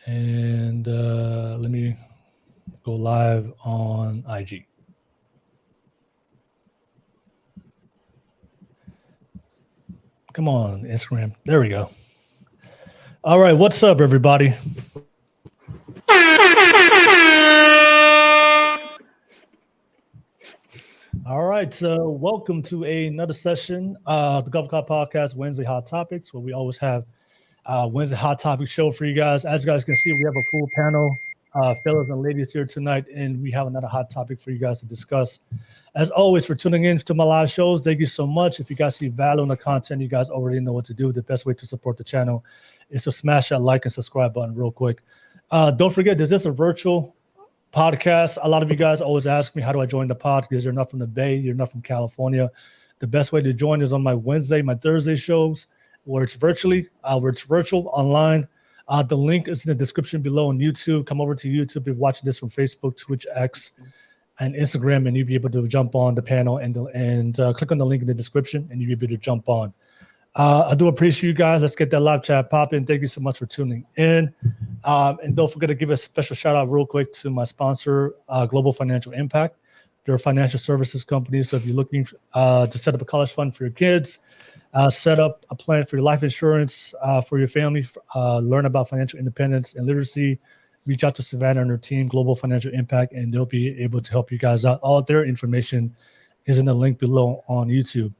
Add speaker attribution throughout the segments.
Speaker 1: And let me go live on IG. Come on, Instagram. There we go. All right, what's up, everybody? All right, so welcome to another session of the Golf Club Podcast, Wednesday Hot Topics, where we always have Wednesday Hot Topic show for you guys. As you guys can see, we have a full panel, fellas and ladies here tonight, and we have another hot topic for you guys to discuss. As always, for tuning in to my live shows, thank you so much. If you guys see value in the content, you guys already know what to do. The best way to support the channel is to smash that like and subscribe button real quick. Don't forget, this is a virtual podcast. A lot of you guys always ask me, how do I join the pod? Because you're not from the Bay, you're not from California. The best way to join is on my Wednesday, my Thursday shows, where it's virtual online. The link is in the description below on YouTube. Come over to YouTube if you're watching this from Facebook, Twitch, X, and Instagram, and you'll be able to jump on the panel and click on the link in the description, and you'll be able to jump on. I do appreciate you guys. Let's get that live chat popping. Thank you so much for tuning in. And don't forget to give a special shout out real quick to my sponsor, Global Financial Impact. They're a financial services company. So if you're looking to set up a college fund for your kids, set up a plan for your life insurance for your family, learn about financial independence and literacy, reach out to Savannah and her team, Global Financial Impact, and they'll be able to help you guys out. All their information is in the link below on YouTube.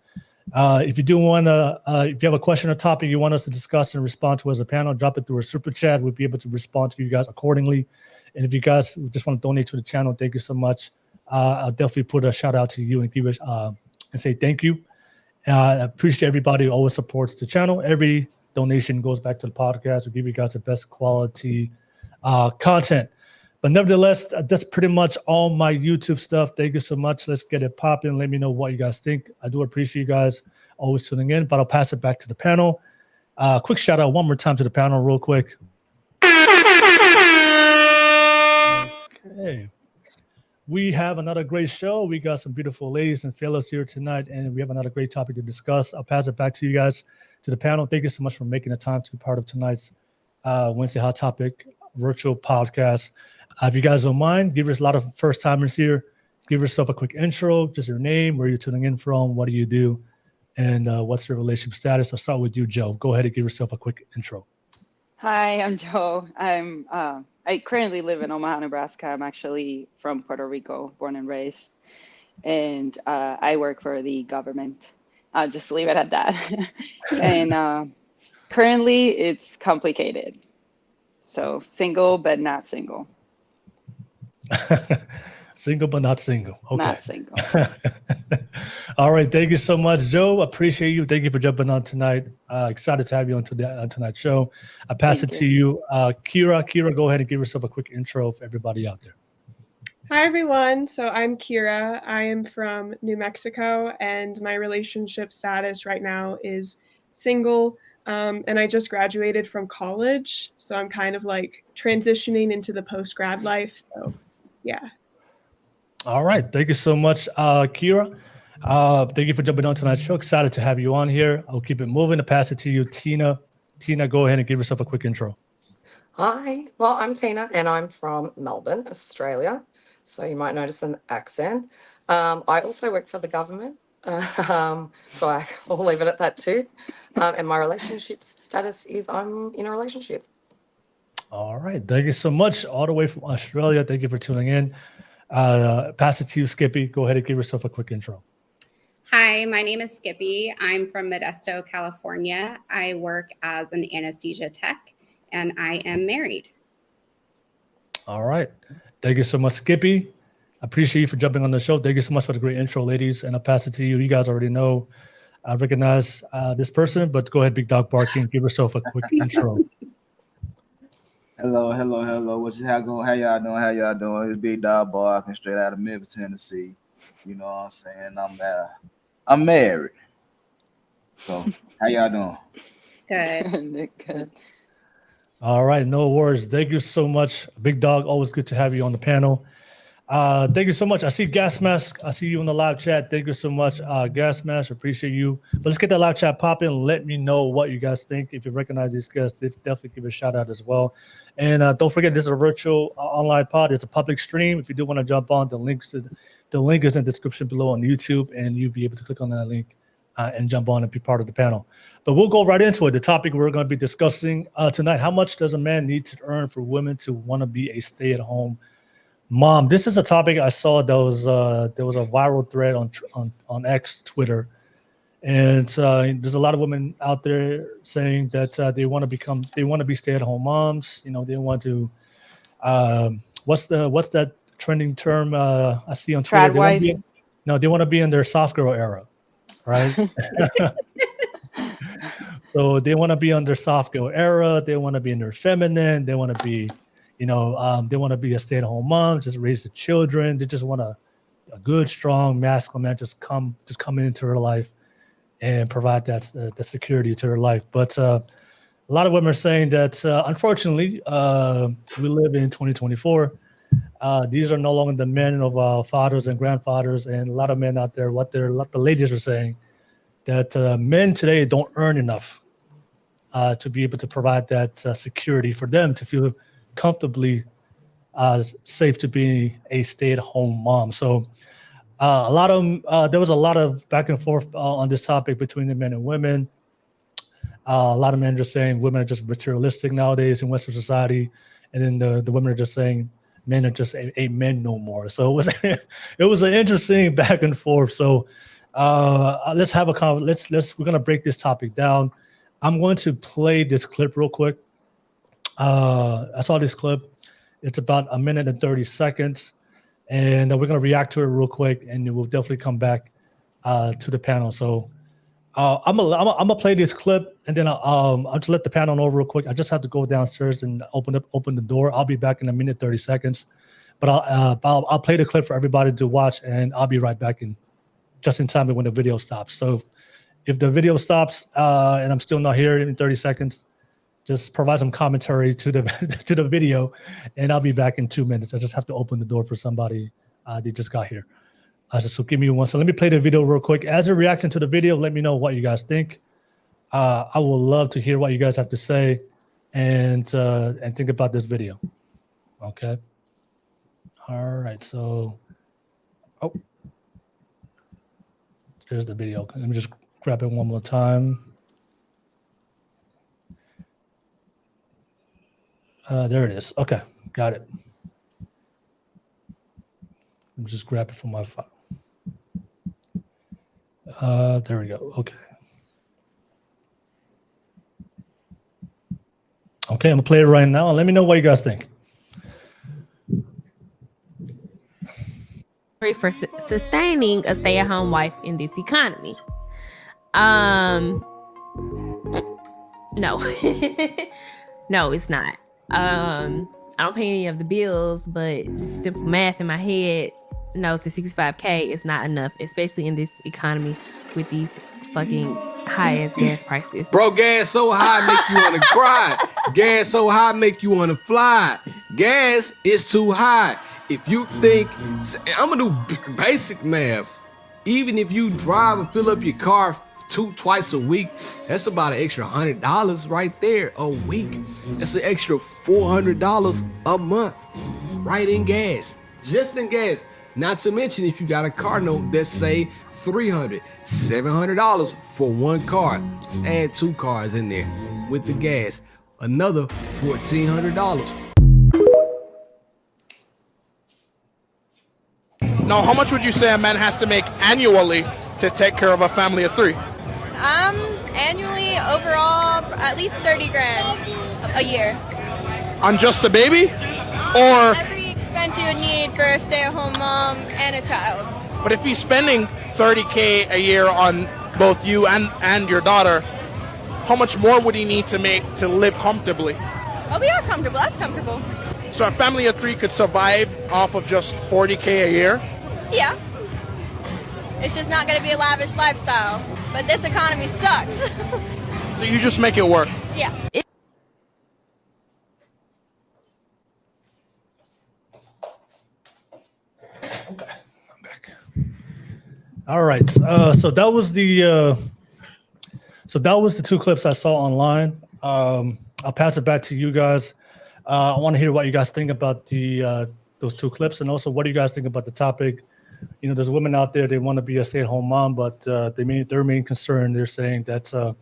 Speaker 1: If you do want to, if you have a question or topic you want us to discuss and respond to as a panel, drop it through a super chat. We'll be able to respond to you guys accordingly. And if you guys just want to donate to the channel, thank you so much. I'll definitely put a shout out to you and give it and say thank you. I appreciate everybody who always supports the channel. Every donation goes back to the podcast. We give you guys the best quality content. But nevertheless, that's pretty much all my YouTube stuff. Thank you so much. Let's get it popping. Let me know what you guys think. I do appreciate you guys always tuning in, but I'll pass it back to the panel. Quick shout out one more time to the panel real quick. Okay. We have another great show. We got some beautiful ladies and fellas here tonight, and we have another great topic to discuss. I'll pass it back to you guys, to the panel. Thank you so much for making the time to be part of tonight's Wednesday Hot Topic virtual podcast. If you guys don't mind, give us a lot of first timers here. Give yourself a quick intro, just your name, where you're tuning in from, what do you do, and what's your relationship status. I'll start with you, Joe. Go ahead and give yourself a quick intro.
Speaker 2: Hi, I'm Joe. I currently live in Omaha, Nebraska. I'm actually from Puerto Rico, born and raised, and I work for the government. I'll just leave it at that. And currently, it's complicated. So single, but not single.
Speaker 1: Single but not single. Okay.
Speaker 2: Not single.
Speaker 1: All right. Thank you so much, Joe. Appreciate you. Thank you for jumping on tonight. Excited to have you on tonight's show. I pass it to you. Kira. Kira, go ahead and give yourself a quick intro for everybody out there.
Speaker 3: Hi, everyone. So I'm Kira. I am from New Mexico, and my relationship status right now is single. And I just graduated from college, so I'm kind of like transitioning into the post-grad life. So, yeah.
Speaker 1: All right. Thank you so much, Kira. Thank you for jumping on tonight's show. Excited to have you on here. I'll keep it moving. To pass it to you, Tina. Tina, go ahead and give yourself a quick intro.
Speaker 4: Hi. Well, I'm Tina, and I'm from Melbourne, Australia. So you might notice an accent. I also work for the government. So I'll leave it at that too. And my relationship status is I'm in a relationship.
Speaker 1: All right. Thank you so much. All the way from Australia. Thank you for tuning in. Pass it to you, Skippy. Go ahead and give yourself a quick intro.
Speaker 5: Hi, my name is Skippy. I'm from Modesto, California. I work as an anesthesia tech, and I am married.
Speaker 1: All right. Thank you so much, Skippy. Appreciate you for jumping on the show. Thank you so much for the great intro, ladies. And I'll pass it to you. You guys already know I recognize this person, but go ahead, Big Dog Barking. Give yourself a quick intro.
Speaker 6: Hello. How y'all doing? It's Big Dog Barking, straight out of Memphis, Tennessee. You know what I'm saying? I'm married. So how y'all doing?
Speaker 5: Good.
Speaker 2: Good.
Speaker 1: All right, no worries. Thank you so much, Big Dog. Always good to have you on the panel. Thank you so much. I see Gas Mask. I see you in the live chat. Thank you so much, Gas Mask. Appreciate you. But let's get that live chat popping. Let me know what you guys think. If you recognize these guests, definitely give a shout out as well. And don't forget, this is a virtual online pod. It's a public stream. If you do want to jump on, the link is in the description below on YouTube, and you'll be able to click on that link and jump on and be part of the panel. But we'll go right into it. The topic we're going to be discussing tonight: how much does a man need to earn for women to want to be a stay-at-home mom? This is a topic I saw that was there was a viral thread on X, Twitter, and there's a lot of women out there saying that they want to be stay-at-home moms. You know, they want to what's that trending term I see on Twitter?
Speaker 2: Trad wife.
Speaker 1: They want to be in their soft girl era, right? So they want to be on their soft girl era. They want to be in their feminine. They want to be, they want to be a stay-at-home mom, just raise the children. They just want a good, strong, masculine man just come into her life and provide that the security to her life. But a lot of women are saying that unfortunately we live in 2024. These are no longer the men of our fathers and grandfathers, and a lot of men out there. What the ladies are saying that men today don't earn enough to be able to provide that security for them to feel comfortably safe to be a stay-at-home mom. So there was a lot of back and forth on this topic between the men and women. A lot of men just saying women are just materialistic nowadays in Western society, and then the women are just saying men are just ain't men no more. So it was an interesting back and forth. So let's have we're gonna break this topic down. I'm going to play this clip real quick. I saw this clip. It's about 1 minute and 30 seconds, and we're gonna react to it real quick, and we'll definitely come back to the panel. So I'm gonna play this clip, and then I'll just let the panel know real quick. I just have to go downstairs and open the door. I'll be back in 1 minute 30 seconds, but I'll play the clip for everybody to watch, and I'll be right back just in time when the video stops. So if the video stops and I'm still not here in 30 seconds, just provide some commentary to the to the video, and I'll be back in 2 minutes. I just have to open the door for somebody. They just got here. So give me one. So let me play the video real quick. As a reaction to the video, let me know what you guys think. I will love to hear what you guys have to say and think about this video. Okay. All right. So, there's the video. Let me just grab it one more time. There it is. Okay, got it. Let me just grab it from my file. There we go. Okay. Okay, I'm gonna play it right now. Let me know what you guys think.
Speaker 7: For sustaining a stay-at-home wife in this economy. No. No, it's not. I don't pay any of the bills, but just simple math in my head knows that 65K is not enough, especially in this economy with these fucking high-ass gas prices.
Speaker 8: Bro, gas so high make you want to cry. Gas so high make you want to fly. Gas is too high. If you think, I'm gonna do basic math. Even if you drive and fill up your car twice a week, that's about an extra $100 right there a week. That's an extra $400 a month, right in gas, just in gas. Not to mention if you got a car note that's say $300, $700 for one car. Let's add 2 cars in there with the gas, another $1,400.
Speaker 9: Now, how much would you say a man has to make annually to take care of a family of 3?
Speaker 10: Annually, overall, at least 30 grand a year.
Speaker 9: On just a baby? Or
Speaker 10: Every expense you would need for a stay-at-home mom and a child.
Speaker 9: but if he's spending 30K a year on both you and your daughter, how much more would he need to make to live comfortably?
Speaker 10: Oh, we are comfortable. That's comfortable.
Speaker 9: So a family of 3 could survive off of just 40K a year?
Speaker 10: Yeah. It's just not going to be a lavish lifestyle. But this economy sucks.
Speaker 9: So you just make it work?
Speaker 10: Yeah.
Speaker 1: All right. So that was the two clips I saw online. I'll pass it back to you guys. I want to hear what you guys think about those two clips, and also what do you guys think about the topic? You know, there's women out there, they want to be a stay-at-home mom, but their main concern, they're saying that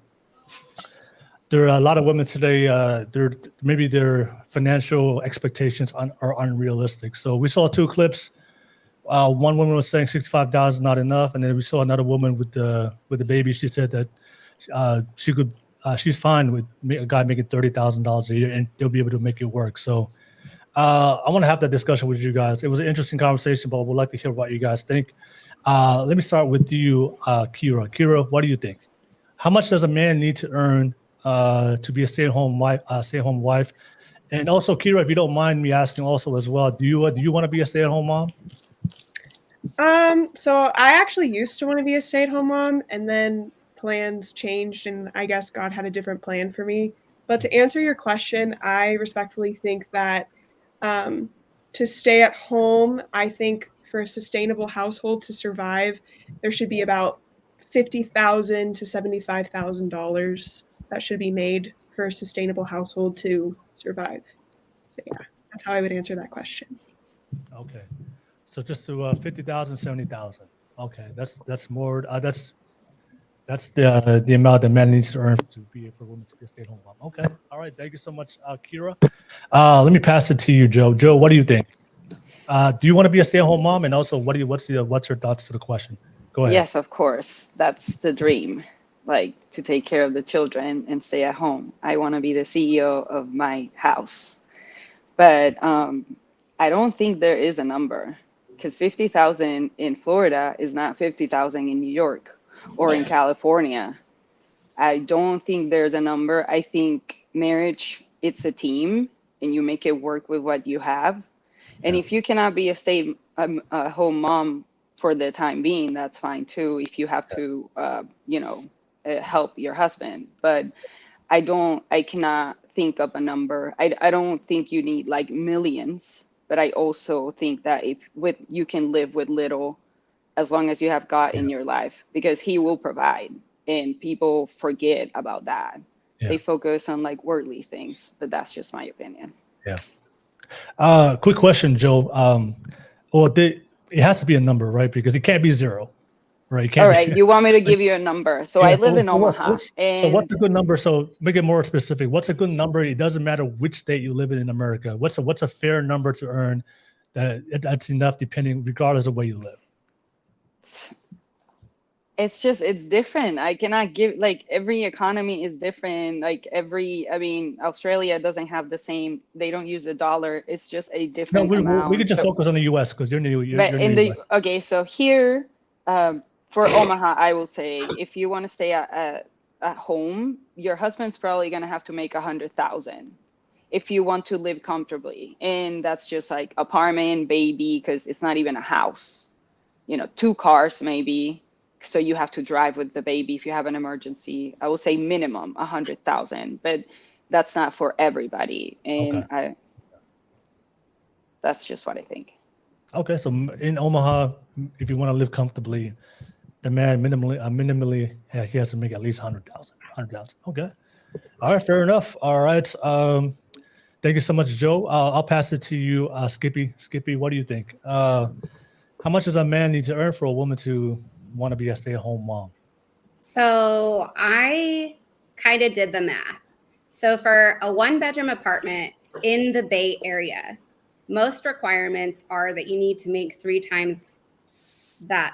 Speaker 1: there are a lot of women today, their financial expectations are unrealistic. So we saw two clips. One woman was saying 65,000 is not enough, and then we saw another woman with the baby. She said that she's fine with a guy making $30,000 a year, and they'll be able to make it work. So I want to have that discussion with you guys. It was an interesting conversation, but we'd like to hear what you guys think. Let me start with you, Kira. Kira, what do you think? How much does a man need to earn to be a stay-at-home wife? And also, Kira, if you don't mind me asking also as well, do you want to be a stay-at-home mom?
Speaker 3: So I actually used to want to be a stay-at-home mom, and then plans changed, and I guess God had a different plan for me. But to answer your question, I respectfully think that to stay at home, I think for a sustainable household to survive, there should be about $50,000 to $75,000 that should be made for a sustainable household to survive. So yeah, that's how I would answer that question.
Speaker 1: Okay, so just to 50,000, 70,000. Okay, that's more. That's the amount that man needs to earn to be for women to be a stay-at-home mom. Okay, all right. Thank you so much, Kira. Let me pass it to you, Joe. Joe, what do you think? Do you want to be a stay-at-home mom? And also, what's your thoughts to the question? Go ahead.
Speaker 2: Yes, of course. That's the dream, like to take care of the children and stay at home. I want to be the CEO of my house. But I don't think there is a number, because 50,000 in Florida is not 50,000 in New York or in California. I don't think there's a number. I think marriage, it's a team, and you make it work with what you have. And if you cannot be a stay-at-home mom for the time being, that's fine too, if you have to, help your husband. But I cannot think of a number. I don't think you need like millions, but I also think that you can live with little, as long as you have God in your life, because he will provide, and people forget about that. Yeah. They focus on like worldly things, but that's just my opinion.
Speaker 1: Yeah. Quick question, Joe. It has to be a number, right? Because it can't be zero. Right.
Speaker 2: All right. You want me to give you a number? So I live in Omaha.
Speaker 1: So what's a good number? So make it more specific. What's a good number? It doesn't matter which state you live in America. What's a fair number to earn that's enough, regardless of where you live?
Speaker 2: It's different. I cannot give, like, every economy is different. Like Australia doesn't have the same, they don't use a dollar. It's just a different amount.
Speaker 1: We could just focus on the US because
Speaker 2: okay, so here, for Omaha, I will say, if you want to stay at home, your husband's probably going to have to make 100,000 if you want to live comfortably. And that's just like apartment, baby, because it's not even a house, 2 cars maybe. So you have to drive with the baby if you have an emergency. I will say minimum 100,000, but that's not for everybody. And that's just what I think.
Speaker 1: Okay, so in Omaha, if you want to live comfortably, the man minimally he has to make at least 100,000. Okay, all right, fair enough. All right, thank you so much, Joe. I'll pass it to you, Skippy. Skippy, what do you think? How much does a man need to earn for a woman to want to be a stay-at-home mom?
Speaker 5: So I kind of did the math. So for a 1-bedroom apartment in the Bay Area, most requirements are that you need to make 3 times that,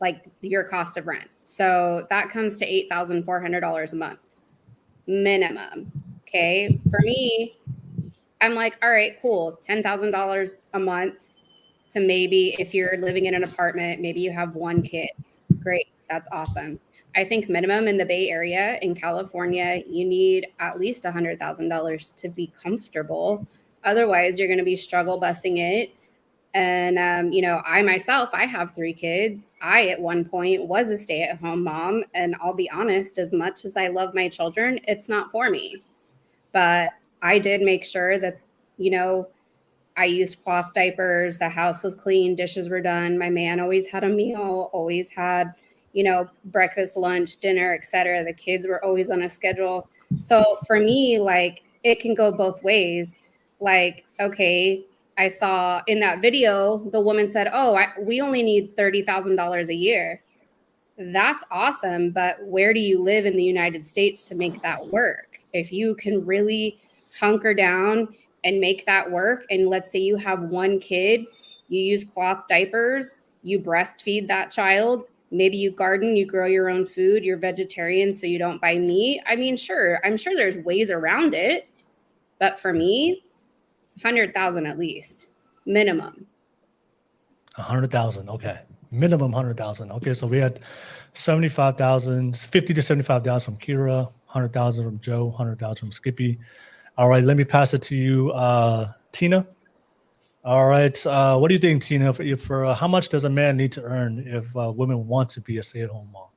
Speaker 5: like your cost of rent. So that comes to $8,400 a month minimum. Okay. For me, I'm like, all right, cool. $10,000 a month to maybe, if you're living in an apartment, maybe you have 1 kid. Great. That's awesome. I think minimum in the Bay Area in California, you need at least $100,000 to be comfortable. Otherwise, you're going to be struggle busing it. And, I myself, I have 3 kids. I, at one point, was a stay-at-home mom. And I'll be honest, as much as I love my children, it's not for me. But I did make sure that, I used cloth diapers. The house was clean. Dishes were done. My man always had a meal, always had, breakfast, lunch, dinner, etc. The kids were always on a schedule. So for me, like, it can go both ways. Like, okay, I saw in that video, the woman said, oh, we only need $30,000 a year. That's awesome. But where do you live in the United States to make that work? If you can really hunker down and make that work, and let's say you have one kid, you use cloth diapers, you breastfeed that child, maybe you garden, you grow your own food, you're vegetarian, so you don't buy meat. I mean, sure, I'm sure there's ways around it. But for me, 100,000 at least, minimum.
Speaker 1: 100,000. Okay. Minimum 100,000. Okay. So we had 75,000, 50 to 75,000 from Kira, 100,000 from Joe, 100,000 from Skippy. All right. Let me pass it to you, Tina. All right. What do you think, Tina? For how much does a man need to earn if women want to be a stay-at-home mom?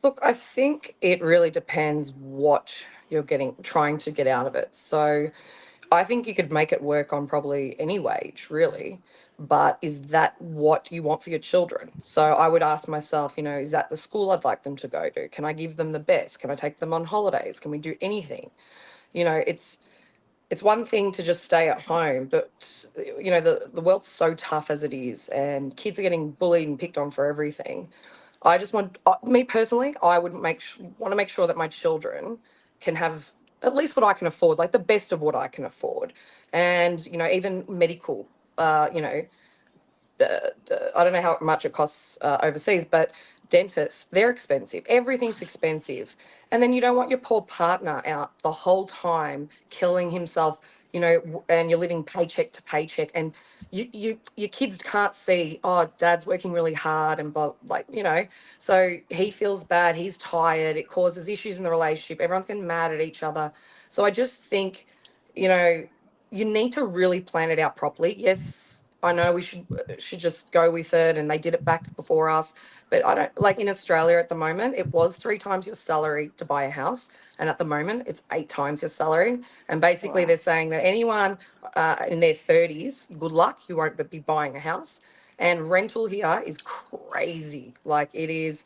Speaker 4: Look, I think it really depends what you're trying to get out of it. So I think you could make it work on probably any wage, really. But is that what you want for your children? So I would ask myself, is that the school I'd like them to go to? Can I give them the best? Can I take them on holidays? Can we do anything? It's one thing to just stay at home, but the world's so tough as it is, and kids are getting bullied and picked on for everything. I just want, me personally, I would want to make sure that my children can have at least what I can afford, like the best of what I can afford. And, even medical, I don't know how much it costs overseas, but dentists, they're expensive. Everything's expensive. And then you don't want your poor partner out the whole time killing himself, and you're living paycheck to paycheck, and your kids can't see, oh, dad's working really hard and so he feels bad, he's tired, it causes issues in the relationship, everyone's getting mad at each other. So I just think, you need to really plan it out properly. Yes, I know we should just go with it, and they did it back before us. But I don't, like in Australia at the moment, it was 3 times your salary to buy a house, and at the moment it's 8 times your salary. And basically, they're saying that anyone in their 30s, good luck, you won't be buying a house. And rental here is crazy. Like, it is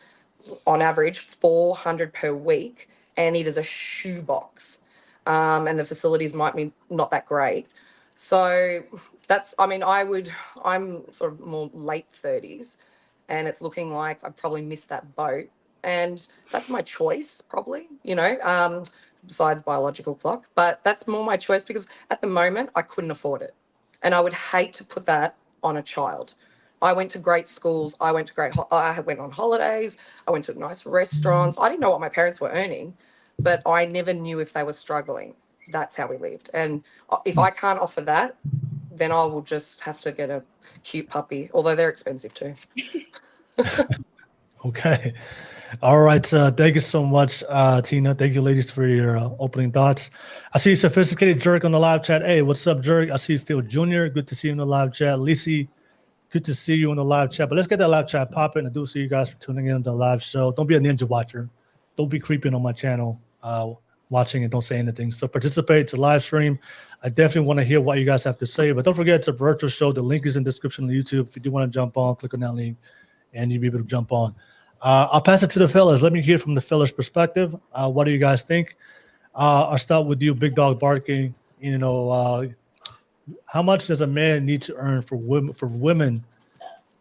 Speaker 4: on average 400 per week, and it is a shoebox. And the facilities might be not that great. So I'm sort of more late 30s, and it's looking like I probably missed that boat. And that's my choice, probably, besides biological clock. But that's more my choice because at the moment I couldn't afford it. And I would hate to put that on a child. I went to great schools. I went on holidays. I went to nice restaurants. I didn't know what my parents were earning, but I never knew if they were struggling. That's how we lived. And if I can't offer that, then I will just have to get a cute puppy, although they're expensive too.
Speaker 1: Okay. All right. Thank you so much, Tina. Thank you, ladies, for your opening thoughts. I see Sophisticated Jerk on the live chat. Hey, what's up, Jerk? I see Phil Jr. Good to see you in the live chat. Lisi, good to see you in the live chat. But let's get that live chat popping. I do see you guys for tuning in to the live show. Don't be a ninja watcher. Don't be creeping on my channel, watching and don't say anything. So participate to live stream. I definitely want to hear what you guys have to say. But don't forget, it's a virtual show. The link is in the description on YouTube. If you do want to jump on, click on that link, and you'll be able to jump on. I'll pass it to the fellas. Let me hear from the fellas' perspective. What do you guys think? I'll start with you, Big Dog Barking. How much does a man need to earn for women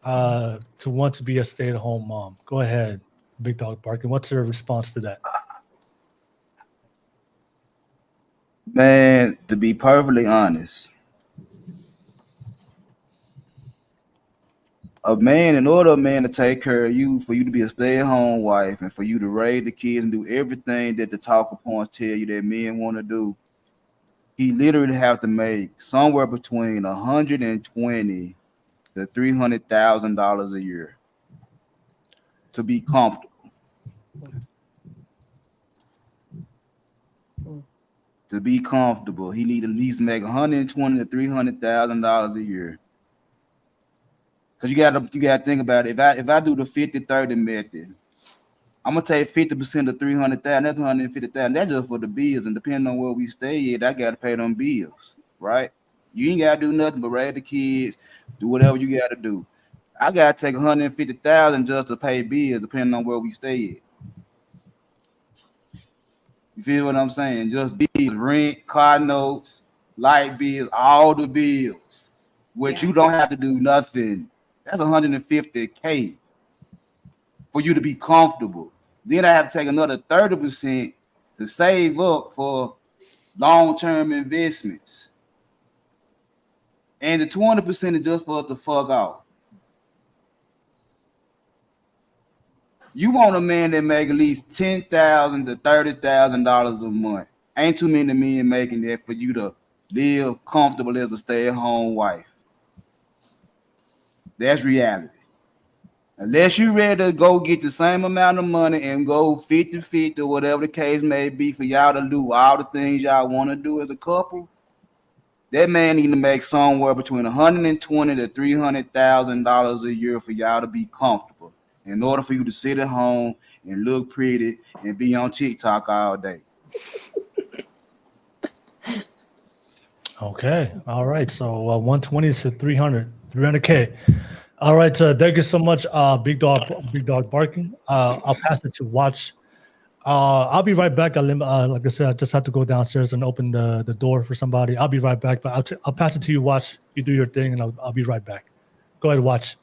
Speaker 1: to want to be a stay-at-home mom? Go ahead, Big Dog Barking. What's your response to that?
Speaker 6: Man, to be perfectly honest, in order a man to take care of you, for you to be a stay-at-home wife, and for you to raise the kids and do everything that the talker points tell you that men want to do, he literally have to make somewhere between $120,000 to $300,000 a year to be comfortable. To be comfortable, he need at least make $120,000 to $300,000 a year. Because you gotta think about it. If I do the 50-30 method, I'm gonna take 50% of 300,000. That's 150,000. That's just for the bills, and depending on where we stay at, I gotta pay them bills, right? You ain't gotta do nothing but raise the kids, do whatever you gotta do. I gotta take $150,000 just to pay bills, depending on where we stay at. You feel what I'm saying? Just bills, rent, car notes, light bills, all the bills, which you don't have to do nothing. That's $150K for you to be comfortable. Then I have to take another 30% to save up for long-term investments. And the 20% is just for us to fuck off. You want a man that make at least $10,000 to $30,000 a month. Ain't too many men making that for you to live comfortable as a stay-at-home wife. That's reality. Unless you're ready to go get the same amount of money and go 50-50 or whatever the case may be for y'all to do all the things y'all want to do as a couple, that man need to make somewhere between $120,000 to $300,000 a year for y'all to be comfortable in order for you to sit at home and look pretty and be on TikTok all day.
Speaker 1: Okay. All right. So 120 to 300K. All right. Thank you so much, Big Dog Barking. I'll pass it to Watch. I'll be right back. Like I said, I just have to go downstairs and open the door for somebody. I'll be right back, but I'll pass it to you, Watch. You do your thing, and I'll be right back. Go ahead, Watch.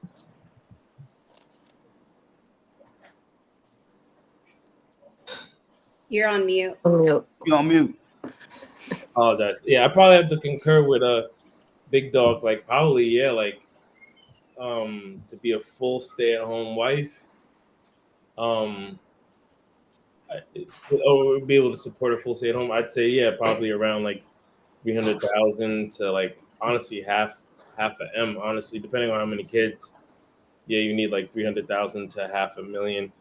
Speaker 5: You're on mute.
Speaker 6: You're on mute.
Speaker 11: Apologize. Yeah, I probably have to concur with Big Dog. Like probably, yeah, like to be a full stay-at-home wife, or be able to support a full stay-at-home. I'd say yeah, probably around like 300,000 to like honestly half a M. Honestly, depending on how many kids, yeah, you need like 300,000 to $500,000.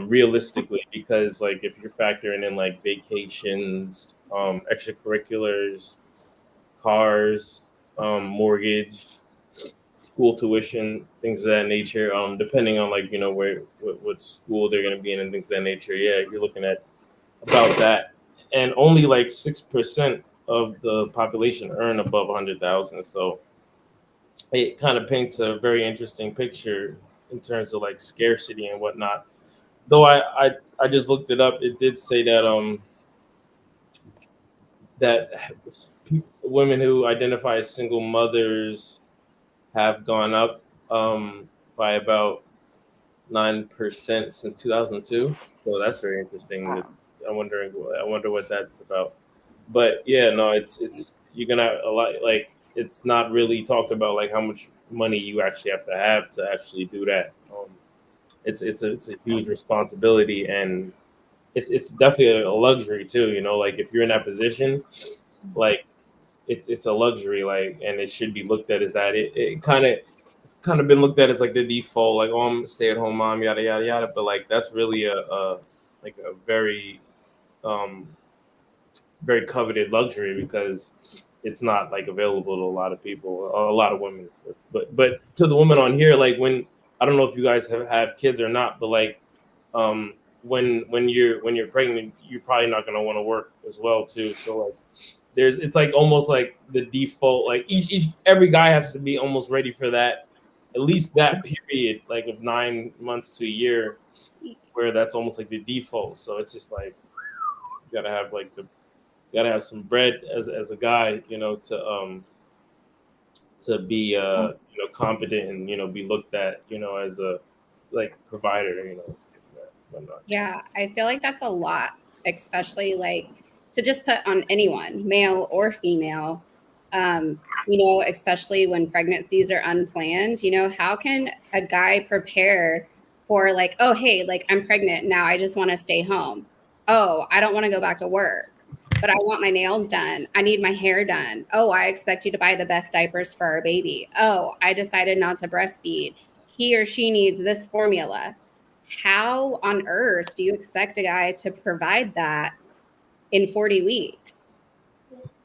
Speaker 11: Realistically, because like if you're factoring in like vacations, extracurriculars, cars, mortgage, school tuition, things of that nature, depending on like what school they're going to be in and things of that nature, yeah, you're looking at about that. And only like 6% of the population earn above 100,000, so it kind of paints a very interesting picture in terms of like scarcity and whatnot. Though I just looked it up. It did say that that women who identify as single mothers have gone up by about 9% since 2002. So that's very interesting.
Speaker 2: Wow.
Speaker 11: I wonder what that's about. But yeah, no, it's you're gonna a lot like it's not really talked about like how much money you actually have to actually do that. It's a huge responsibility, and it's definitely a luxury too. Like if you're in that position, like it's a luxury, like, and it should be looked at as that. It's kind of been looked at as like the default, like, oh, I'm a stay-at-home mom, yada yada yada. But like that's really a very very coveted luxury because it's not like available to a lot of people, a lot of women. But to the woman on here, like when I don't know if you guys have had kids or not, but like when you're pregnant, you're probably not going to want to work as well too. So like it's like almost like the default, like every guy has to be almost ready for that, at least that period, like of 9 months to a year, where that's almost like the default. So it's just like you gotta have some bread as a guy, to be competent and be looked at as a like provider, whatnot.
Speaker 5: Yeah, I feel like that's a lot, especially like to just put on anyone, male or female. Especially when pregnancies are unplanned. How can a guy prepare for like, oh hey, like I'm pregnant now, I just want to stay home. Oh, I don't want to go back to work, but I want my nails done. I need my hair done. Oh, I expect you to buy the best diapers for our baby. Oh, I decided not to breastfeed. He or she needs this formula. How on earth do you expect a guy to provide that in 40 weeks?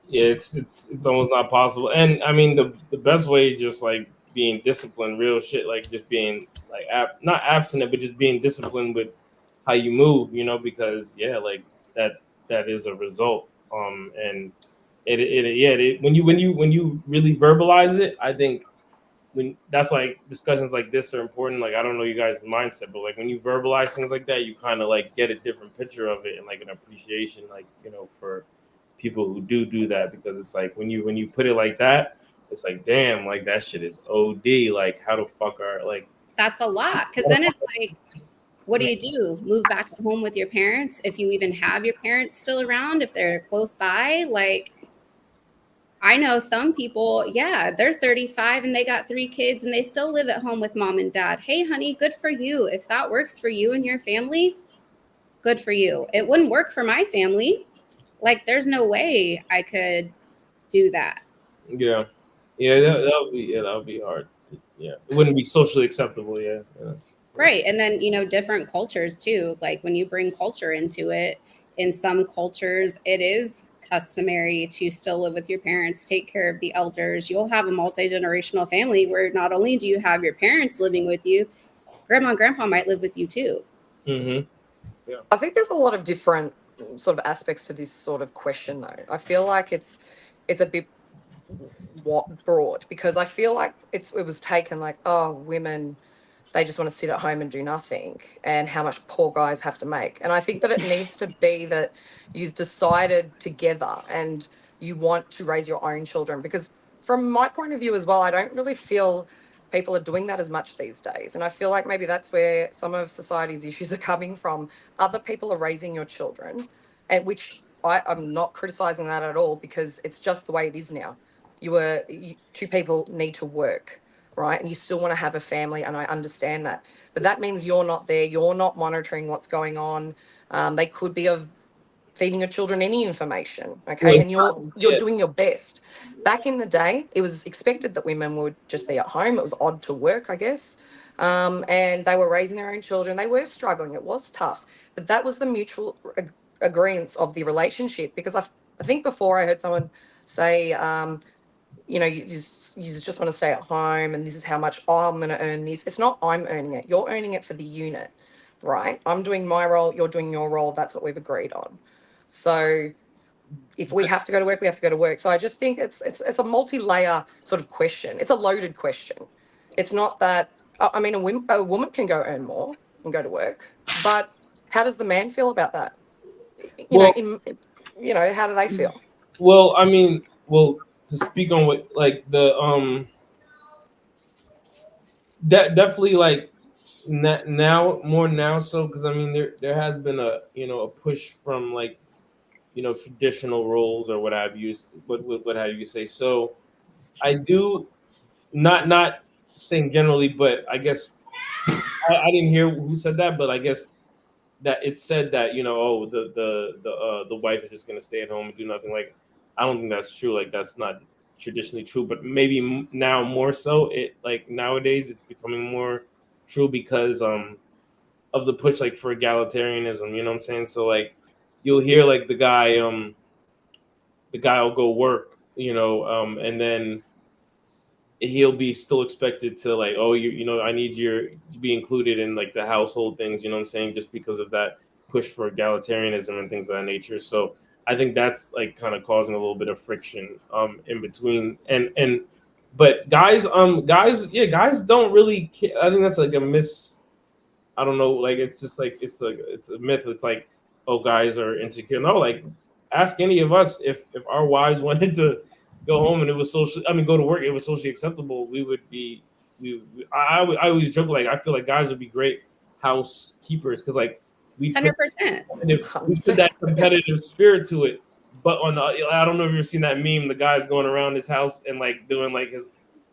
Speaker 11: Yeah, it's almost not possible. And I mean, the best way is just like being disciplined, real shit, like just being like not abstinent, but just being disciplined with how you move, because yeah, like that is a result. And When you really verbalize it, I think that's why discussions like this are important. Like, I don't know you guys' mindset, but like when you verbalize things like that, you kind of like get a different picture of it and like an appreciation, like, for people who do that, because it's like when you put it like that, it's like, damn, like that shit is OD. Like, how the fuck are like
Speaker 5: That's a lot, because then it's like, what do you do? Move back home with your parents, if you even have your parents still around, if they're close by? Like, I know some people, yeah, they're 35 and they got 3 kids and they still live at home with mom and dad. Hey, honey, good for you. If that works for you and your family, good for you. It wouldn't work for my family. Like, there's no way I could do that.
Speaker 11: Yeah, that would be hard. Yeah, it wouldn't be socially acceptable. Yeah.
Speaker 5: Right. And then, different cultures too. Like, when you bring culture into it, in some cultures, it is customary to still live with your parents, take care of the elders. You'll have a multi-generational family where not only do you have your parents living with you, grandma and grandpa might live with you too.
Speaker 11: Mm-hmm. Yeah.
Speaker 4: I think there's a lot of different sort of aspects to this sort of question, though. I feel like it's a bit broad, because I feel like it was taken like, oh, women, they just want to sit at home and do nothing, and how much poor guys have to make. And I think that it needs to be that you've decided together and you want to raise your own children, because from my point of view as well, I don't really feel people are doing that as much these days. And I feel like maybe that's where some of society's issues are coming from. Other people are raising your children, and which I'm not criticizing that at all, because it's just the way it is now. Two people need to work, right? And you still want to have a family, and I understand that. But that means you're not there. You're not monitoring what's going on. They could be of feeding your children any information, okay? And you're doing your best. Back in the day, it was expected that women would just be at home. It was odd to work, I guess. And they were raising their own children. They were struggling. It was tough. But that was the mutual agreement of the relationship, because I think before I heard someone say, you just want to stay at home and this is how much I'm going to earn this. It's not I'm earning it. You're earning it for the unit, right? I'm doing my role. You're doing your role. That's what we've agreed on. So if we have to go to work, we have to go to work. So I just think it's a multi-layer sort of question. It's a loaded question. It's not that, I mean, a woman can go earn more and go to work, but how does the man feel about that? How do they feel?
Speaker 11: Well, I mean, to speak on what, like, that definitely, like, now more now, so because I mean there has been a push from, like, traditional roles or what have you, what have you say. So I do not saying generally, but I guess I didn't hear who said that, but I guess that it said that, the wife is just gonna stay at home and do nothing. Like, I don't think that's true. Like, that's not traditionally true, but maybe now more so. It, like, nowadays it's becoming more true because of the push, like, for egalitarianism. You know what I'm saying? So, like, you'll hear, like, the guy will go work, and then he'll be still expected to, like, oh, I need you to be included in, like, the household things, you know what I'm saying, just because of that push for egalitarianism and things of that nature. So I think that's, like, kind of causing a little bit of friction in between, but guys don't really care. I think that's like I don't know, like, it's just like it's a myth. It's like, oh, guys are insecure. No, like, ask any of us if our wives wanted to go home and it was go to work, it was socially acceptable, we would be I always joke, like, I feel like guys would be great housekeepers, because, like, we
Speaker 5: 100%.
Speaker 11: put that competitive spirit to it. But I don't know if you've ever seen that meme, the guy's going around his house and, like, doing, like,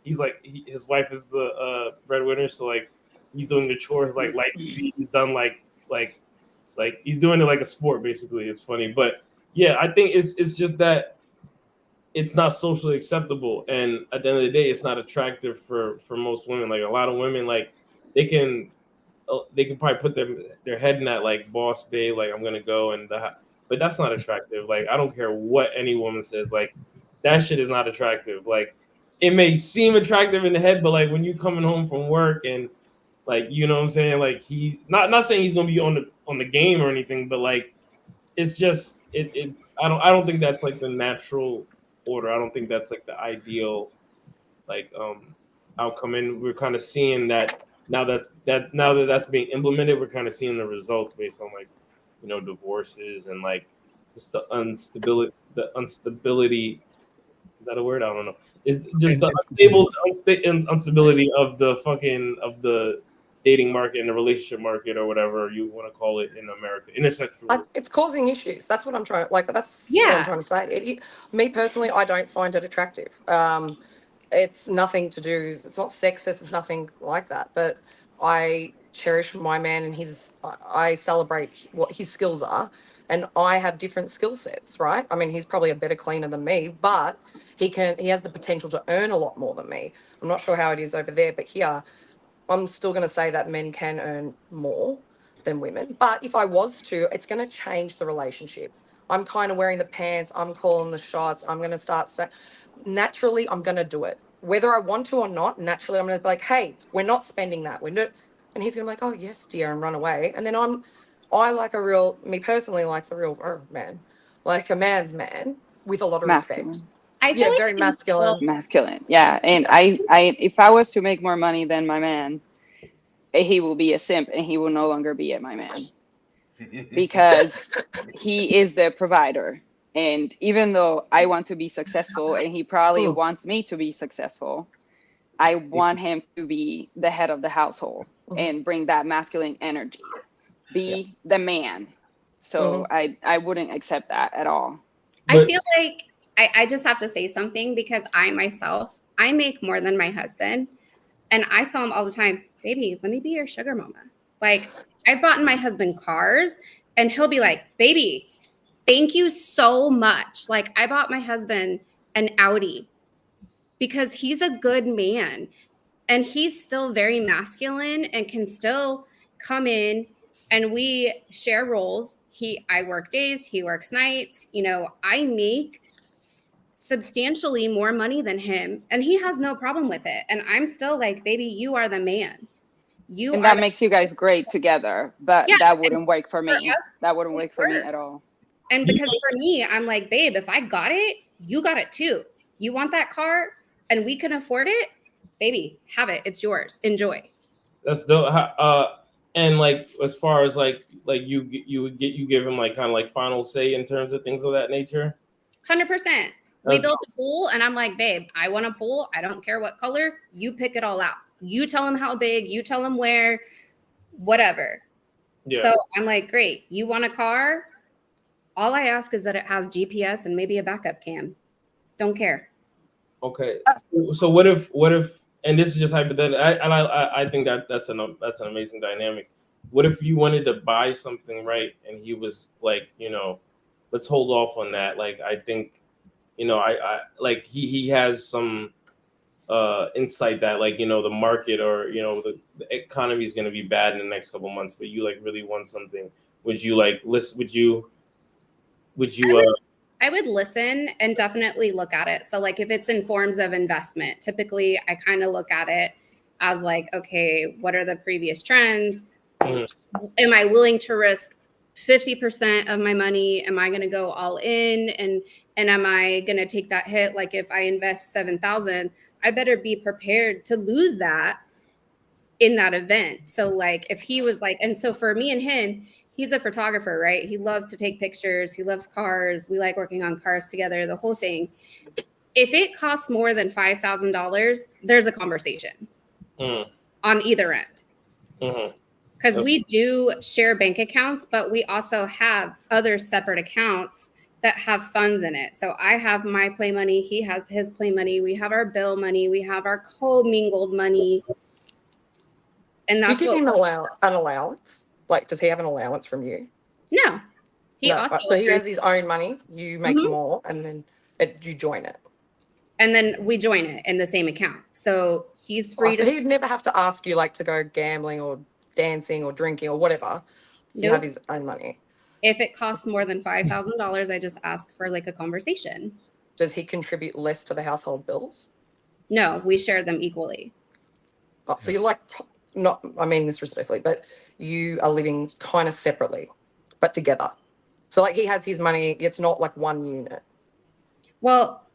Speaker 11: his wife is the breadwinner, so, like, he's doing the chores, like, light speed. He's done like he's doing it like a sport, basically. It's funny, but yeah, I think it's just that it's not socially acceptable, and at the end of the day, it's not attractive for most women. Like, a lot of women, like, they can probably put their head in that, like, boss babe, like, I'm gonna go, but that's not attractive. Like, I don't care what any woman says, like, that shit is not attractive. Like, it may seem attractive in the head, but, like, when you coming home from work and, like, you know what I'm saying, like, he's not saying he's gonna be on the game or anything, but, like, it's just it's I don't think that's, like, the natural order. I don't think that's like the ideal like outcome. And we're kind of seeing that now that that's being implemented, we're kind of seeing the results based on like, you know, divorces and like just the instability. Is that a word? I don't know. It's just the instability of the dating market and the relationship market or whatever you want to call it in America. Intersexual.
Speaker 4: It's causing issues. That's what I'm trying. Like that's what
Speaker 5: Yeah.
Speaker 4: I'm trying to say. Me personally, I don't find it attractive. It's nothing to do. It's not sexist. It's nothing like that. But I cherish my man, and I celebrate what his skills are, and I have different skill sets. Right? I mean, he's probably a better cleaner than me, but he has the potential to earn a lot more than me. I'm not sure how it is over there, but here, I'm still going to say that men can earn more than women. But if I was to, it's going to change the relationship. I'm kind of wearing the pants. I'm calling the shots. I'm going to start saying, naturally, I'm going to do it. Whether I want to or not, naturally, I'm going to be like, hey, we're not spending that. We're not. And he's going to be like, oh, yes, dear, and run away. And then me personally likes a real man, like a man's man with a lot of respect.
Speaker 2: Masculine.
Speaker 5: I feel like
Speaker 4: Very
Speaker 5: you can
Speaker 4: masculine.
Speaker 5: still-
Speaker 2: Masculine. Yeah. And if I was to make more money than my man, he will be a simp and he will no longer be my man because he is the provider. And even though I want to be successful and he probably wants me to be successful, I want him to be the head of the household and bring that masculine energy, be the man. So I wouldn't accept that at all.
Speaker 5: I feel like I just have to say something because I make more than my husband. And I tell him all the time, baby, let me be your sugar mama. Like, I've bought my husband cars and he'll be like, baby, thank you so much. Like, I bought my husband an Audi because he's a good man and he's still very masculine and can still come in and we share roles. I work days, he works nights. You know, I make substantially more money than him and he has no problem with it. And I'm still like, baby, you are the man.
Speaker 2: And that makes you guys great together, but that wouldn't work for me. That wouldn't work for me at all.
Speaker 5: And because for me, I'm like, babe, if I got it, you got it too. You want that car and we can afford it, baby, have it. It's yours. Enjoy.
Speaker 11: That's dope. And like as far as like you give him like kind of like final say in terms of things of that nature.
Speaker 5: 100%. We built a pool and I'm like, babe, I want a pool. I don't care what color. You pick it all out. You tell him how big. You tell him where, whatever. Yeah. So I'm like, great. You want a car? All I ask is that it has GPS and maybe a backup cam. Don't care.
Speaker 11: Okay. So what if, and this is just hypothetical, I think that's an amazing dynamic. What if you wanted to buy something, right? And he was like, you know, let's hold off on that. Like, I think, you know, I like he has some insight that like, you know, the market or, you know, the economy is going to be bad in the next couple of months, but you like really want something. Would you like listen?
Speaker 5: I would listen and definitely look at it. So like if it's in forms of investment, typically I kind of look at it as like, okay, what are the previous trends? Am I willing to risk 50% of my money? Am I going to go all in? And am I going to take that hit? Like if I invest 7,000, I better be prepared to lose that in that event. So like if he was like, and so for me and him, he's a photographer, right? He loves to take pictures. He loves cars. We like working on cars together, the whole thing. If it costs more than $5,000, there's a conversation on either end. Because we do share bank accounts, but we also have other separate accounts that have funds in it. So I have my play money. He has his play money. We have our bill money. We have our co-mingled money. And that's
Speaker 4: you give him an allowance? Like, does he have an allowance from you?
Speaker 5: No.
Speaker 4: So he has his own money. You make more, and then you join it.
Speaker 5: And then we join it in the same account. So he's free
Speaker 4: So he'd never have to ask you like to go gambling or dancing or drinking or whatever. You have his own money.
Speaker 5: If it costs more than $5,000, I just ask for like a conversation.
Speaker 4: Does he contribute less to the household bills?
Speaker 5: No, we share them equally.
Speaker 4: Oh, so you're like, not, I mean this respectfully, but you are living kind of separately, but together. So like he has his money. It's not like one unit.
Speaker 5: Well,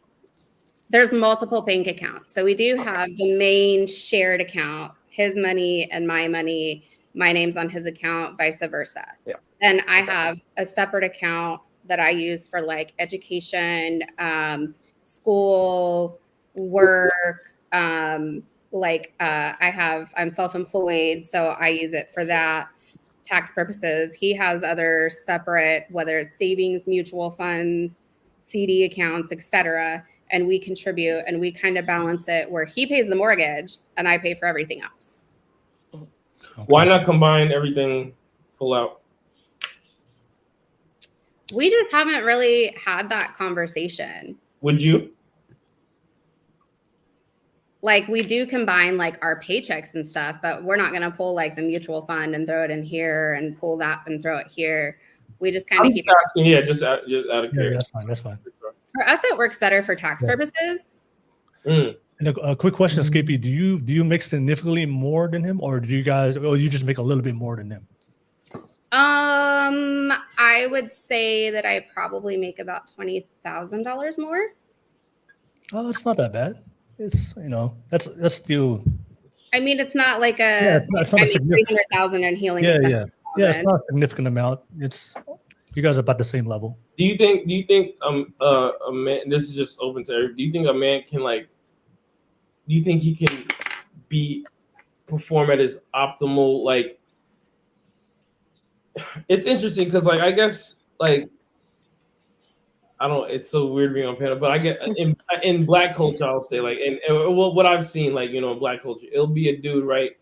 Speaker 5: There's multiple bank accounts. So we do have the main shared account, his money and my money. My name's on his account, vice versa.
Speaker 11: Yeah.
Speaker 5: And I have a separate account that I use for like education, school, work. I'm self-employed, so I use it for that, tax purposes. He has other separate, whether it's savings, mutual funds, CD accounts, etc. And we contribute and we kind of balance it where he pays the mortgage and I pay for everything else.
Speaker 11: Why not combine everything full out?
Speaker 5: We just haven't really had that conversation.
Speaker 11: Would you?
Speaker 5: Like we do combine like our paychecks and stuff, but we're not going to pull like the mutual fund and throw it in here and pull that and throw it here. We just kind of keep
Speaker 11: asking. Yeah, just out of curiosity.
Speaker 1: Yeah, that's fine.
Speaker 5: For us, it works better for tax purposes.
Speaker 1: And a quick question, Skippy: Do you make significantly more than him, or you just make a little bit more than him?
Speaker 5: I would say that I probably make about $20,000 more.
Speaker 1: Oh, it's not that bad. It's that's still.
Speaker 5: I mean, it's not like it's not a significant 300,000 and healing.
Speaker 1: Yeah. It's not a significant amount. It's you guys are about the same level.
Speaker 11: Do you think a man? This is just open to everybody. Do you think a man can do you think he can perform at his optimal It's interesting because I guess I don't. It's so weird being on panel, but I get in Black culture, I'll say what I've seen in Black culture, it'll be a dude, right?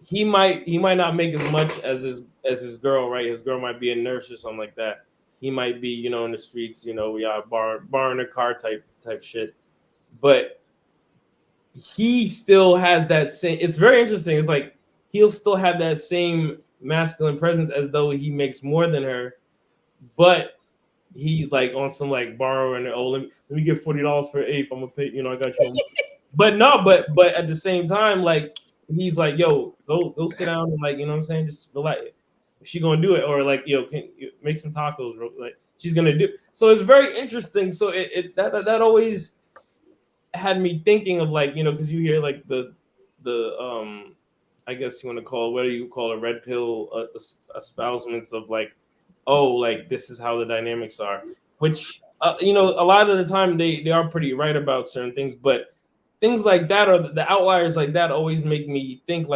Speaker 11: He might not make as much as his girl, right? His girl might be a nurse or something like that. He might be in the streets, we are borrowing a car type shit, but he still has that same. It's very interesting. It's he'll still have that same masculine presence as though he makes more than her, but he's on some borrowing. Oh, let me get $40 for Ape. I'm gonna pay. I got you. But at the same time, he's yo, go sit down and what I'm saying, just relax. She gonna do it, or yo, can you make some tacos? She's gonna do. So it's very interesting. So that always had me thinking of because you hear the I guess you want to call what do you call a red pill espousements of this is how the dynamics are, which a lot of the time they are pretty right about certain things, but things like that or the outliers like that always make me think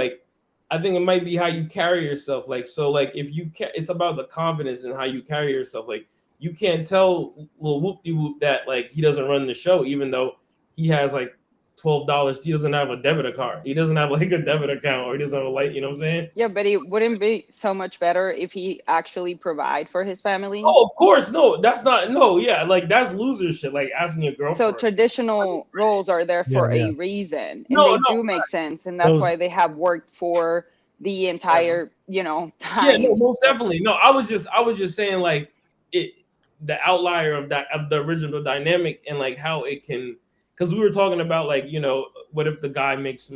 Speaker 11: I think it might be how you carry yourself. If you it's about the confidence in how you carry yourself. You can't tell little whoop-de-whoop that he doesn't run the show, even though he has $12. He doesn't have a debit card. He doesn't have a debit account, or he doesn't have a light. You know what I'm saying?
Speaker 2: Yeah, but it wouldn't be so much better if he actually provide for his family.
Speaker 11: Oh, of course. No, that's not. No, yeah, that's loser shit. Asking your girlfriend.
Speaker 2: So traditional roles are there for a reason, and they do make sense, and that's why they have worked for the entire time.
Speaker 11: Yeah, no, most definitely. No, I was just saying the outlier of the original dynamic and how it can. Because we were talking about what if the guy makes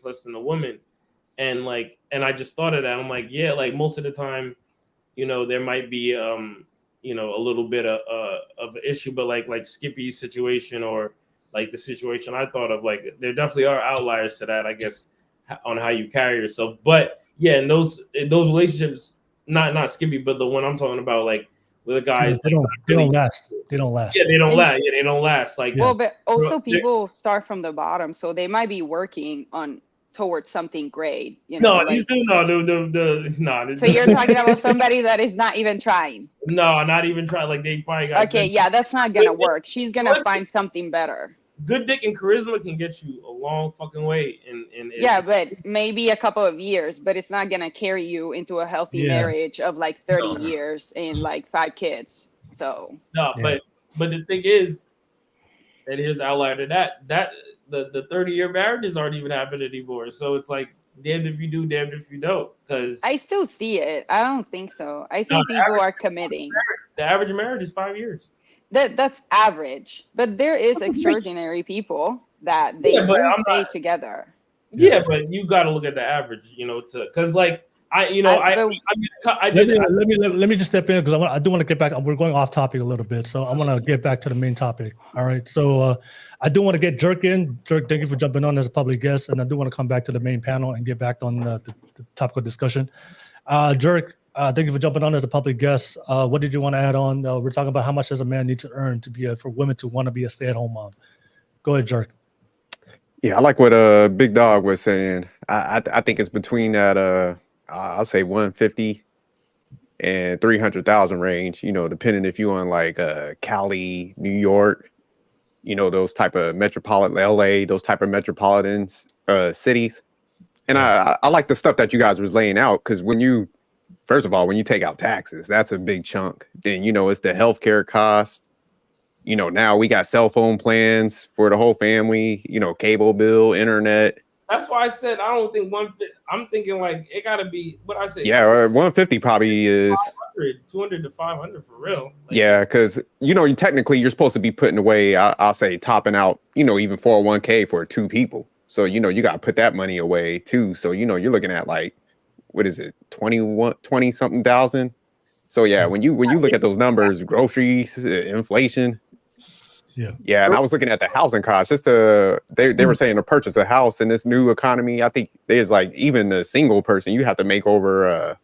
Speaker 11: less than a woman, and I just thought of that. I'm yeah, most of the time, there might be a little bit of an issue, but like Skippy's situation or the situation I thought of, there definitely are outliers to that, I guess, on how you carry yourself. But yeah, in those relationships, not Skippy, but the one I'm talking about, with the guys,
Speaker 1: they don't last. They don't last.
Speaker 11: Yeah, they don't last. Yeah, they don't last.
Speaker 2: Well, but also people start from the bottom, so they might be working towards something great.
Speaker 11: No, these do no.
Speaker 2: So you're talking about somebody that is not even trying.
Speaker 11: No, not even trying. They probably got.
Speaker 2: Okay, yeah, that's not gonna work. She's gonna find something better.
Speaker 11: Good dick and charisma can get you a long fucking way.
Speaker 2: Yeah, but maybe a couple of years, but it's not gonna carry you into a healthy marriage of 30 years and 5 kids. So
Speaker 11: no, but the thing is, and here's the outlier to that the 30-year marriages aren't even happening anymore. So it's damned if you do, damned if you don't. Because
Speaker 2: I still see it. I don't think so. I think people are committing.
Speaker 11: The average marriage is 5 years.
Speaker 2: That's average, but there is extraordinary people that they stay together.
Speaker 11: Yeah, but you got to look at the average, because
Speaker 1: Let me just step in because I do want to get back. We're going off topic a little bit, so I want to get back to the main topic. All right, so I do want to get Jerk in. Jerk, thank you for jumping on as a public guest, and I do want to come back to the main panel and get back on the topical discussion. Jerk, thank you for jumping on as a public guest. What did you want to add on? We're talking about how much does a man need to earn to be for women to want to be a stay-at-home mom. Go ahead, Jerk.
Speaker 12: Yeah, I like what Big Dog was saying. I think it's between that I'll say 150 and 300,000 range, you know, depending if you on like Cali, New York, you know, those type of metropolitan LA, those type of metropolitan cities. And I like the stuff that you guys was laying out, because first of all, when you take out taxes, that's a big chunk. Then, you know, it's the healthcare cost. You know, now we got cell phone plans for the whole family, you know, cable bill, internet.
Speaker 11: That's why I said I don't think 150. I'm thinking like it gotta be what I said.
Speaker 12: Yeah, 150 probably is
Speaker 11: 200 to 500 for real. Like,
Speaker 12: yeah, because you know, technically you're supposed to be putting away. I'll say topping out, you know, even 401k for 2 people. So you know, you got to put that money away too. So you know, you're looking at like, what is it, 20 something thousand. So yeah, when you look at those numbers, groceries, inflation. Yeah, and I was looking at the housing costs. Just they were saying to purchase a house in this new economy, I think there's like even a single person you have to make over.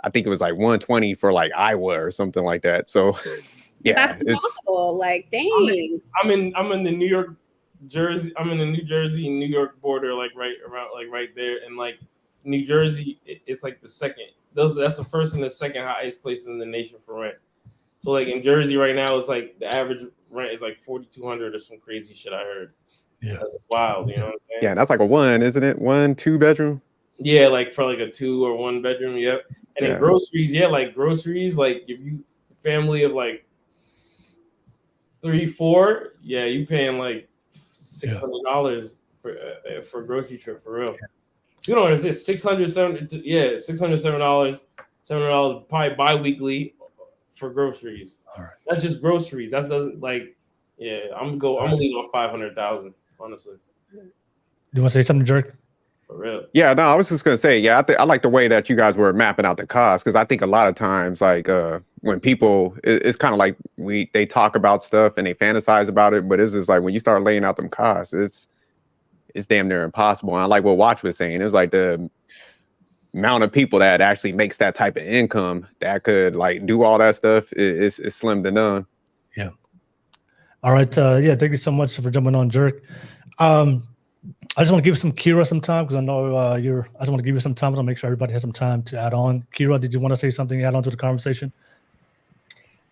Speaker 12: I think it was like 120 for like Iowa or something like that. So yeah,
Speaker 5: that's impossible. Like, dang.
Speaker 11: I'm in the New York, Jersey. I'm in the New Jersey and New York border, like right around, like right there, and like New Jersey, it's like the second. That's the first and the second highest places in the nation for rent. So like in Jersey right now, it's like the average rent is like 4,200 or some crazy shit I heard.
Speaker 1: Yeah,
Speaker 11: that's wild. You know what I'm saying?
Speaker 12: Yeah, that's like a 1, isn't it? 1, 2 bedroom.
Speaker 11: Yeah, like for like a 2 or 1 bedroom. Yep. And then groceries, like groceries, like if you family of like 3, 4, yeah, you paying like $600 for a grocery trip for real. You know what it is? $607. Yeah, $607. $700 probably bi-weekly for groceries.
Speaker 1: All right.
Speaker 11: That's just groceries. That doesn't like, yeah. I'm gonna leave on 500,000. Honestly.
Speaker 1: You want to say something, Jerk?
Speaker 11: For real.
Speaker 12: Yeah, no, I was just gonna say, yeah, I like the way that you guys were mapping out the cost, because I think a lot of times, like when people, it's kind of like they talk about stuff and they fantasize about it, but it's just like when you start laying out them costs, it's damn near impossible. And I like what Watch was saying. It was like the amount of people that actually makes that type of income that could like do all that stuff is slim to none.
Speaker 1: Yeah. All right. Yeah. Thank you so much for jumping on, Jerk. I just want to give some Kira some time, because I know I just want to give you some time. So I'll make sure everybody has some time to add on. Kira, did you want to say something, add on to the conversation?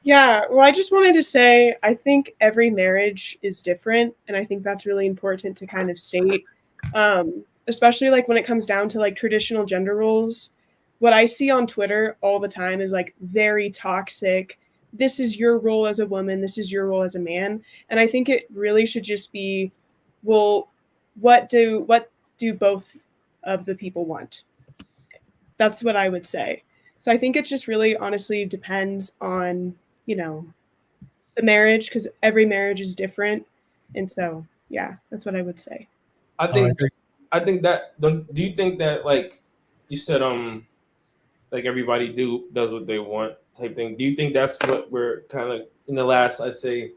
Speaker 3: Yeah, well, I just wanted to say, I think every marriage is different. And I think that's really important to kind of state, especially like when it comes down to like traditional gender roles. What I see on Twitter all the time is like very toxic. This is your role as a woman. This is your role as a man. And I think it really should just be, well, what do both of the people want? That's what I would say. So I think it just really honestly depends on, you know, the marriage, because every marriage is different. And so, yeah, that's what I would say.
Speaker 11: I think that, do you think that, like you said, like everybody does what they want type thing. Do you think that's what we're kind of in the last, I'd say,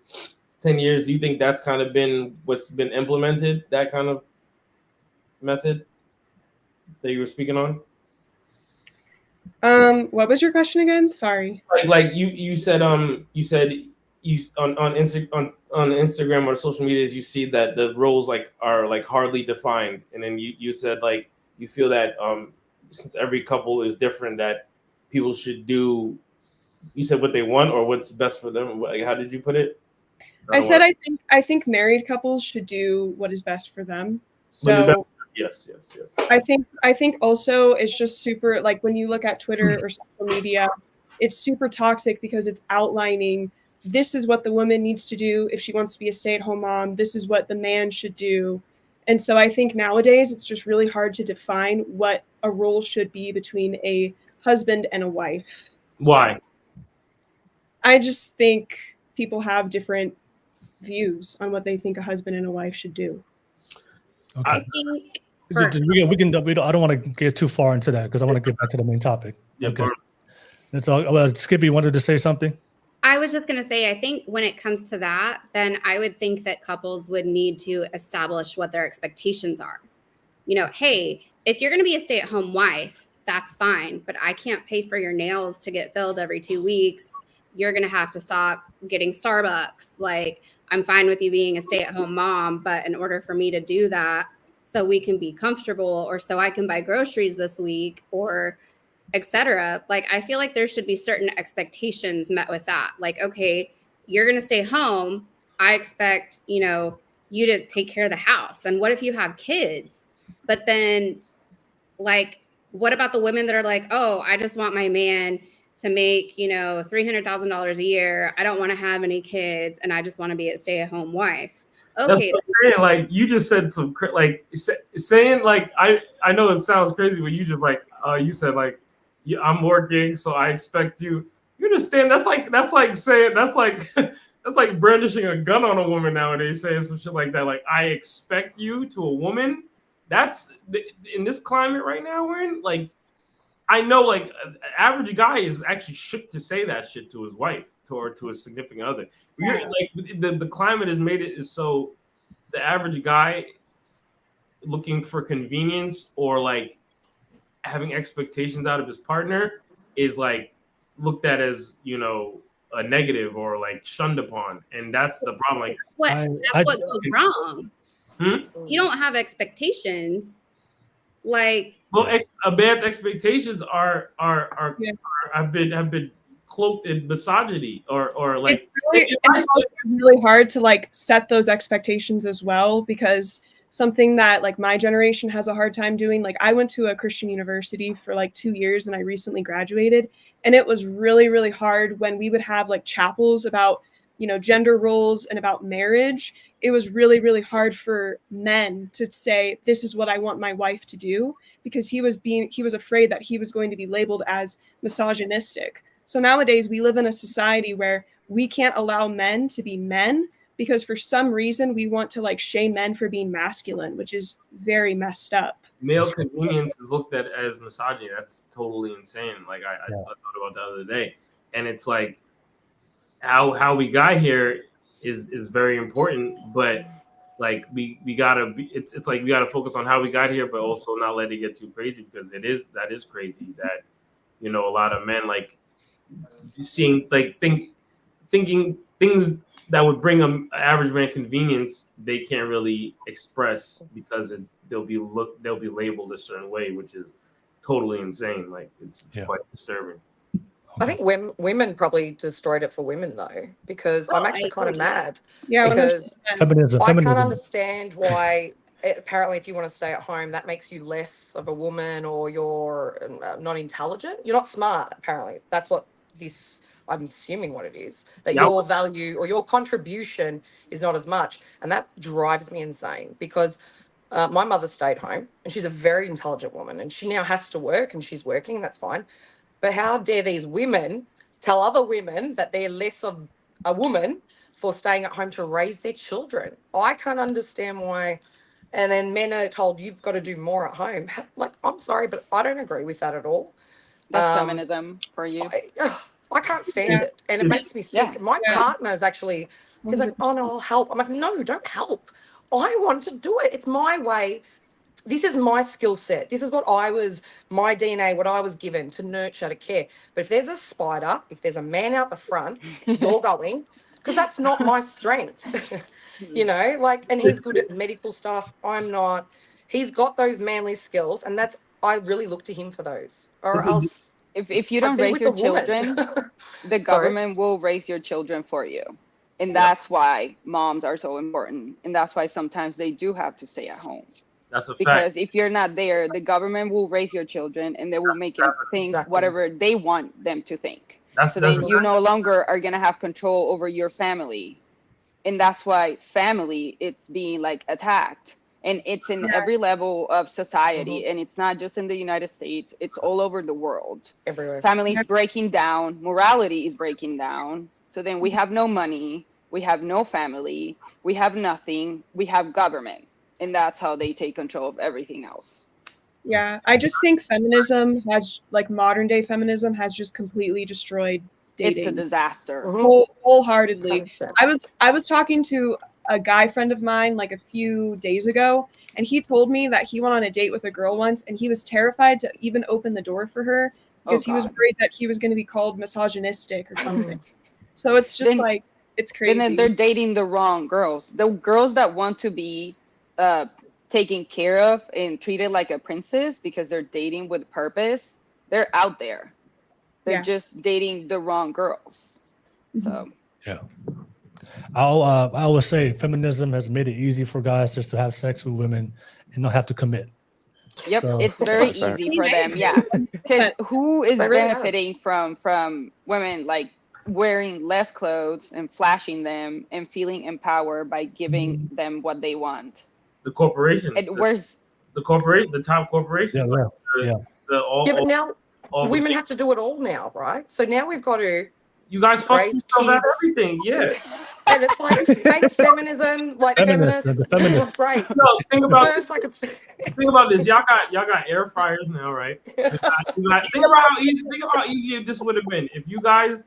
Speaker 11: 10 years? Do you think that's kind of been what's been implemented, that kind of method that you were speaking on?
Speaker 3: What was your question again? Sorry.
Speaker 11: Like you said on Instagram or social medias, you see that the roles like are like hardly defined, and then you said like you feel that since every couple is different, that people should do, you said what they want or what's best for them. Like, how did you put it?
Speaker 3: I think married couples should do what is best for them. So
Speaker 11: yes.
Speaker 3: I think also it's just super, like when you look at Twitter or social media, it's super toxic because it's outlining this is what the woman needs to do if she wants to be a stay-at-home mom. This is what the man should do. And so I think nowadays it's just really hard to define what a role should be between a husband and a wife.
Speaker 11: Why?
Speaker 3: So I just think people have different views on what they think a husband and a wife should do.
Speaker 1: Okay. We can. I don't want to get too far into that because I want to get back to the main topic.
Speaker 11: Yeah,
Speaker 1: okay. That's all. Skippy wanted to say something.
Speaker 5: I was just going to say, I think when it comes to that, then I would think that couples would need to establish what their expectations are. You know, hey, if you're going to be a stay-at-home wife, that's fine, but I can't pay for your nails to get filled every 2 weeks. You're going to have to stop getting Starbucks. Like, I'm fine with you being a stay-at-home mom, but in order for me to do that, so we can be comfortable, or so I can buy groceries this week, or etc. Like, I feel like there should be certain expectations met with that. Like, okay, you're going to stay home. I expect, you to take care of the house. And what if you have kids? But then, like, what about the women that are like, oh, I just want my man to make, $300,000 a year. I don't want to have any kids, and I just want to be a stay-at-home wife. Okay.
Speaker 13: That's what I'm saying. Like, you just said some, like, saying, like, I know it sounds crazy, but you just, like, you said, like, I'm working, so I expect you. You understand? That's like saying, that's like brandishing a gun on a woman nowadays, saying some shit like that. Like, I expect you to a woman. That's in this climate right now we're in. Like, I know, like, an average guy is actually shook to say that shit to his wife or to a significant other. Like, the climate has made it so the average guy looking for convenience or like having expectations out of his partner is like looked at as a negative or like shunned upon, and that's the problem. Like,
Speaker 5: that's what goes wrong. You don't have expectations. Like,
Speaker 13: well, a man's expectations have been cloaked in misogyny or like
Speaker 3: it's really hard to like set those expectations as well, because something that like my generation has a hard time doing. Like, I went to a Christian university for like 2 years and I recently graduated, and it was really, really hard when we would have like chapels about, gender roles and about marriage. It was really, really hard for men to say, this is what I want my wife to do, because he was afraid that he was going to be labeled as misogynistic. So nowadays we live in a society where we can't allow men to be men, because for some reason we want to like shame men for being masculine, which is very messed up.
Speaker 13: Male convenience is looked at as misogyny. That's totally insane. Like, I thought about the other day, and it's like how we got here is very important, but like we gotta be, it's like we gotta focus on how we got here, but also not let it get too crazy, because that is crazy that a lot of men like seeing like thinking things that would bring an average man convenience, they can't really express because they'll be labeled a certain way, which is totally insane. Like, it's quite disturbing.
Speaker 4: I think women probably destroyed it for women though, because I'm actually kind of mad.
Speaker 3: Yeah,
Speaker 4: because
Speaker 1: Feminism.
Speaker 4: I can't understand why. Apparently, if you want to stay at home, that makes you less of a woman, or you're not intelligent. You're not smart. Apparently, that's what this. I'm assuming what it is, that your value or your contribution is not as much, and that drives me insane, because my mother stayed home, and she's a very intelligent woman, and she now has to work, and she's working, and that's fine. But how dare these women tell other women that they're less of a woman for staying at home to raise their children? I can't understand why. And then men are told you've got to do more at home. Like, I'm sorry, but I don't agree with that at all.
Speaker 2: That's feminism for you.
Speaker 4: I can't stand it, and it makes me sick. My partner is actually, he's like, oh no, I'll help. I'm like, no, don't help. I want to do it. It's my way. This is my skill set. This is what my DNA, what I was given to nurture, to care. But if there's a spider, if there's a man out the front, you're going, because that's not my strength. And he's good at medical stuff. I'm not. He's got those manly skills, and I really look to him for those. Or else,
Speaker 2: if you don't raise your children, the government will raise your children for you. And that's why moms are so important. And that's why sometimes they do have to stay at home.
Speaker 13: That's a fact.
Speaker 2: Because if you're not there, the government will raise your children, and they will make them think whatever they want them to think. Then you no longer are going to have control over your family. And that's why family, it's being like attacked. And it's in every level of society. And it's not just in the United States. It's all over the world.
Speaker 4: Everywhere.
Speaker 2: Family is breaking down. Morality is breaking down. So then we have no money. We have no family. We have nothing. We have government. and that's how they take control of everything else.
Speaker 3: Yeah, I just think feminism has, like, modern day feminism has just completely destroyed dating.
Speaker 2: It's a disaster.
Speaker 3: Wholeheartedly.
Speaker 4: 100%.
Speaker 3: I was talking to a guy friend of mine like a few days ago, and he told me that he went on a date with a girl once, and he was terrified to even open the door for her because he was worried that he was going to be called misogynistic or something. So it's just like, it's crazy.
Speaker 2: And then they're dating the wrong girls. The girls that want to be taken care of and treated like a princess because they're dating with purpose, they're out there. They're just dating the wrong girls. So
Speaker 1: yeah, I always say feminism has made it easy for guys just to have sex with women and not have to commit.
Speaker 2: Yep,
Speaker 1: So,
Speaker 2: it's very easy for them. Yeah, because who is benefiting from women like wearing less clothes and flashing them and feeling empowered by giving them what they want?
Speaker 13: The corporations.
Speaker 2: And where's
Speaker 13: the top corporations?
Speaker 4: But now women have to do it all now, right? So now we've got to.
Speaker 13: You guys fuck yourself at everything, yeah.
Speaker 4: And it's like thanks feminism, like feminists. Right.
Speaker 13: No, think about this. Y'all got air fryers now, right? Think about how easy this would have been if you guys,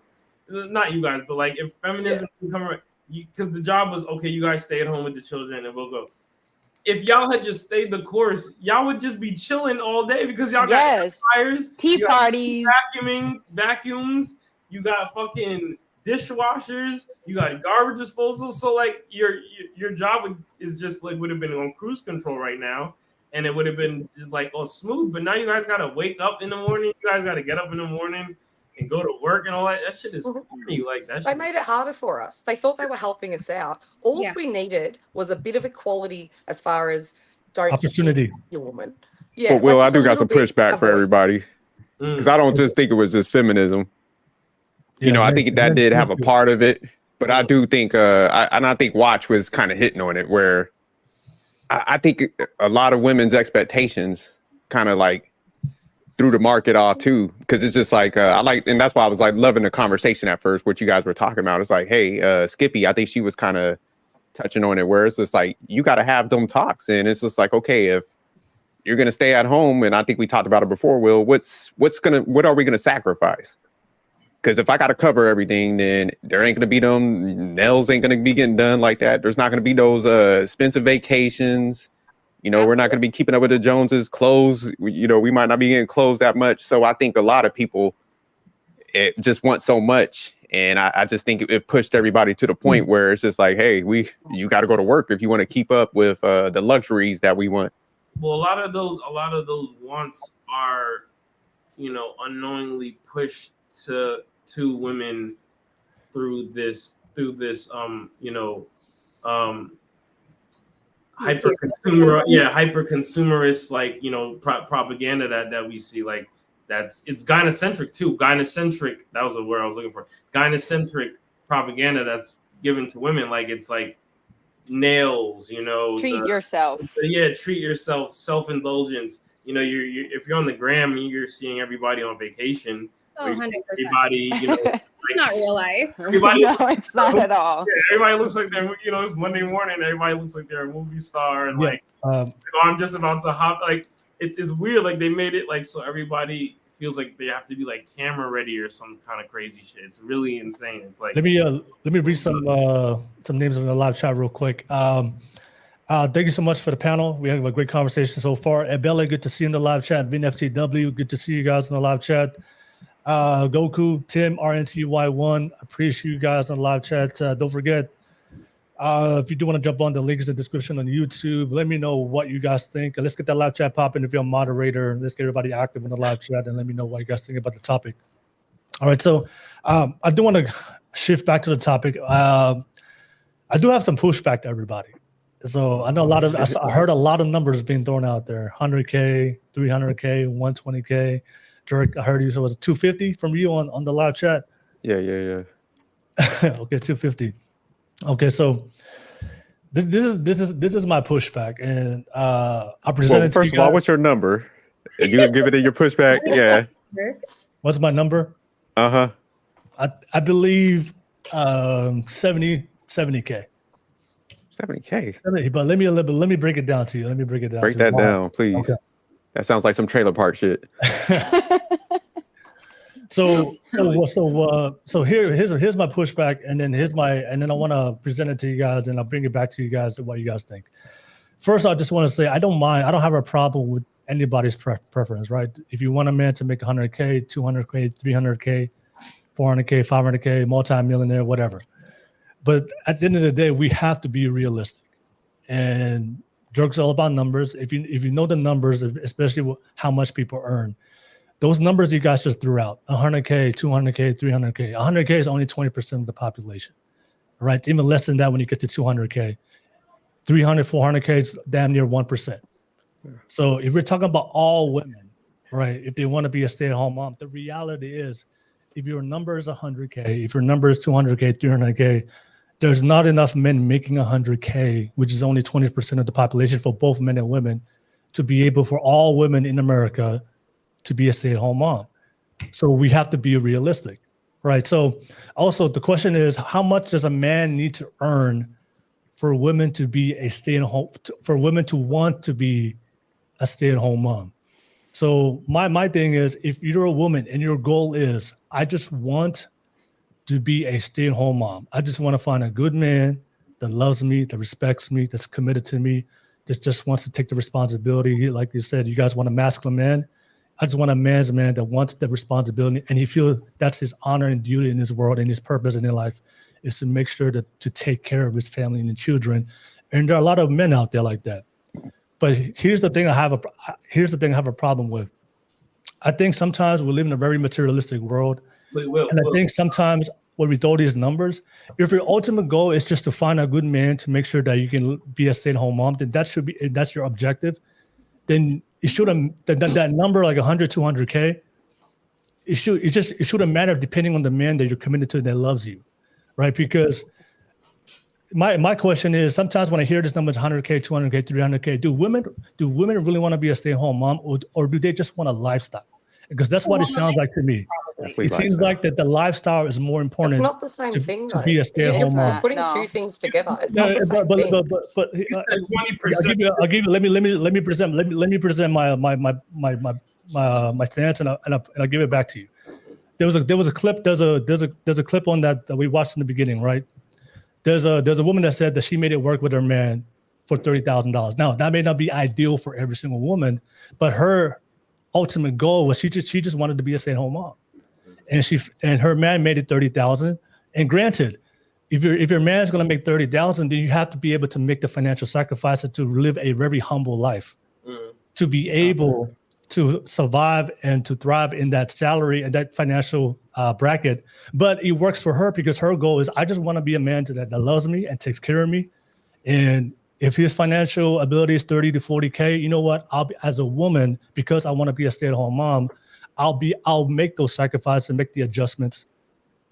Speaker 13: not you guys, but like if feminism could come around, because the job was okay. You guys stay at home with the children, and we'll go. If y'all had just stayed the course, y'all would just be chilling all day because y'all got air fryers,
Speaker 2: tea parties,
Speaker 13: vacuums. You got fucking dishwashers. You got garbage disposal. So like your job is just like would have been on cruise control right now, and it would have been just like all smooth. But now you guys gotta wake up in the morning. You guys gotta get up in the morning and go to work and all that. That shit is corny. Like that.
Speaker 4: They made it harder for us. They thought they were helping us out. All we needed was a bit of equality as far as
Speaker 1: opportunity.
Speaker 4: Your woman.
Speaker 12: Yeah. But Will, I do got some pushback for everybody because I don't just think it was just feminism. You know, I think that did have a part of it, but I do think, I think Watch was kind of hitting on it where I think a lot of women's expectations kind of like threw the market off too. Cause it's just like, and that's why I was like loving the conversation at first, what you guys were talking about. It's like, hey, Skippy, I think she was kind of touching on it where it's just like, you got to have them talks. And it's just like, okay, if you're going to stay at home, and I think we talked about it before, Will, what are we going to sacrifice? Because if I got to cover everything, then there ain't going to be them nails ain't going to be getting done like that. There's not going to be those expensive vacations. You know, we're not going to be keeping up with the Joneses. Clothes, you know, we might not be getting clothes that much. So I think a lot of people just want so much. And I just think it pushed everybody to the point where it's just like, hey, you got to go to work if you want to keep up with the luxuries that we want.
Speaker 13: Well, a lot of those wants are, you know, unknowingly pushed to women through this hyper consumerist like, you know, propaganda that we see. Like it's gynocentric too. Gynocentric, that was the word I was looking for. Gynocentric propaganda that's given to women. Like it's like nails, you know,
Speaker 2: treat yourself,
Speaker 13: self-indulgence. You know, if you're on the gram, you're seeing everybody on vacation.
Speaker 5: Oh, 100%.
Speaker 13: Everybody, you know,
Speaker 5: it's not real life.
Speaker 13: Everybody,
Speaker 2: no, it's not at all.
Speaker 13: Yeah, everybody looks like they're, you know, it's Monday morning. Everybody looks like they're a movie star, and I'm just about to hop. Like it's weird. Like they made it like so everybody feels like they have to be like camera ready or some kind of crazy shit. It's really insane. It's like
Speaker 1: let me read some names in the live chat real quick. Thank you so much for the panel. We have a great conversation so far. Abella, good to see you in the live chat. BNFTW, good to see you guys in the live chat. Goku, Tim, RNTY1, appreciate you guys on the live chat. Don't forget, if you do want to jump on, the link is in the description on YouTube. Let me know what you guys think. Let's get that live chat popping. If you're a moderator, let's get everybody active in the live chat and let me know what you guys think about the topic. All right, so I do want to shift back to the topic. I do have some pushback to everybody. So I know I heard a lot of numbers being thrown out there: 100K, 300K, 120K. Dirk, I heard you. So it was 250 from you on the live chat.
Speaker 12: Yeah.
Speaker 1: Okay, 250. Okay, so this is my pushback, and I presented.
Speaker 12: Well, first of all, what's your number? You can give it in your pushback. Yeah.
Speaker 1: What's my number?
Speaker 12: I
Speaker 1: believe 70K.
Speaker 12: 70K.
Speaker 1: But let me break it down to you. Let me break it down.
Speaker 12: Break that down, please. Okay. That sounds like some trailer park shit.
Speaker 1: So here's my pushback, and then I want to present it to you guys, and I'll bring it back to you guys and what you guys think. First, I just want to say I don't mind. I don't have a problem with anybody's preference, right? If you want a man to make 100K, 200K, 300K, 400K, 500K, multi-millionaire, whatever. But at the end of the day, we have to be realistic. And jokes all about numbers. If you know the numbers, especially how much people earn, those numbers you guys just threw out, 100K, 200K, 300K. 100K is only 20% of the population, right? It's even less than that when you get to 200K. 300, 400K is damn near 1%. So if we're talking about all women, right, if they want to be a stay-at-home mom, the reality is if your number is 100K, if your number is 200K, 300K, there's not enough men making 100K, which is only 20% of the population for both men and women, to be able for all women in America to be a stay-at-home mom. So we have to be realistic, right? So also the question is, how much does a man need to earn for women to be a stay-at-home, for women to want to be a stay-at-home mom? So my thing is, if you're a woman and your goal is, I just want to be a stay-at-home mom. I just want to find a good man that loves me, that respects me, that's committed to me, that just wants to take the responsibility. Like you said, you guys want a masculine man. I just want a man's man that wants the responsibility, and he feels that's his honor and duty in this world, and his purpose in his life is to make sure to take care of his family and the children. And there are a lot of men out there like that. But here's the thing I have a problem with. I think sometimes we live in a very materialistic world. I think sometimes when we throw these numbers, if your ultimate goal is just to find a good man to make sure that you can be a stay-at-home mom, then that's your objective. Then it shouldn't, that number like 100, 200K, it shouldn't matter depending on the man that you're committed to that loves you, right? Because my question is, sometimes when I hear this number is 100K, 200K, 300K, do women really want to be a stay-at-home mom, or do they just want a lifestyle? Because that's what it sounds like to me. It seems like that the lifestyle is more important.
Speaker 4: It's not the same thing,
Speaker 1: to be a stay-at-home mom.
Speaker 4: Putting two things together, it's not the same thing.
Speaker 1: But 20%. I'll give you. Let me present my stance, and I'll give it back to you. There was a clip. There's a clip on that we watched in the beginning, right? There's a woman that said that she made it work with her man for $30,000. Now that may not be ideal for every single woman, but her ultimate goal was she just wanted to be a stay-at-home mom, and her man made it $30,000. And granted, if your man is going to make $30,000, then you have to be able to make the financial sacrifices to live a very humble life, to be able to survive and to thrive in that salary and that financial bracket. But it works for her because her goal is, I just want to be a man that loves me and takes care of me. And if his financial ability is 30 to 40K, you know what? I'll be, as a woman, because I want to be a stay-at-home mom, I'll make those sacrifices and make the adjustments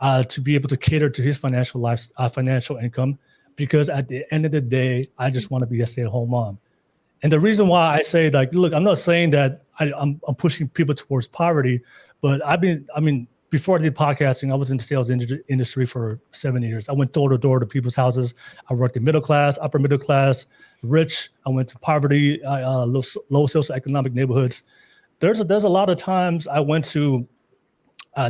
Speaker 1: to be able to cater to his financial income. Because at the end of the day, I just want to be a stay-at-home mom. And the reason why I say, like, look, I'm not saying that I'm pushing people towards poverty, but before I did podcasting, I was in the sales industry for 7 years. I went door to door to people's houses. I worked in middle class, upper middle class, rich. I went to poverty, low socioeconomic neighborhoods. There's a lot of times I went to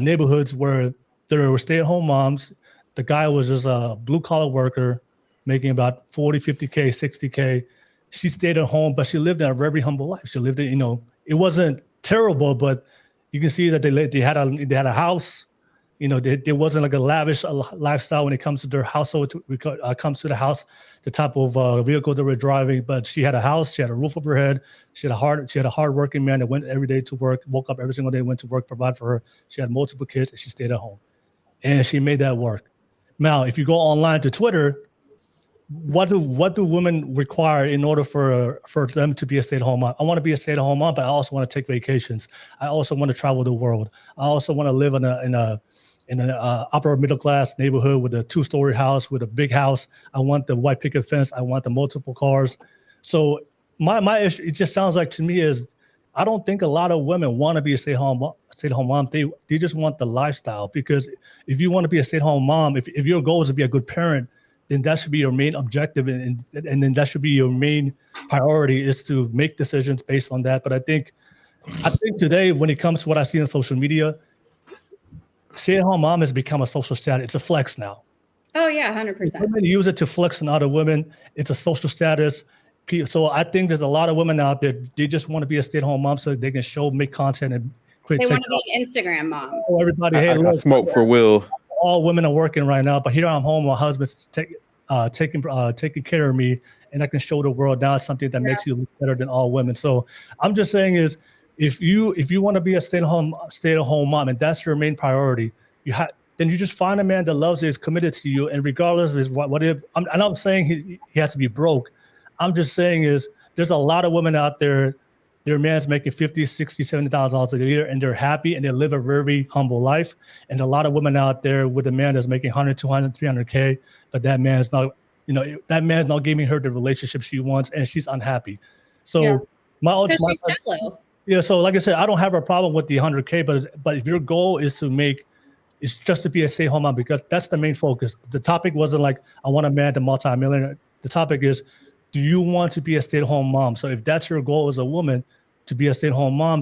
Speaker 1: neighborhoods where there were stay-at-home moms. The guy was just a blue-collar worker making about 40, 50K, 60K. She stayed at home, but she lived a very humble life. She lived in, it wasn't terrible, but you can see that they had a house. There wasn't like a lavish lifestyle when it comes to their household. Comes to the house, the type of vehicles they were driving. But she had a house. She had a roof over her head. She had a hardworking man that went every day to work, woke up every single day, went to work, provided for her. She had multiple kids, and she stayed at home, and she made that work. Now, if you go online to Twitter, what do women require in order for them to be a stay-at-home mom? I want to be a stay-at-home mom, but I also want to take vacations. I also want to travel the world. I also want to live in an upper middle class neighborhood with a 2-story house, with a big house. I want the white picket fence. I want the multiple cars. So my issue, it just sounds like to me is, I don't think a lot of women want to be a stay-at-home mom. They just want the lifestyle, because if you want to be a stay-at-home mom, if your goal is to be a good parent, then that should be your main objective, and then that should be your main priority, is to make decisions based on that. But I think today, when it comes to what I see on social media, stay-at-home mom has become a social status. It's a flex now.
Speaker 5: Oh yeah, 100%.
Speaker 1: Women use it to flex on other women. It's a social status. So I think there's a lot of women out there, they just want to be a stay-at-home mom so they can make content and create.
Speaker 5: They want to be an Instagram mom.
Speaker 1: Oh, everybody, hey,
Speaker 12: I smoke for Will.
Speaker 1: All women are working right now, but here I'm home. My husband's taking care of me, and I can show the world now something that makes you look better than all women. So I'm just saying is, if you want to be a stay-at-home mom, and that's your main priority, then you just find a man that loves you, is committed to you, and regardless of his I'm not saying he has to be broke. I'm just saying is, there's a lot of women out there, their man's making $50,000, $60,000, $70,000 a year, and they're happy and they live a very humble life. And a lot of women out there with a man that's making 100, 200, 300K, but that man's not giving her the relationship she wants, and she's unhappy. So so like I said, I don't have a problem with the 100K, but if your goal is just to be a stay-at-home mom, because that's the main focus. The topic wasn't like, I want a man to multi-millionaire. The topic is, do you want to be a stay-at-home mom? So if that's your goal as a woman, to be a stay-at-home mom,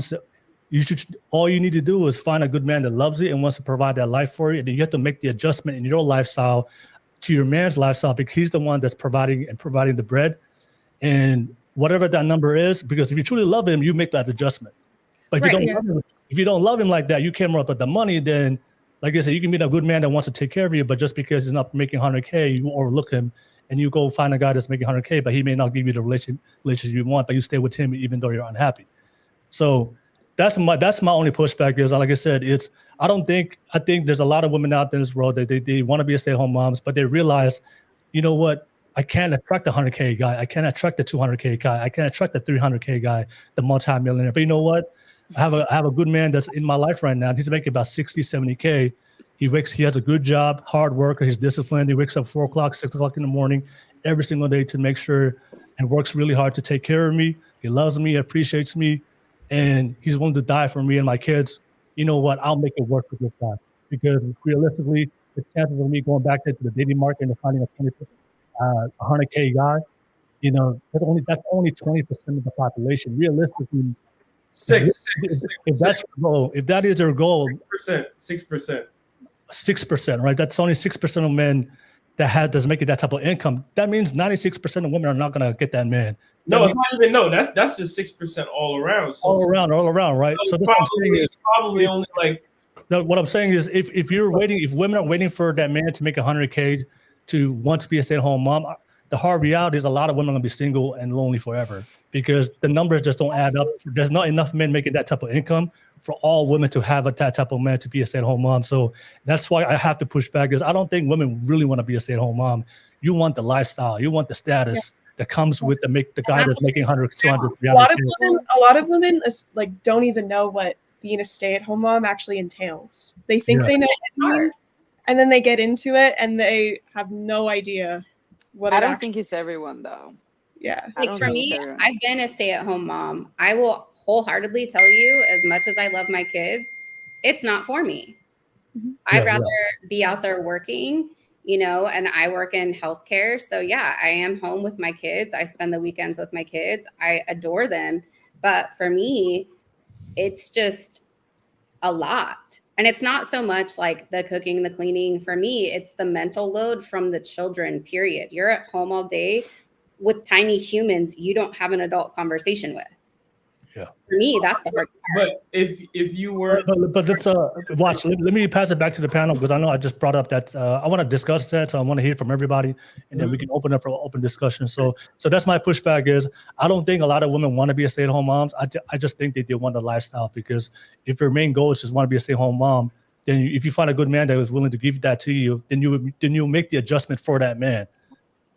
Speaker 1: all you need to do is find a good man that loves you and wants to provide that life for you. And then you have to make the adjustment in your lifestyle to your man's lifestyle, because he's the one that's providing the bread. And whatever that number is, because if you truly love him, you make that adjustment. But if you don't love him like that, you care more about the money, then, like I said, you can meet a good man that wants to take care of you, but just because he's not making 100K, you overlook him and you go find a guy that's making 100K, but he may not give you the relationship you want, but you stay with him even though you're unhappy. So that's my only pushback is, like I said, I think there's a lot of women out there in this world that they want to be stay-at-home moms, but they realize, you know what, I can't attract the 100K guy. I can't attract the 200K guy. I can't attract the 300K guy, the multi-millionaire. But you know what? I have a good man that's in my life right now. He's making about 60, 70K. He has a good job, hard worker. He's disciplined. He wakes up 4 o'clock, 6 o'clock in the morning every single day to make sure, and works really hard to take care of me. He loves me, appreciates me, and he's willing to die for me and my kids. You know what? I'll make it work with this guy, because realistically, the chances of me going back into the dating market and finding a 100K guy, you know, that's only 20% of the population. Realistically, if that is their goal, 6%, right? That's only 6% of men that's making that type of income. That means 96% of women are not gonna get that man.
Speaker 13: That's just 6% all around. So
Speaker 1: all around, right? So that's
Speaker 13: probably only like.
Speaker 1: What I'm saying is, if women are waiting for that man to make 100K to want to be a stay-at-home mom, the hard reality is a lot of women are gonna be single and lonely forever, because the numbers just don't add up. There's not enough men making that type of income for all women to have that type of man to be a stay-at-home mom. So that's why I have to push back, because I don't think women really want to be a stay-at-home mom. You want the lifestyle, you want the status that comes with the guy that's making 100, 200, 300.
Speaker 3: A lot of women like don't even know what being a stay-at-home mom actually entails. They think they know what it means, and then they get into it and they have no idea what
Speaker 2: I don't think it's everyone though.
Speaker 3: Yeah.
Speaker 5: Like for me, I've been a stay-at-home mom. I will wholeheartedly tell you, as much as I love my kids, it's not for me. I'd rather be out there working, you know, and I work in healthcare. So yeah, I am home with my kids. I spend the weekends with my kids. I adore them. But for me, it's just a lot. And it's not so much like the cooking, the cleaning. For me, it's the mental load from the children, period. You're at home all day with tiny humans you don't have an adult conversation with.
Speaker 1: Yeah.
Speaker 5: For me, that's the hard part.
Speaker 13: But if you were,
Speaker 1: but let's watch. Let me pass it back to the panel, because I know I just brought up that I want to discuss that. So I want to hear from everybody, and then we can open up for open discussion. So that's my pushback is, I don't think a lot of women want to be a stay-at-home moms. I just think they want the lifestyle, because if your main goal is just want to be a stay-at-home mom, then if you find a good man that is willing to give that to you, then you make the adjustment for that man,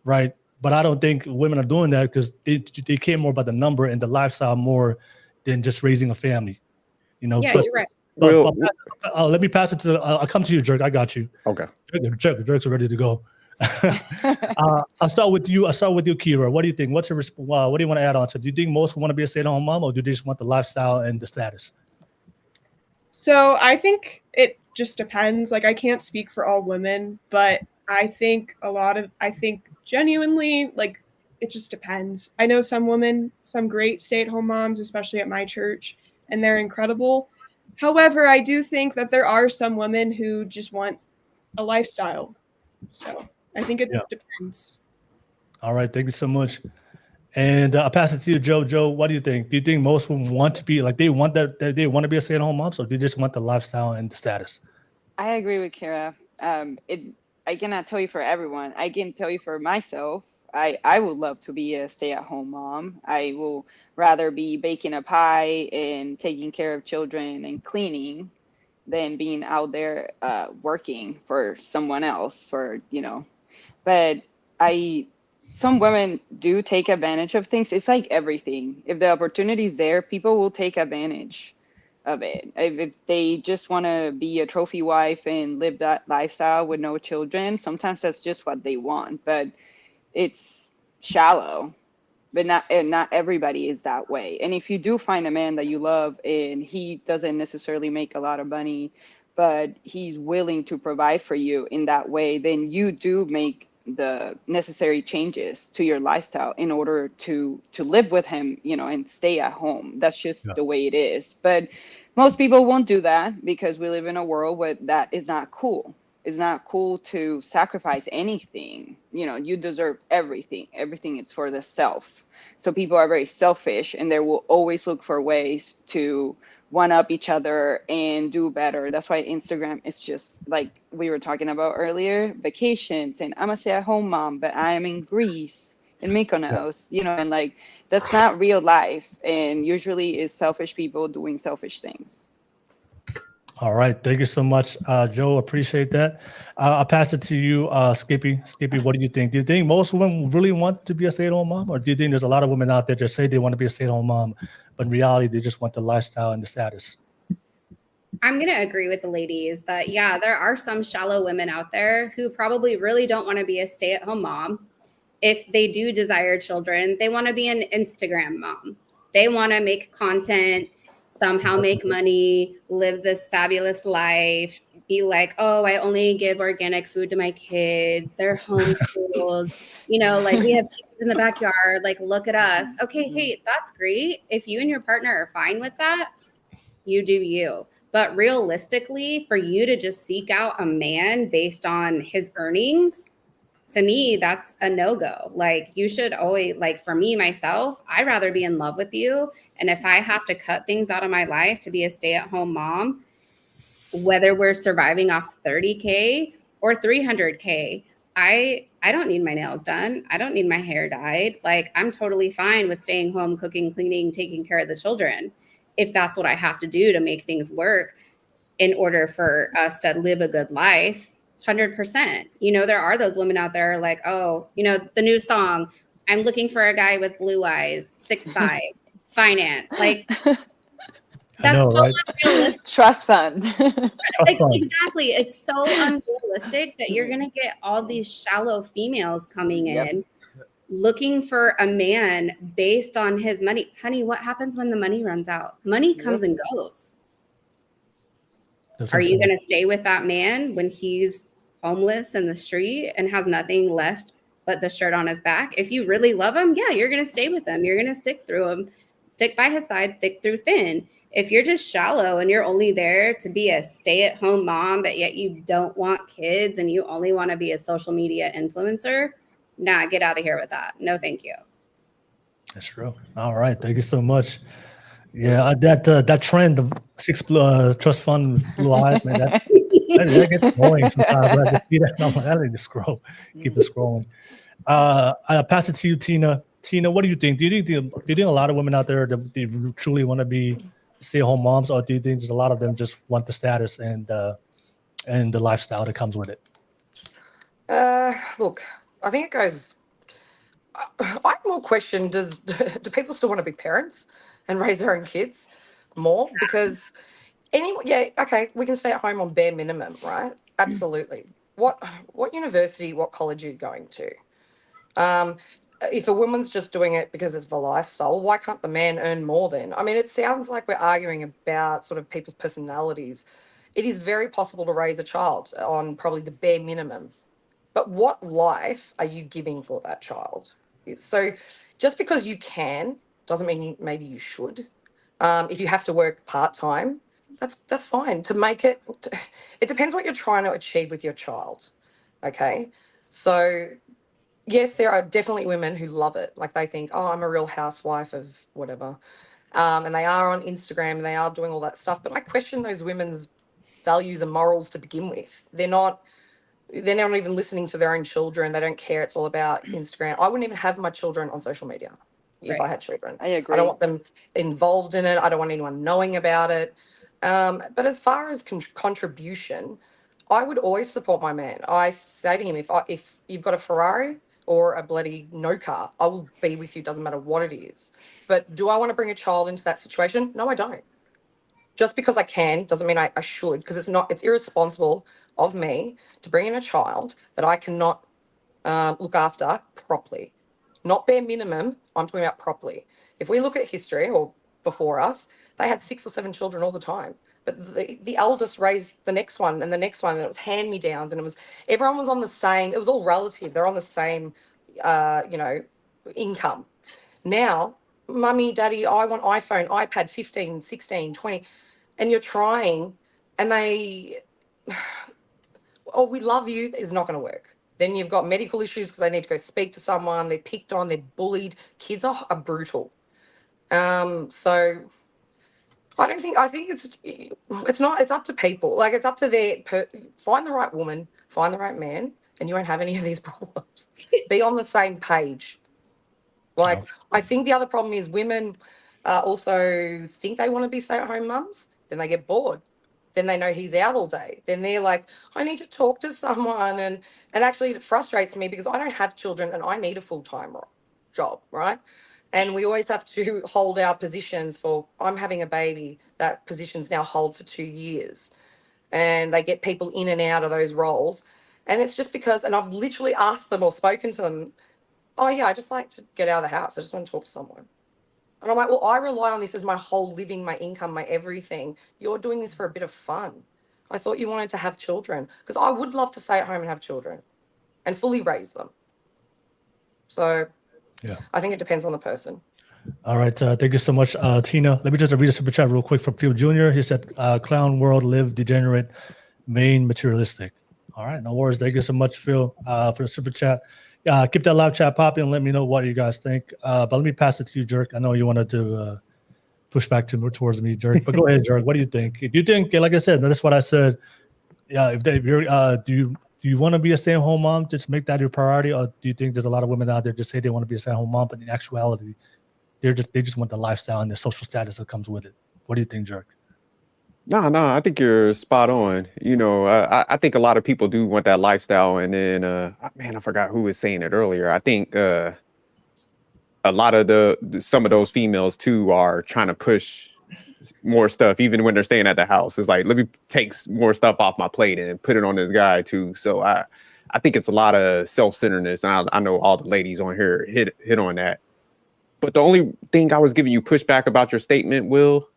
Speaker 1: right? But I don't think women are doing that, because they care more about the number and the lifestyle more than just raising a family. You know.
Speaker 5: Yeah,
Speaker 1: so,
Speaker 5: you're right.
Speaker 1: Let me pass it to. I'll come to you, Jerk. I got you.
Speaker 12: Okay.
Speaker 1: Jerk's ready to go. I'll start with you. Kira. What do you think? What do you want to add on to? Do you think most want to be a stay-at-home mom, or do they just want the lifestyle and the status?
Speaker 3: So I think it just depends. Like, I can't speak for all women, but I think genuinely, like, it just depends. I know some women, some great stay-at-home moms, especially at my church, and they're incredible. However, I do think that there are some women who just want a lifestyle. So I think it
Speaker 1: Yeah.
Speaker 3: just depends.
Speaker 1: All right, thank you so much. And I'll pass it to you, Joe. Joe, what do you think? Do you think most women want to be like they want that they want to be a stay-at-home mom, or they just want the lifestyle and the status?
Speaker 2: I agree with Kira. I cannot tell you for everyone. I can tell you for myself. I would love to be a stay-at-home mom. I will rather be baking a pie and taking care of children and cleaning than being out there working for someone else but I some women do take advantage of things. It's like everything. If the opportunity is there, people will take advantage of it. If they just want to be a trophy wife and live that lifestyle with no children, sometimes that's just what they want. But it's shallow. But not everybody is that way. And if you do find a man that you love and he doesn't necessarily make a lot of money, but he's willing to provide for you in that way, then you do make the necessary changes to your lifestyle in order to live with him, and stay at home. That's just the way it is. But most people won't do that because we live in a world where that is not cool. It's not cool to sacrifice anything. You deserve everything. Everything is for the self. So people are very selfish and they will always look for ways to one up each other and do better. That's why Instagram is just like we were talking about earlier, vacations, and I'm a stay-at-home mom, but I am in Greece, in Mykonos, and like that's not real life. And usually it's selfish people doing selfish things.
Speaker 1: All right, thank you so much, Joe. Appreciate that. I'll pass it to you, Skippy. Skippy, what do you think? Do you think most women really want to be a stay-at-home mom, or do you think there's a lot of women out there that say they want to be a stay-at-home mom, but in reality they just want the lifestyle and the status?
Speaker 5: I'm going to agree with the ladies that, yeah, there are some shallow women out there who probably really don't want to be a stay-at-home mom. If they do desire children, they want to be an Instagram mom. They want to make content, somehow make money, live this fabulous life, be like, oh, I only give organic food to my kids. They're homeschooled. Like we have chickens in the backyard. Like, look at us. Okay, hey, that's great. If you and your partner are fine with that, you do you. But realistically, for you to just seek out a man based on his earnings, to me, that's a no-go. Like, you should always, like, for me, myself, I'd rather be in love with you. And if I have to cut things out of my life to be a stay-at-home mom, whether we're surviving off 30K or 300K, I don't need my nails done. I don't need my hair dyed. Like, I'm totally fine with staying home, cooking, cleaning, taking care of the children, if that's what I have to do to make things work in order for us to live a good life. 100%. There are those women out there like, oh, the new song, I'm looking for a guy with blue eyes, 6'5", finance. Like, that's
Speaker 1: know,
Speaker 5: so
Speaker 1: right?
Speaker 5: unrealistic.
Speaker 2: Trust fund.
Speaker 5: Like, exactly. It's so unrealistic that you're going to get all these shallow females coming in looking for a man based on his money. Honey, what happens when the money runs out? Money comes and goes. Are you going to stay with that man when he's homeless in the street and has nothing left but the shirt on his back? If you really love him, yeah, you're going to stay with him. You're going to stick through him, stick by his side, thick through thin. If you're just shallow and you're only there to be a stay-at-home mom, but yet you don't want kids and you only want to be a social media influencer, nah, get out of here with that. No, thank you.
Speaker 1: That's true. All right, thank you so much. Yeah, that trend of trust fund with blue eyes, man, that gets annoying sometimes when I just see that. I'm like, I need to scroll, keep it scrolling. I'll pass it to you, Tina. Tina, what do you think? Do you think a lot of women out there that they truly want to be stay-at-home moms, or do you think there's a lot of them just want the status and the lifestyle that comes with it?
Speaker 4: Look, I think it goes. I more question: do people still want to be parents and raise their own kids more? Because okay, we can stay at home on bare minimum, right? Absolutely. What university, what college are you going to? If a woman's just doing it because it's the lifestyle, why can't the man earn more then? I mean, it sounds like we're arguing about sort of people's personalities. It is very possible to raise a child on probably the bare minimum. but what life are you giving for that child? So just because you can doesn't mean maybe you should. If you have to work part-time, that's fine. To make it, it depends what you're trying to achieve with your child. Okay. So yes, there are definitely women who love it. Like they think, oh, I'm a real housewife of whatever. And they are on Instagram and they are doing all that stuff. But I question those women's values and morals to begin with. They're not even listening to their own children. They don't care. It's all about Instagram. I wouldn't even have my children on social media if I had children.
Speaker 2: I agree.
Speaker 4: I don't want them involved in it. I don't want anyone knowing about it. But as far as contribution, I would always support my man. I say to him, if you've got a Ferrari or a bloody no car, I will be with you. Doesn't matter what it is. But do I want to bring a child into that situation? No, I don't. Just because I can doesn't mean I should, because it's irresponsible of me to bring in a child that I cannot look after properly. Not bare minimum, I'm talking about properly. If we look at history or before us, they had 6 or 7 children all the time. But the eldest raised the next one and the next one, and it was hand-me-downs, and everyone was on the same, it was all relative. They're on the same, income. Now, mummy, daddy, I want iPhone, iPad 15, 16, 20, and you're trying, and oh, we love you, is not going to work. Then you've got medical issues because they need to go speak to someone. They're picked on. They're bullied. Kids are brutal. So I think it's not. It's up to people. Like it's up to find the right woman, find the right man, and you won't have any of these problems. Be on the same page. Like I think the other problem is women also think they want to be stay-at-home mums. Then they get bored. Then they know he's out all day. Then they're like, I need to talk to someone. And actually it frustrates me because I don't have children and I need a full-time job, right? And we always have to hold our positions for, I'm having a baby, that position's now hold for 2 years. And they get people in and out of those roles. And it's just because, and I've literally asked them or spoken to them, oh yeah, I just like to get out of the house. I just want to talk to someone. And I'm like, well, I rely on this as my whole living, my income, my everything. You're doing this for a bit of fun. I thought you wanted to have children because I would love to stay at home and have children and fully raise them. So yeah, I think it depends on the person.
Speaker 1: All right. Thank you so much, Tina. Let me just read a super chat real quick from Phil Jr. He said, clown world, live degenerate, main materialistic. All right. No worries. Thank you so much, Phil, for the super chat. Keep that live chat popping and let me know what you guys think. But let me pass it to you, Jerk. I know you wanted to push back towards me, Jerk. But go ahead, Jerk. What do you think? Do you think, like I said, that's what I said. Yeah. If you're, do you want to be a stay-at-home mom? Just make that your priority, or do you think there's a lot of women out there just say they want to be a stay-at-home mom, but in actuality, they just want the lifestyle and the social status that comes with it? What do you think, Jerk?
Speaker 12: No, I think you're spot on. I think a lot of people do want that lifestyle. And then, man, I forgot who was saying it earlier. I think a lot of some of those females too are trying to push more stuff, even when they're staying at the house. It's like, let me take more stuff off my plate and put it on this guy too. So I think it's a lot of self-centeredness. And I know all the ladies on here hit on that. But the only thing I was giving you pushback about your statement, Will,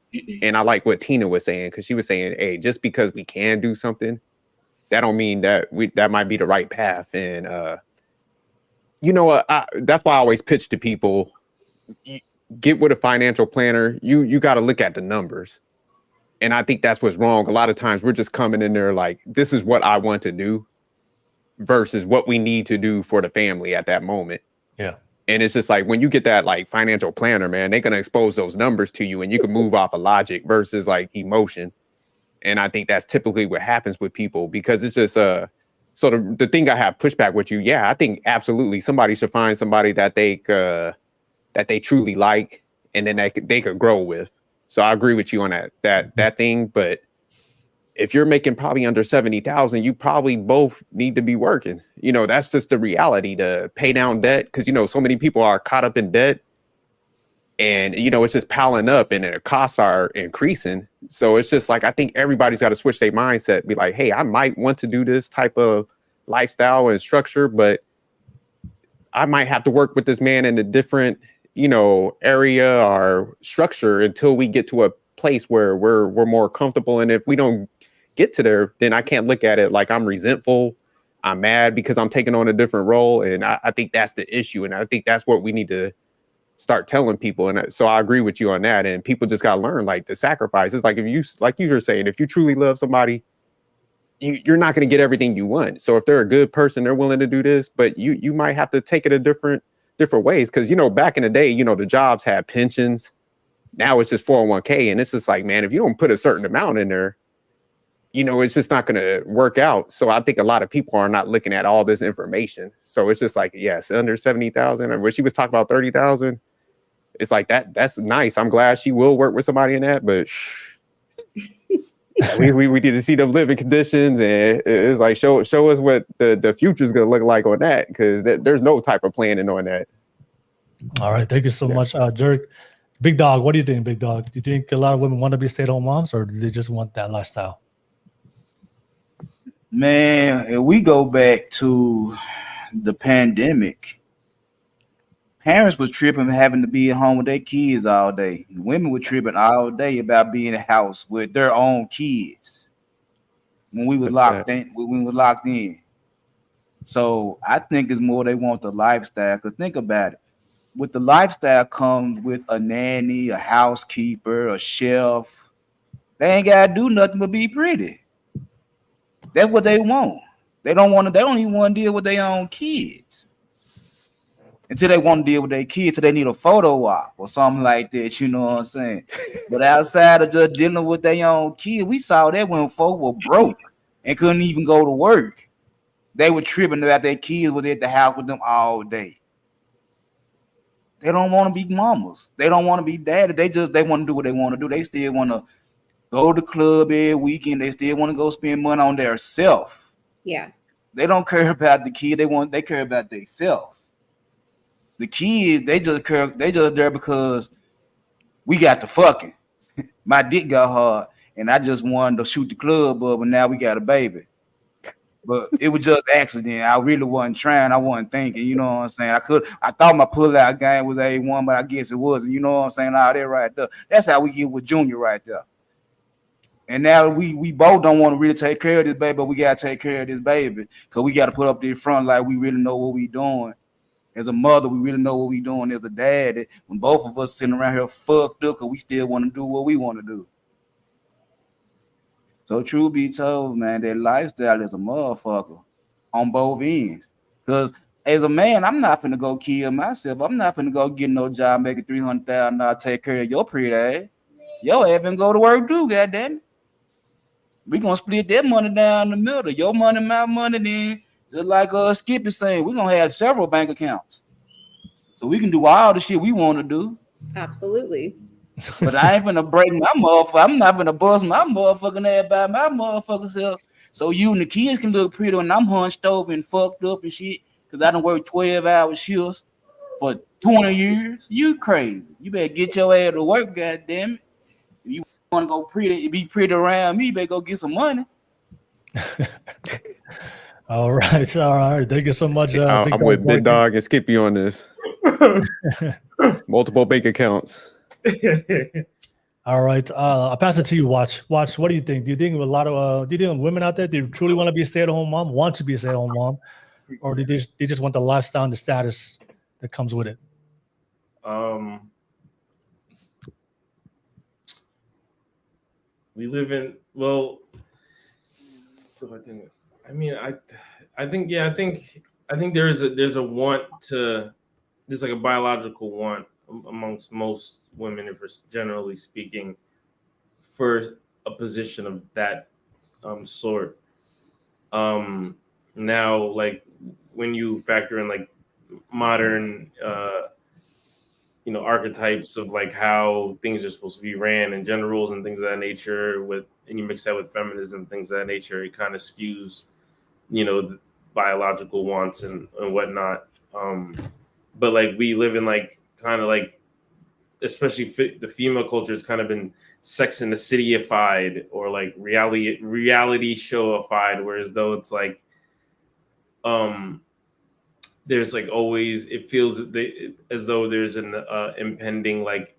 Speaker 12: and I like what Tina was saying, because she was saying, hey, just because we can do something, that don't mean that that might be the right path. And that's why I always pitch to people, get with a financial planner. You got to look at the numbers. And I think that's what's wrong. A lot of times we're just coming in there like, this is what I want to do versus what we need to do for the family at that moment.
Speaker 1: Yeah.
Speaker 12: And it's just like, when you get that like financial planner, man, they're going to expose those numbers to you and you can move off of logic versus like emotion. And I think that's typically what happens with people, because it's just so the thing I have pushback with you. Yeah, I think absolutely somebody should find somebody that they truly like, and then they could grow with. So I agree with you on that thing. But if you're making probably under 70,000, you probably both need to be working. That's just the reality, to pay down debt. Cause so many people are caught up in debt, and, it's just piling up and their costs are increasing. So it's just like, I think everybody's got to switch their mindset, be like, hey, I might want to do this type of lifestyle and structure, but I might have to work with this man in a different, area or structure until we get to a place where we're more comfortable. And if we don't get to there, then I can't look at it like I'm resentful. I'm mad because I'm taking on a different role. And I think that's the issue. And I think that's what we need to start telling people. And so I agree with you on that. And people just got to learn, like, the sacrifices. Like, if you, like you were saying, if you truly love somebody, you're not going to get everything you want. So if they're a good person, they're willing to do this, but you might have to take it a different ways. Cause back in the day, the jobs had pensions. Now it's just 401k. And it's just like, man, if you don't put a certain amount in there, it's just not going to work out. So I think a lot of people are not looking at all this information. So it's just like, yes, under 70,000, and where she was talking about 30,000, it's like that's nice. I'm glad she will work with somebody in that, but we need to see them living conditions, and it's like show us what the future is going to look like on that, because there's no type of planning on that.
Speaker 1: All right, thank you so much, Jerk. Big Dog, what do you think, Big Dog? Do you think a lot of women want to be stay-at-home moms, or do they just want that lifestyle?
Speaker 6: Man, if we go back to the pandemic, parents was tripping having to be at home with their kids all day. Women were tripping all day about being in the house with their own kids when we was locked in. So I think it's more they want the lifestyle. Because think about it. With the lifestyle comes with a nanny, a housekeeper, a chef. They ain't gotta do nothing but be pretty. That's what they want. They don't even want to deal with their own kids. Until they want to deal with their kids, so they need a photo op or something like that, you know what I'm saying? But outside of just dealing with their own kids, we saw that when folk were broke and couldn't even go to work. They were tripping about their kids was at the house with them all day. They don't want to be mamas. They don't want to be daddy. They want to do what they want to do. They still want to go to the club every weekend. They still want to go spend money on their self.
Speaker 5: Yeah.
Speaker 6: They don't care about the kid. They care about themselves. The kids, they just there because we got the fucking. My dick got hard, and I just wanted to shoot the club up, and now we got a baby. But it was just accident. I really wasn't trying. I wasn't thinking. You know what I'm saying? I thought my pull-out game was A1, but I guess it wasn't. You know what I'm saying? All that right there. That's how we get with Junior right there. And now we both don't want to really take care of this baby, but we gotta take care of this baby because we gotta put up the front like we really know what we doing. As a mother, we really know what we doing. As a dad, when both of us sitting around here fucked up because we still want to do what we want to do. So truth be told, man, that lifestyle is a motherfucker on both ends. Because as a man, I'm not finna go kill myself. I'm not finna go get no job making $300,000, take care of your pretty ass. Your ass finna go to work too, goddamn it. We gonna split that money down the middle. Your money, my money, then just like Skippy saying, we're gonna have several bank accounts. So we can do all the shit we want to do.
Speaker 5: Absolutely.
Speaker 6: But I ain't finna break my motherfucker. I'm not finna bust my motherfucking ass by my motherfucking self. So you and the kids can look pretty when I'm hunched over and fucked up and shit. Cause I done worked 12-hour shifts for 20 years. You crazy. You better get your ass to work, goddamn it. If you wanna go be pretty around me, you better go get some money.
Speaker 1: All right. Thank you so much.
Speaker 12: I'm with Big Dog and Skippy on this. Multiple bank accounts.
Speaker 1: All right. I'll pass it to you, Watch. Watch, what do you think? Do you think a lot of women out there, do truly want to be a stay-at-home mom, want to be a stay-at-home mom, or do they just want the lifestyle and the status that comes with it?
Speaker 11: We live in I think there's a want to, there's like a biological want amongst most women, if we're generally speaking, for a position of that sort. Now, like when you factor in like modern archetypes of like how things are supposed to be ran and gender roles and things of that nature, and you mix that with feminism, things of that nature, it kind of skews, the biological wants and whatnot. But like we live in like kind of like, especially the female culture has kind of been Sex and the City-ified or like reality show-ified, whereas though it's like there's like always, it feels as though there's an impending like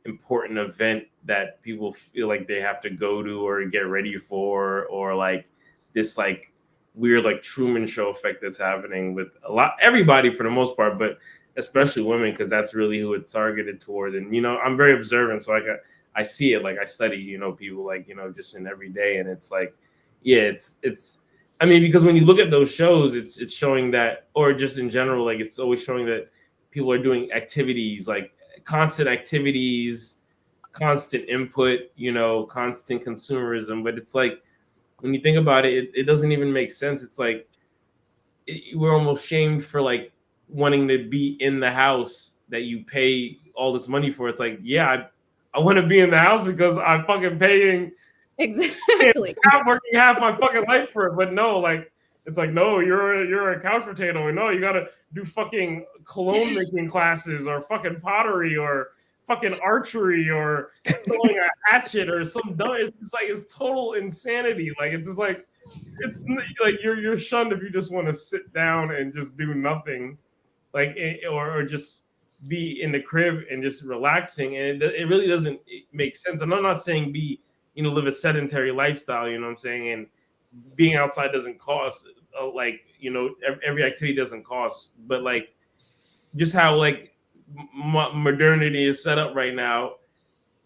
Speaker 11: important event that people feel like they have to go to or get ready for, or like this like weird like Truman Show effect that's happening with everybody for the most part, but especially women, because that's really who it's targeted towards. And I'm very observant, so I see it. Like I study people like just in every day, and it's like it's I mean, because when you look at those shows, it's showing that, or just in general, like it's always showing that people are doing activities, like constant activities, constant input, constant consumerism. But it's like, when you think about it, it doesn't even make sense. It's like we're almost shamed for like wanting to be in the house that you pay all this money for. It's like, yeah, I want to be in the house because I'm fucking paying.
Speaker 5: Exactly.
Speaker 11: I'm working half my fucking life for it, but no, like it's like, no, you're a couch potato, and no, you gotta do fucking cologne making classes, or fucking pottery, or fucking archery, or throwing a hatchet, or some dumb. It's just like, it's total insanity. Like it's just like, it's like you're shunned if you just want to sit down and just do nothing, like or just be in the crib and just relaxing, and it really doesn't make sense. And I'm not saying live a sedentary lifestyle, you know what I'm saying, and being outside doesn't cost, like every activity doesn't cost, but like just how like modernity is set up right now,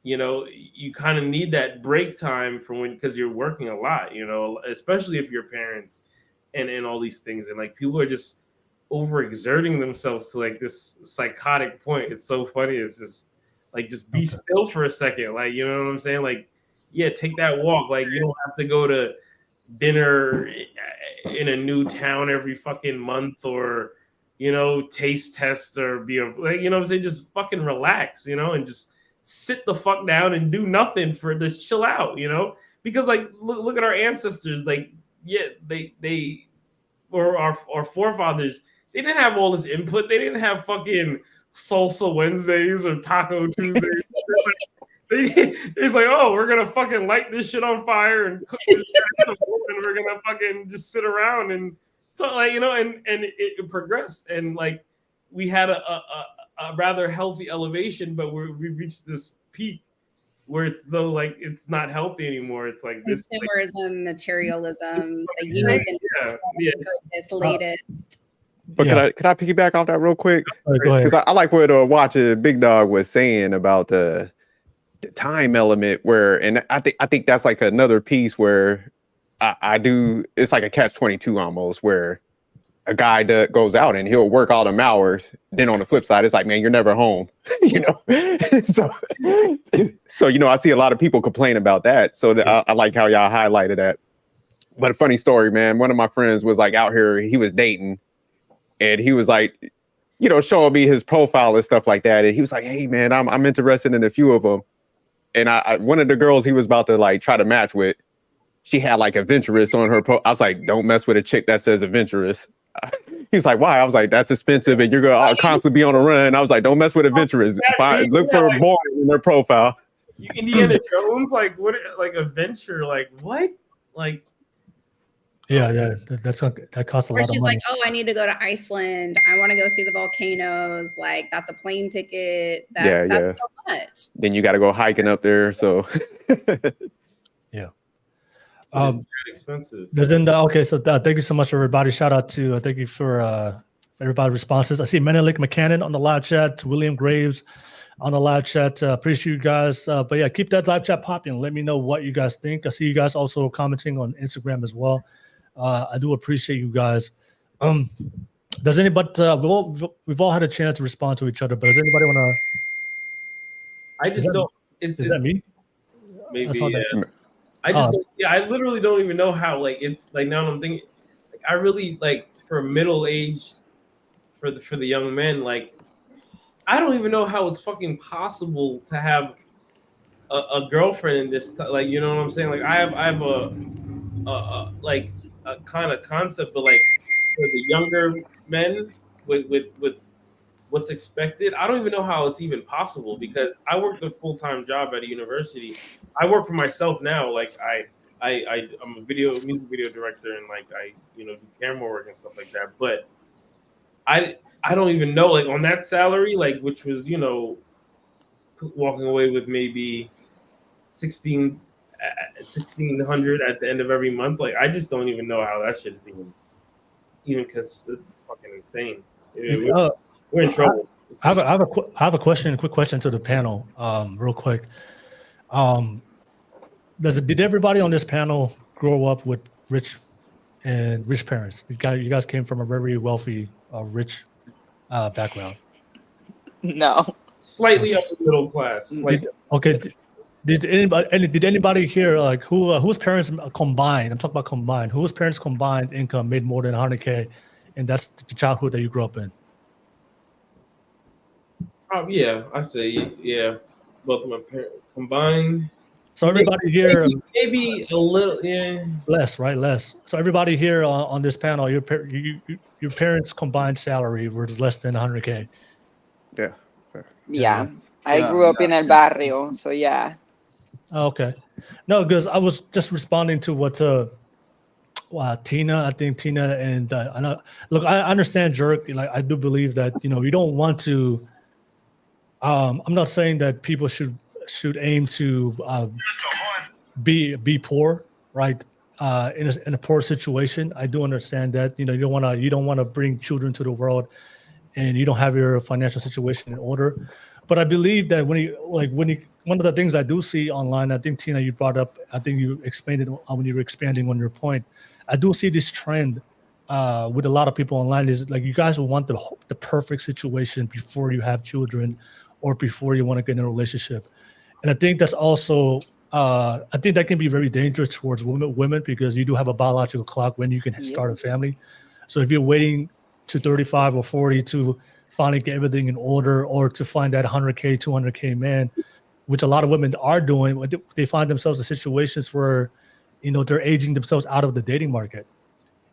Speaker 11: you kind of need that break time from because you're working a lot, especially if you're parents and all these things, and like people are just overexerting themselves to like this psychotic point. It's so funny. It's just like, just be still for a second, like, you know what I'm saying, like, yeah, take that walk. Like, you don't have to go to dinner in a new town every fucking month, or taste test, or be like, what I'm saying, just fucking relax, and just sit the fuck down and do nothing for this, chill out, because like look at our ancestors, like, yeah, they or our forefathers, they didn't have all this input. They didn't have fucking salsa Wednesdays or taco Tuesdays. It's like, oh, we're gonna fucking light this shit on fire and cook this shit, and we're gonna fucking just sit around and talk, like, and it progressed, and like we had a rather healthy elevation, but we reached this peak where it's though like it's not healthy anymore. It's like this
Speaker 5: consumerism, materialism, the youth, this latest.
Speaker 12: But could I piggyback off that real quick?
Speaker 1: Go ahead.
Speaker 12: Because I like what watching Big Dog was saying about the time element, where, and I think that's like another piece where I do, it's like a catch-22 almost, where a guy that goes out and he'll work all them hours, then on the flip side, it's like, man, you're never home, so I see a lot of people complain about that. So I like how y'all highlighted that. But a funny story, man, one of my friends was like out here, he was dating, and he was like, showing me his profile and stuff like that, and he was like, hey man, I'm interested in a few of them. And one of the girls he was about to like try to match with, she had like adventurous on her I was like, don't mess with a chick that says adventurous. He's like, why? I was like, that's expensive, and you're gonna constantly be on the run. I was like, don't mess with adventurous. Look for a boy in their profile.
Speaker 11: Indiana Jones, like what? Like adventure, like what? Like
Speaker 1: yeah, that costs a lot of money.
Speaker 5: She's like, oh, I need to go to Iceland. I want to go see the volcanoes. Like that's a plane ticket. That's so much.
Speaker 12: Then you got to go hiking up there. So
Speaker 1: yeah.
Speaker 11: It's expensive.
Speaker 1: Okay, so thank you so much, everybody. Shout out to thank you for everybody's responses. I see Menelik McCannon on the live chat, William Graves on the live chat. Appreciate you guys. But yeah, keep that live chat popping. Let me know what you guys think. I see you guys also commenting on Instagram as well. I do appreciate you guys. Does anybody? We've all had a chance to respond to each other, but does anybody want to?
Speaker 11: I just don't.
Speaker 1: Is that me?
Speaker 11: Maybe. Yeah. I just don't, I literally don't even know how, like, it, like, now I'm thinking, like, I really, like, for middle age, for the young men, like, I don't even know how it's fucking possible to have a girlfriend in this like, you know what I'm saying, like, I have a like a kind of concept, but like for the younger men with what's expected, I don't even know how it's even possible, because I worked a full-time job at a university. I work for myself now. Like I'm a music video director, and like I do camera work and stuff like that. But I don't even know, like, on that salary, like, which was walking away with maybe 16 at 1,600 at the end of every month. Like, I just don't even know how that shit is even because it's fucking insane. Yeah, we're in trouble.
Speaker 1: I have a question, a quick question to the panel, real quick. Did everybody on this panel grow up with rich parents? You guys came from a very wealthy, rich background.
Speaker 2: No.
Speaker 11: Slightly upper middle class.
Speaker 1: Okay. Did anybody here, like, whose parents combined? I'm talking about combined. Whose parents combined income made more than 100K, and that's the childhood that you grew up in?
Speaker 11: Yeah, I say yeah. Both of my parents combined.
Speaker 1: So everybody here,
Speaker 11: maybe a little, yeah.
Speaker 1: Less, right? Less. So everybody here on this panel, your parents' combined salary was less than 100K.
Speaker 12: Yeah.
Speaker 2: Yeah. I grew up in El Barrio, so yeah.
Speaker 1: Okay. No, because I was just responding to what Tina. I think Tina and I know. Look, I understand, Jerk. Like, I do believe that you don't want to. I'm not saying that people should aim to be poor, right? In a poor situation. I do understand that you don't want to bring children to the world, and you don't have your financial situation in order. But I believe that when one of the things I do see online, I think Tina, you brought up, I think you explained it when you were expanding on your point. I do see this trend with a lot of people online is like you guys will want the perfect situation before you have children, or before you want to get in a relationship, and I think that's also I think that can be very dangerous towards women because you do have a biological clock when you can start a family. So if you're waiting to 35 or 40 to finally get everything in order, or to find that 100K, 200K man, which a lot of women are doing, they find themselves in situations where, they're aging themselves out of the dating market.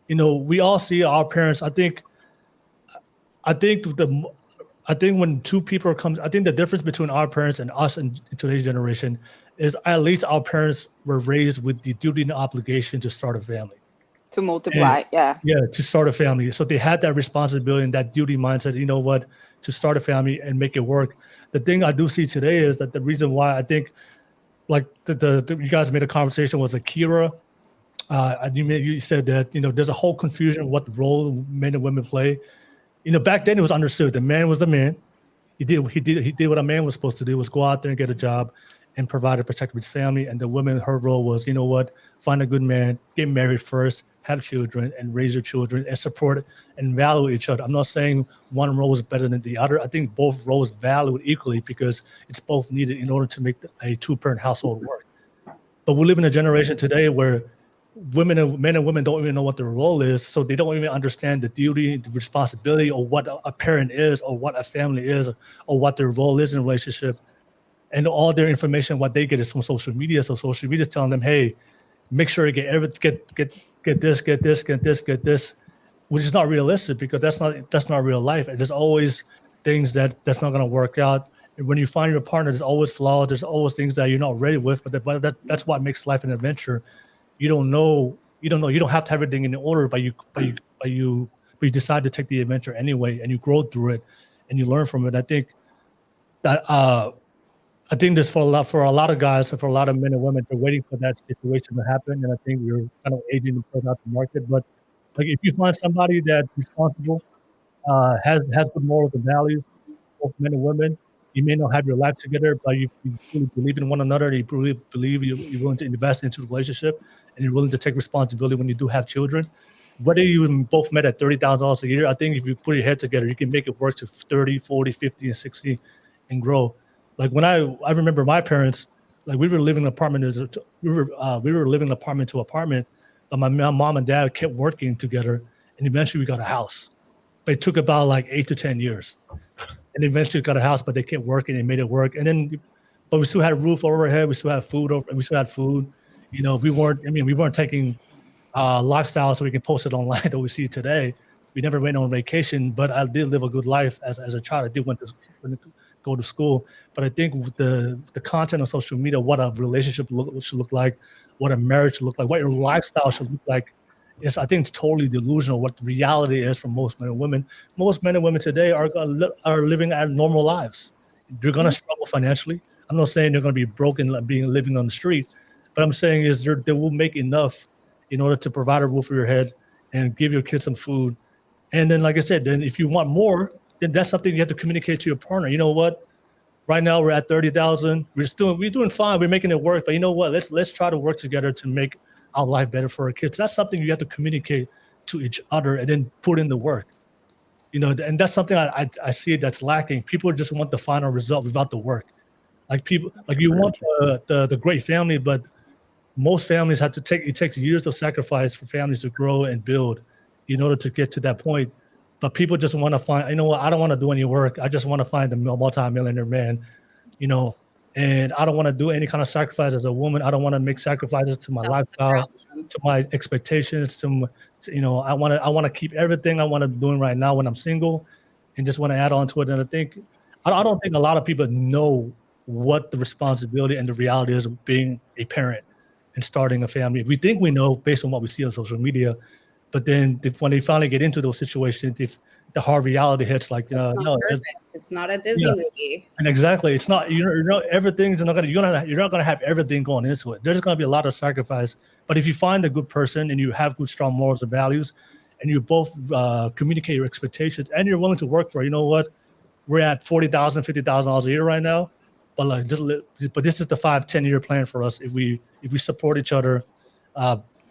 Speaker 1: We all see our parents. I think when two people come, I think the difference between our parents and us in today's generation is at least our parents were raised with the duty and obligation to start a family.
Speaker 2: To multiply, yeah,
Speaker 1: to start a family. So they had that responsibility and that duty mindset, to start a family and make it work. The thing I do see today is that the reason why I think, like you guys made a conversation was Akira. You said that, there's a whole confusion what role men and women play. Back then it was understood. The man was the man. He did what a man was supposed to do, was go out there and get a job and provide and protect his family. And the woman, her role was, find a good man, get married first, have children, and raise your children and support and value each other. I'm not saying one role is better than the other. I think both roles valued equally because it's both needed in order to make a two-parent household work. But we live in a generation today where men and women don't even know what their role is, so they don't even understand the duty, the responsibility, or what a parent is, or what a family is, or what their role is in a relationship. And all their information, what they get is from social media. So social media is telling them, hey, make sure you get this, which is not realistic because that's not real life. And there's always things that's not going to work out. And when you find your partner, there's always flaws. There's always things that you're not ready with. But that's what makes life an adventure. You don't have to have everything in order, but you decide to take the adventure anyway, and you grow through it, and you learn from it. I think this for a lot of guys and for a lot of men and women, they're waiting for that situation to happen, and I think we're kind of aging themselves out the market. But like, if you find somebody that's responsible, has good morals and values, both men and women, you may not have your life together, but you really believe in one another. You really believe you're willing to invest into the relationship, and you're willing to take responsibility when you do have children. Whether you both met at $30,000 a year, I think if you put your head together, you can make it work to 30, 40, 50, and 60 and grow. Like when I remember my parents, like we were living in an apartment. We were living apartment to apartment, but my mom and dad kept working together, and eventually we got a house. But it took about like 8 to 10 years. And eventually got a house, but they kept working and made it work. And then, but we still had a roof over our head. We still had food. We weren't taking lifestyle so we can post it online that we see today. We never went on vacation, but I did live a good life as a child. I did go to school. But I think with the content on social media, what a relationship should look like, what a marriage should look like, what your lifestyle should look like, I think it's totally delusional what the reality is for most men and women. Most men and women today are living at normal lives. They're going to struggle financially. I'm not saying they're going to be broken, living on the street, But I'm saying is they will make enough in order to provide a roof over your head and give your kids some food. And then, like I said, then if you want more, then that's something you have to communicate to your partner. You know what? Right now we're at 30,000. We're doing fine. We're making it work. But you know what? Let's try to work together to make our life better for our kids. That's something you have to communicate to each other and then put in the work. You know, and that's something I see that's lacking. People just want the final result without the work. Like you want the great family, but most families have to it takes years of sacrifice for families to grow and build in order to get to that point. But people just want to find, you know what, I don't want to do any work. I just want to find the multi-millionaire man, you know, and I don't want to do any kind of sacrifice as a woman. I don't want to make sacrifices to my lifestyle, to my expectations, you know, I want to keep everything I want to be doing right now when I'm single and just want to add on to it. And I don't think a lot of people know what the responsibility and the reality is of being a parent and starting a family. We think we know based on what we see on social media, but then when they finally get into those situations, if the hard reality hits, like no,
Speaker 5: it's not a Disney movie.
Speaker 1: And exactly, it's not. You know, everything's not gonna. You're not gonna have everything going into it. There's gonna be a lot of sacrifice. But if you find a good person and you have good, strong morals and values, and you both communicate your expectations and you're willing to work for it, you know what? We're at $40,000, $50,000 a year right now. But but this is the 5-10 year plan for us. If we support each other,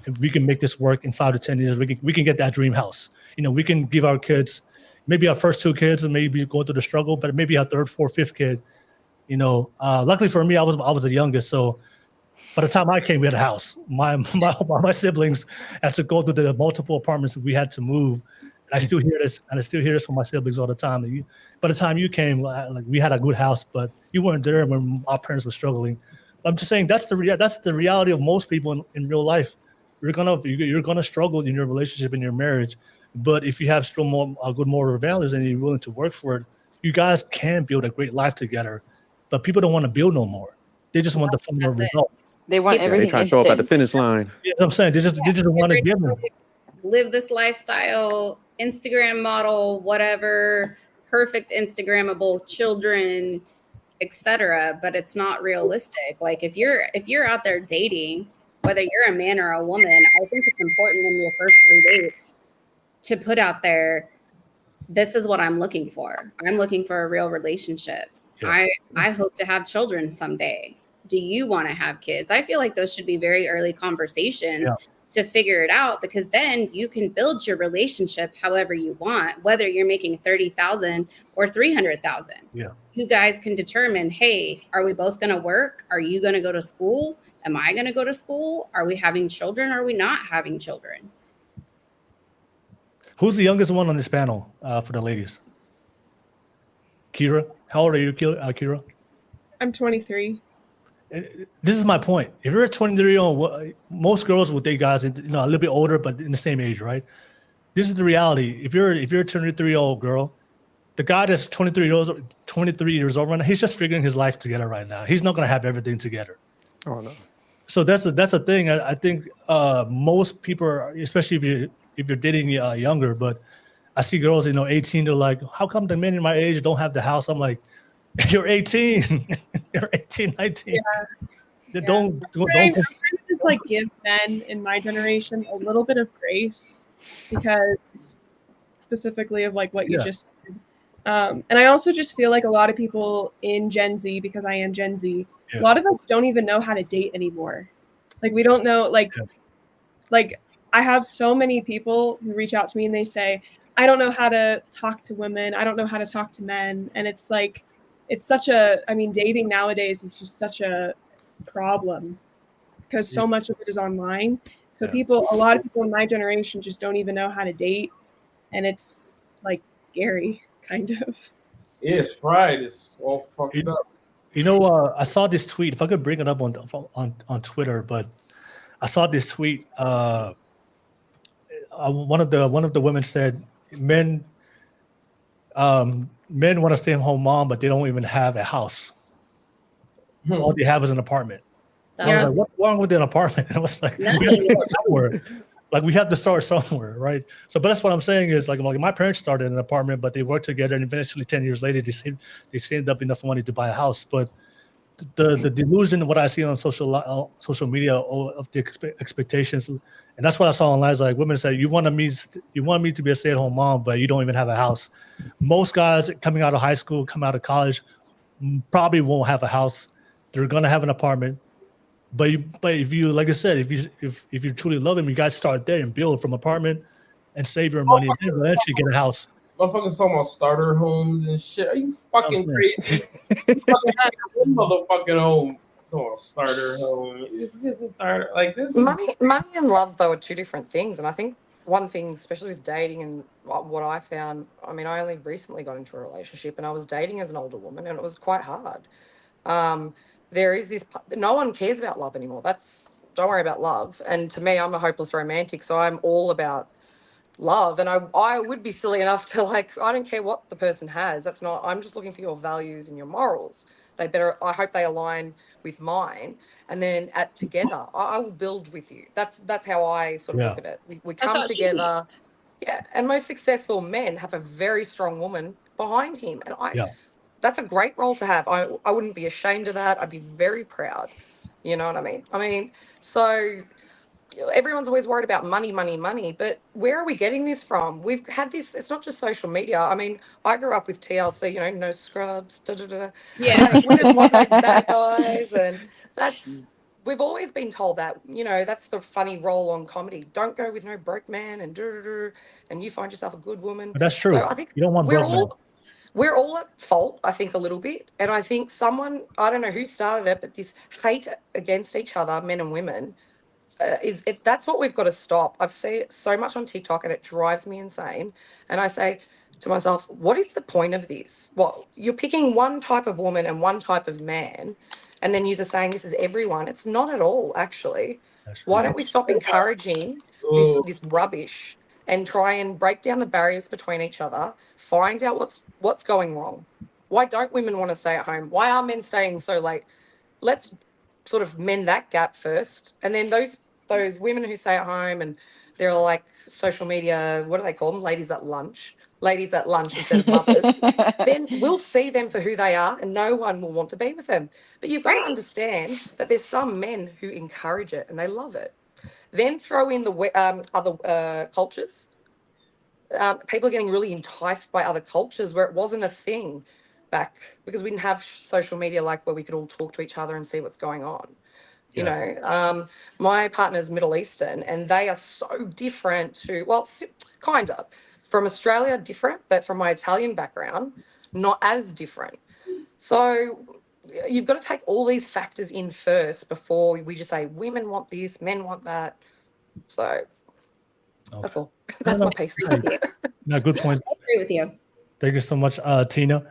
Speaker 1: if we can make this work in 5 to 10 years, we can get that dream house. You know, we can give our kids, maybe our first 2 kids, and maybe go through the struggle, but maybe our 3rd, 4th, 5th kid. You know, luckily for me, I was the youngest, so by the time I came, we had a house. My siblings had to go through the multiple apartments we had to move. I still hear this, and I still hear this from my siblings all the time. By the time you came, like we had a good house, but you weren't there when our parents were struggling. I'm just saying that's the reality of most people in real life. You're gonna struggle in your relationship, in your marriage, but if you have still good moral values and you're willing to work for it, you guys can build a great life together. But people don't want to build no more. They just want the final result.
Speaker 2: They want everything.
Speaker 12: They try to show up at the finish line.
Speaker 1: Yeah, I'm saying they just want to give them.
Speaker 5: Live this lifestyle, Instagram model, whatever, perfect Instagrammable children, etc. But it's not realistic. Like if you're out there dating, whether you're a man or a woman, I think it's important in your first 3 dates to put out there, this is what I'm looking for. I'm looking for a real relationship. Yeah. I hope to have children someday. Do you want to have kids? I feel like those should be very early conversations to figure it out, because then you can build your relationship however you want, whether you're making 30,000 or 300,000.
Speaker 1: Yeah.
Speaker 5: You guys can determine, hey, are we both going to work? Are you going to go to school? Am I going to go to school? Are we having children? Are we not having children?
Speaker 1: Who's the youngest one on this panel for the ladies? Kira, how old are you, Kira?
Speaker 3: I'm 23.
Speaker 1: This is my point. If you're a 23-year-old, most girls will date guys, a little bit older, but in the same age, right? This is the reality. If you're a 23-year-old girl, the guy that's 23 years old right now, he's just figuring his life together right now. He's not going to have everything together.
Speaker 12: Oh no.
Speaker 1: So that's a thing. I think most people, especially if you're dating younger, but I see girls, 18, they're like, how come the men in my age don't have the house? I'm like, you're 18. You're 18, 19.
Speaker 3: Yeah.
Speaker 1: Don't
Speaker 3: I'm trying to just like give men in my generation a little bit of grace, because specifically of like what you just said. And I also just feel like a lot of people in Gen Z, because I am Gen Z, a lot of us don't even know how to date anymore. Like we don't know, like I have so many people who reach out to me and they say, I don't know how to talk to women. I don't know how to talk to men. And it's like, dating nowadays is just such a problem because so much of it is online. So a lot of people in my generation just don't even know how to date. And it's like scary, kind of.
Speaker 13: Yeah, it's fried. It's all fucked up.
Speaker 1: I saw this tweet. If I could bring it up on Twitter, but I saw this tweet. One of the women said, men want to stay home mom, but they don't even have a house. All they have is an apartment. I was like, what's wrong with an apartment? And I was like, we have to start somewhere. Like we have to start somewhere, right? So, but that's what I'm saying is like my parents started in an apartment, but they worked together, and eventually 10 years later, they saved up enough money to buy a house. But the delusion, what I see on social media of the expectations, and that's what I saw online. Is like women say, you want me to be a stay-at-home mom, but you don't even have a house. Most guys coming out of high school, come out of college, probably won't have a house. They're gonna have an apartment. But if you, like I said, if you truly love them, you guys start there and build from apartment and save your money, and then eventually get a house.
Speaker 13: Motherfuckers talking about starter homes and shit. Are you fucking crazy? You fucking had one motherfucking home. Oh, starter home. This is a starter. Like this.
Speaker 4: Money and love, though, are two different things. And I think one thing, especially with dating and what I found, I mean, I only recently got into a relationship and I was dating as an older woman and it was quite hard. There is this, no one cares about love anymore. Don't worry about love. And to me, I'm a hopeless romantic. So I'm all about love. And I would be silly enough to I don't care what the person has. I'm just looking for your values and your morals. I hope they align with mine. And then together, I will build with you. That's how I sort of look at it. We come together. Yeah. And most successful men have a very strong woman behind him. And that's a great role to have. I wouldn't be ashamed of that. I'd be very proud. You know what I mean? So everyone's always worried about money, but where are we getting this from? We've had this, it's not just social media. I mean, I grew up with TLC, no scrubs, Yeah. We didn't want no bad guys. And we've always been told that, that's the funny role on comedy. Don't go with no broke man and you find yourself a good woman.
Speaker 1: But that's true.
Speaker 4: So I think
Speaker 1: you don't want broke men.
Speaker 4: We're all at fault, I think, a little bit. And I think I don't know who started it, but this hate against each other, men and women, that's what we've got to stop. I've seen it so much on TikTok and it drives me insane. And I say to myself, what is the point of this? Well, you're picking one type of woman and one type of man, and then you're saying this is everyone. It's not at all, actually. Why don't we stop encouraging this rubbish and try and break down the barriers between each other, find out what's going wrong? Why don't women want to stay at home? Why are men staying so late? Let's sort of mend that gap first. And then those women who stay at home and they're like social media, what do they call them? Ladies at lunch instead of mothers. Then we'll see them for who they are and no one will want to be with them. But you've got to understand that there's some men who encourage it and they love it. Then throw in the other cultures. People are getting really enticed by other cultures where it wasn't a thing back because we didn't have social media where we could all talk to each other and see what's going on. My partner's Middle Eastern and they are so different kind of from Australia, different, but from my Italian background, not as different. So you've got to take all these factors in first before we just say women want this, men want that. So that's all. That's my piece.
Speaker 1: No, good point.
Speaker 5: I agree with you.
Speaker 1: Thank you so much, Tina.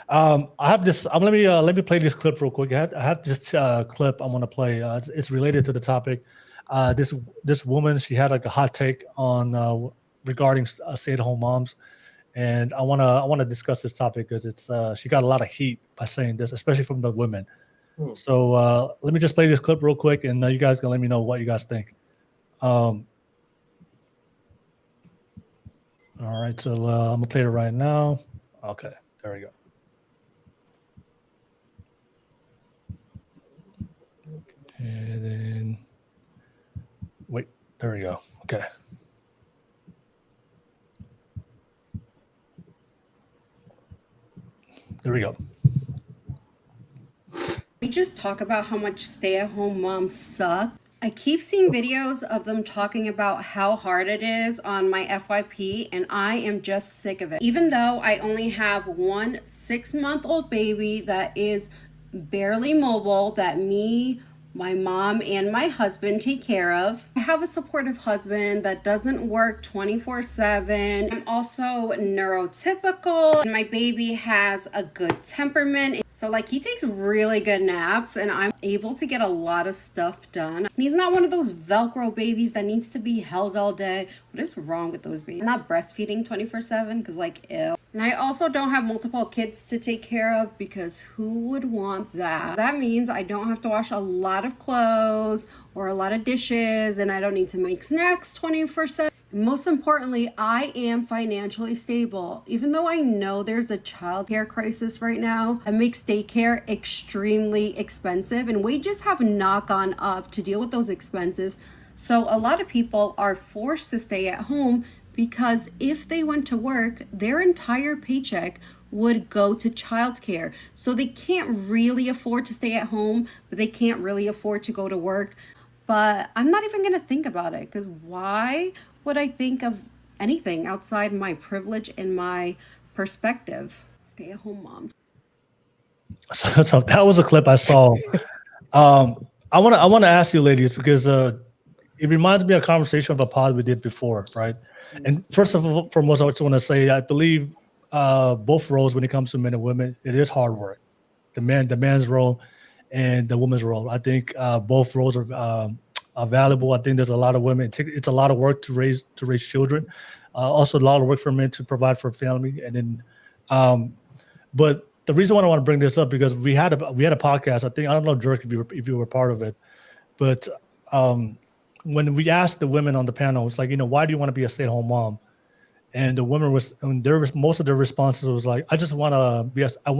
Speaker 1: I have this. Let me play this clip real quick. I have this clip I want to play. It's related to the topic. This woman, she had a hot take on regarding stay-at-home moms, and I wanna discuss this topic because it's she got a lot of heat by saying this, especially from the women. So let me just play this clip real quick, and you guys can let me know what you guys think. All right, so I'm gonna play it right now. Okay, there we go. And then, wait, there we go. Okay. There we go.
Speaker 14: We just talk about how much stay-at-home moms suck. I keep seeing videos of them talking about how hard it is on my FYP, and I am just sick of it. Even though I only have one 6-month-old baby that is barely mobile, that me, my mom, and my husband take care of. I have a supportive husband that doesn't work 24/7. I'm also neurotypical, and my baby has a good temperament. So he takes really good naps and I'm able to get a lot of stuff done. He's not one of those Velcro babies that needs to be held all day. What is wrong with those babies? I'm not breastfeeding 24/7 because ew. And I also don't have multiple kids to take care of because who would want that? That means I don't have to wash a lot of clothes or a lot of dishes and I don't need to make snacks 24/7. Most importantly, I am financially stable. Even though I know there's a childcare crisis right now, it makes daycare extremely expensive, and wages have not gone up to deal with those expenses. So a lot of people are forced to stay at home because if they went to work, their entire paycheck would go to childcare. So they can't really afford to stay at home, but they can't really afford to go to work. But I'm not even going to think about it, because why would I think of anything outside my privilege and my perspective? Stay-at-home moms.
Speaker 1: So that was a clip I saw. I want to ask you, ladies, because it reminds me of a conversation of a pod we did before, right? And first of all, foremost, I just want to say I believe both roles, when it comes to men and women, it is hard work. The man's role and the woman's role. I think both roles are valuable. I think there's a lot of women. It's a lot of work to raise children. Also, a lot of work for men to provide for family. And then, but the reason why I want to bring this up, because we had a podcast. I don't know, Dirk, if you were part of it, but when we asked the women on the panel, it's like, why do you want to be a stay-at-home mom? And the women most of their responses was like, I want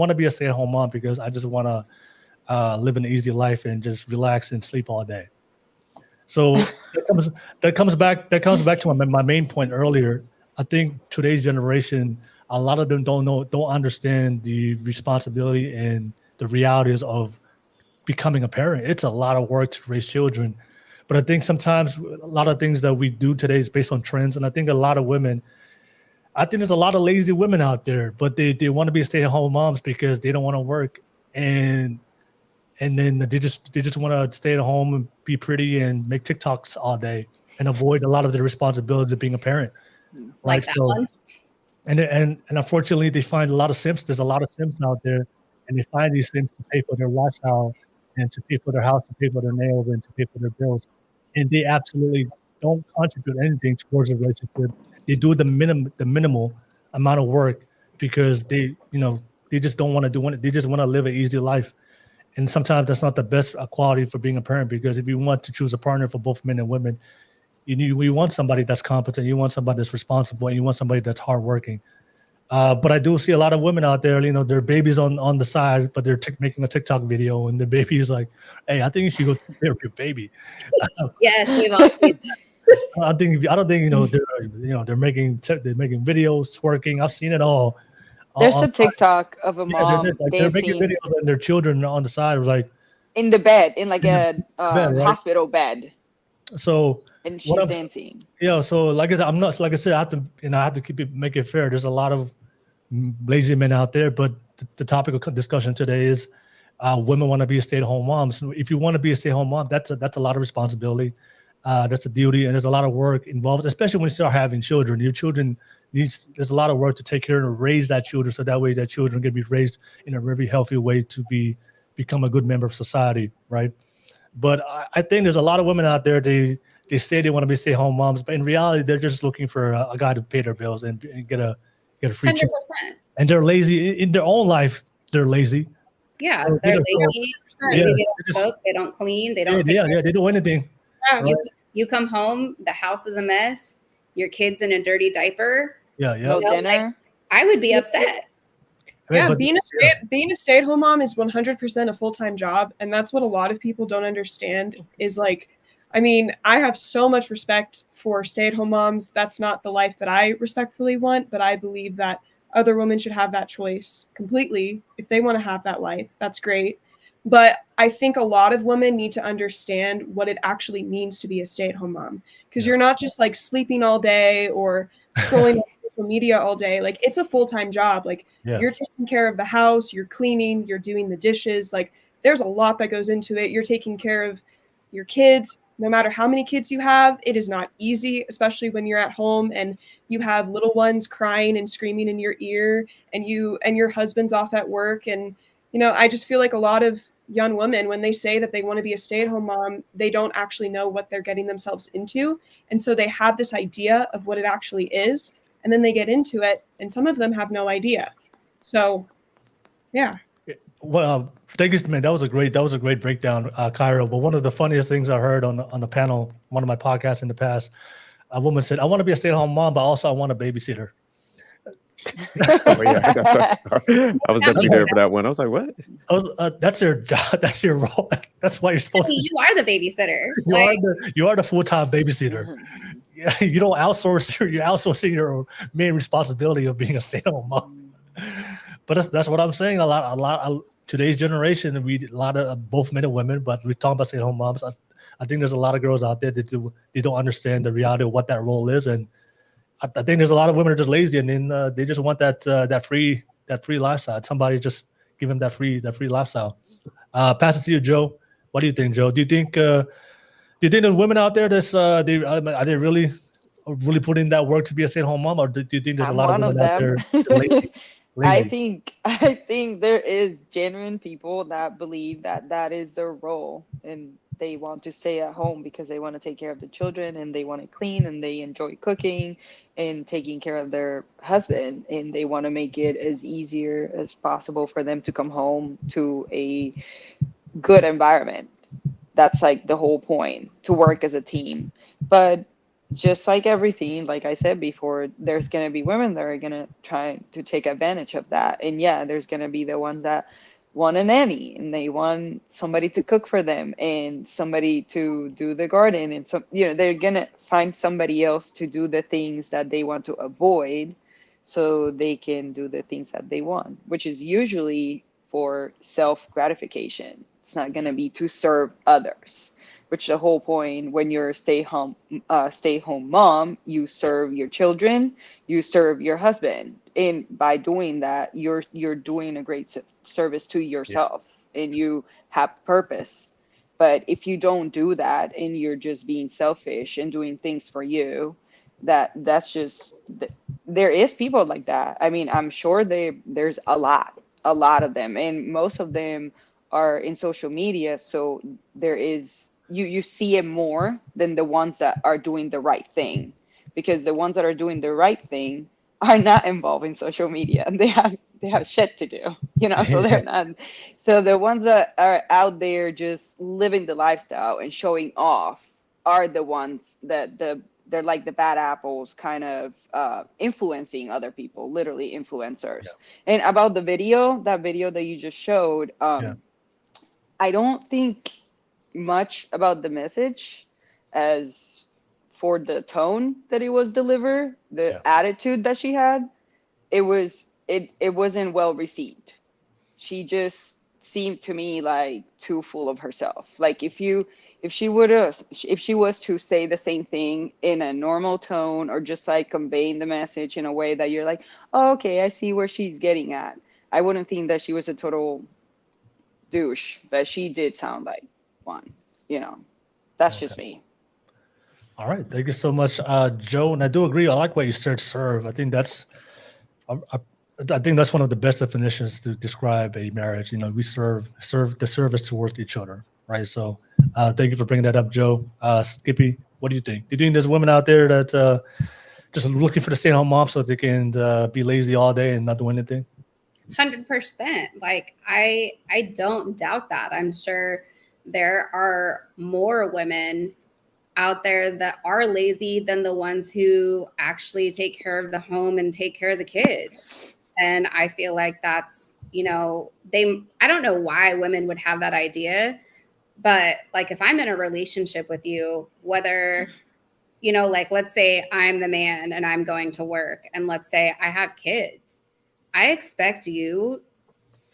Speaker 1: to be a stay-at-home mom because I just want to live an easy life and just relax and sleep all day. So that comes back to my main point earlier. I think today's generation, a lot of them don't understand the responsibility and the realities of becoming a parent. It's a lot of work to raise children. But I think sometimes a lot of things that we do today is based on trends. And I think a lot of women, I think there's a lot of lazy women out there, but they want to be stay-at-home moms because they don't want to work. And then they just want to stay at home and be pretty and make TikToks all day and avoid a lot of the responsibilities of being a parent.
Speaker 5: Like that one.
Speaker 1: And unfortunately, they find a lot of simps. There's a lot of simps out there, and they find these simps to pay for their lifestyle and to pay for their house, to pay for their nails, and to pay for their bills. And they absolutely don't contribute anything towards a relationship. They do the minimal amount of work because they just don't want to do it. They just want to live an easy life. And sometimes that's not the best quality for being a parent, because if you want to choose a partner for both men and women, you want somebody that's competent, you want somebody that's responsible, and you want somebody that's hardworking. But I do see a lot of women out there, their baby's on the side, but they're making a TikTok video, and the baby is like, "Hey, I think you should go take care of your baby."
Speaker 5: Yes, we've all seen that.
Speaker 1: I don't think they're making videos, twerking. I've seen it all.
Speaker 2: There's a TikTok of a mom
Speaker 1: they're making
Speaker 2: dancing
Speaker 1: videos and their children on the side. It was like
Speaker 2: in the bed, in like a
Speaker 1: bed, right?
Speaker 2: hospital bed,
Speaker 1: So
Speaker 2: and she's dancing.
Speaker 1: Yeah. So like I said, I have to make it fair. There's a lot of lazy men out there, but the topic of discussion today is women want to be stay-at-home moms. So if you want to be a stay-at-home mom, that's a lot of responsibility. That's a duty, and there's a lot of work involved, especially when you start having children. Your children there's a lot of work to take care and raise that children, so that way that children can be raised in a very healthy way to become a good member of society, right? But I think there's a lot of women out there, they say they want to be stay-at-home moms, but in reality, they're just looking for a guy to pay their bills and get a free
Speaker 5: 100%.
Speaker 1: check. And they're lazy in their own life. They're lazy.
Speaker 5: Yeah,
Speaker 1: So
Speaker 5: they're lazy.
Speaker 1: yeah,
Speaker 5: Maybe they don't cook, they don't clean, they don't take care
Speaker 1: they do anything.
Speaker 5: of you come home, the house is a mess, your kid's in a dirty diaper.
Speaker 2: No dinner.
Speaker 5: I would be upset.
Speaker 3: Yeah, being a stay-at-home mom is 100% a full-time job, and that's what a lot of people don't understand. Is like, I mean, I have so much respect for stay-at-home moms. That's not the life that I respectfully want, but I believe that other women should have that choice completely. If they want to have that life, that's great. But I think a lot of women need to understand what it actually means to be a stay-at-home mom, because you're not just like sleeping all day or scrolling on social media all day. Like, it's a full-time job. Like, you're taking care of the house, you're cleaning, you're doing the dishes. Like, there's a lot that goes into it. You're taking care of your kids. No matter how many kids you have, it is not easy, especially when you're at home and you have little ones crying and screaming in your ear, and your husband's off at work. And I just feel like a lot of young women, when they say that they want to be a stay-at-home mom, they don't actually know what they're getting themselves into. And so they have this idea of what it actually is, and then they get into it, and some of them have no idea. So, yeah.
Speaker 1: Well, thank you, man. That was a great breakdown, Cairo. But one of the funniest things I heard on the panel, one of my podcasts in the past, a woman said, "I want to be a stay-at-home mom, but also I want a babysitter."
Speaker 12: Oh yeah, that's right. I was definitely there for that one. I was like, what?
Speaker 1: That's your job. That's your role. That's what you're supposed to do.
Speaker 5: You are the babysitter.
Speaker 1: You are the full-time babysitter. Yeah, you don't outsource. You're outsourcing your main responsibility of being a stay-at-home mom. But that's what I'm saying. A lot. Today's generation, a lot of both men and women. But we're talking about stay-at-home moms. I think there's a lot of girls out there that they don't understand the reality of what that role is, and I think there's a lot of women are just lazy, and then they just want that free lifestyle. Somebody just give them that free lifestyle. Pass it to you, Joe. What do you think, Joe? Do you think there's women out there that's are they really putting in that work to be a stay-at-home mom, or do you think there's a lot of women out there lazy?
Speaker 2: I think there is genuine people that believe that is their role, and they want to stay at home because they want to take care of the children, and they want to clean, and they enjoy cooking and taking care of their husband, and they want to make it as easier as possible for them to come home to a good environment. That's like the whole point, to work as a team. But just like everything, like I said before, there's going to be women that are going to try to take advantage of that. And yeah, there's going to be the ones that want a nanny, and they want somebody to cook for them and somebody to do the garden, and they're going to find somebody else to do the things that they want to avoid so they can do the things that they want, which is usually for self-gratification. It's not going to be to serve others, which the whole point, when you're a stay-home mom, you serve your children, you serve your husband, and by doing that, you're doing a great service to yourself, and you have purpose. But if you don't do that, and you're just being selfish and doing things for you, that's just, there is people like that. I mean, I'm sure there's a lot of them, and most of them are in social media, so there is, you see it more than the ones that are doing the right thing, because the ones that are doing the right thing are not involved in social media, and they have shit to do, so they're not. So the ones that are out there just living the lifestyle and showing off are the ones that they're like the bad apples, kind of influencing other people, literally influencers. And about that video that you just showed, I don't think much about the message as for the tone that it was delivered, the attitude that she had. It wasn't well received. She just seemed to me like too full of herself. Like if she was to say the same thing in a normal tone, or just like conveying the message in a way that you're like, oh, okay, I see where she's getting at, I wouldn't think that she was a total douche, but she did sound like one. That's just me.
Speaker 1: All right, thank you so much, Joe. And I do agree. I like what you said, serve. I think that's one of the best definitions to describe a marriage. We serve the service towards each other, right? So thank you for bringing that up, Joe. Skippy, what do you think? Do you think there's women out there that just looking for the stay-at-home mom so they can be lazy all day and not do anything?
Speaker 5: 100%. Like I don't doubt that. I'm sure there are more women out there that are lazy than the ones who actually take care of the home and take care of the kids. And I feel like that's, I don't know why women would have that idea, but like if I'm in a relationship with you, whether, like let's say I'm the man and I'm going to work, and let's say I have kids, I expect you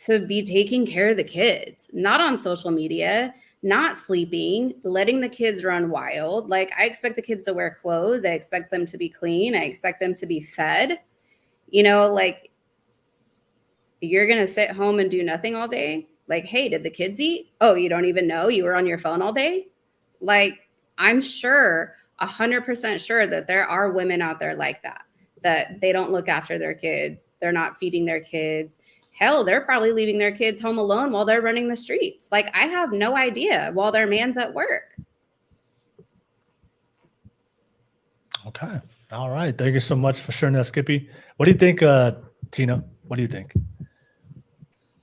Speaker 5: to be taking care of the kids, not on social media, not sleeping, letting the kids run wild. Like I expect the kids to wear clothes. I expect them to be clean. I expect them to be fed. Like you're going to sit home and do nothing all day. Like, hey, did the kids eat? Oh, you don't even know? You were on your phone all day? Like I'm sure, 100% sure that there are women out there like that they don't look after their kids. They're not feeding their kids. Hell, they're probably leaving their kids home alone while they're running the streets. Like I have no idea while their man's at work.
Speaker 1: Okay. All right. Thank you so much for sharing that, Skippy. What do you think, Tina? What do you think?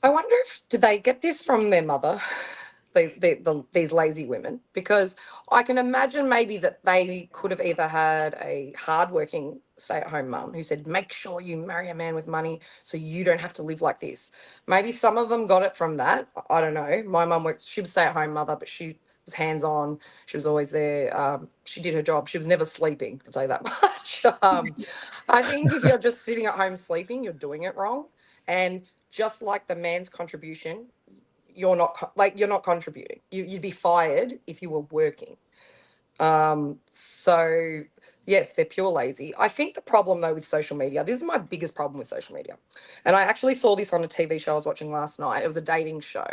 Speaker 4: I wonder did they get this from their mother? these lazy women, because I can imagine maybe that they could have either had a hardworking stay-at-home mum who said, make sure you marry a man with money so you don't have to live like this. Maybe some of them got it from that. I don't know. My mum worked, she was a stay-at-home mother, but she was hands-on. She was always there. She did her job. She was never sleeping, I'll tell you that much. I think if you're just sitting at home sleeping, you're doing it wrong. And just like the man's contribution, you're not contributing. You'd be fired if you were working. So yes, they're pure lazy. I think the problem though with social media, this is my biggest problem with social media. And I actually saw this on a TV show I was watching last night. It was a dating show.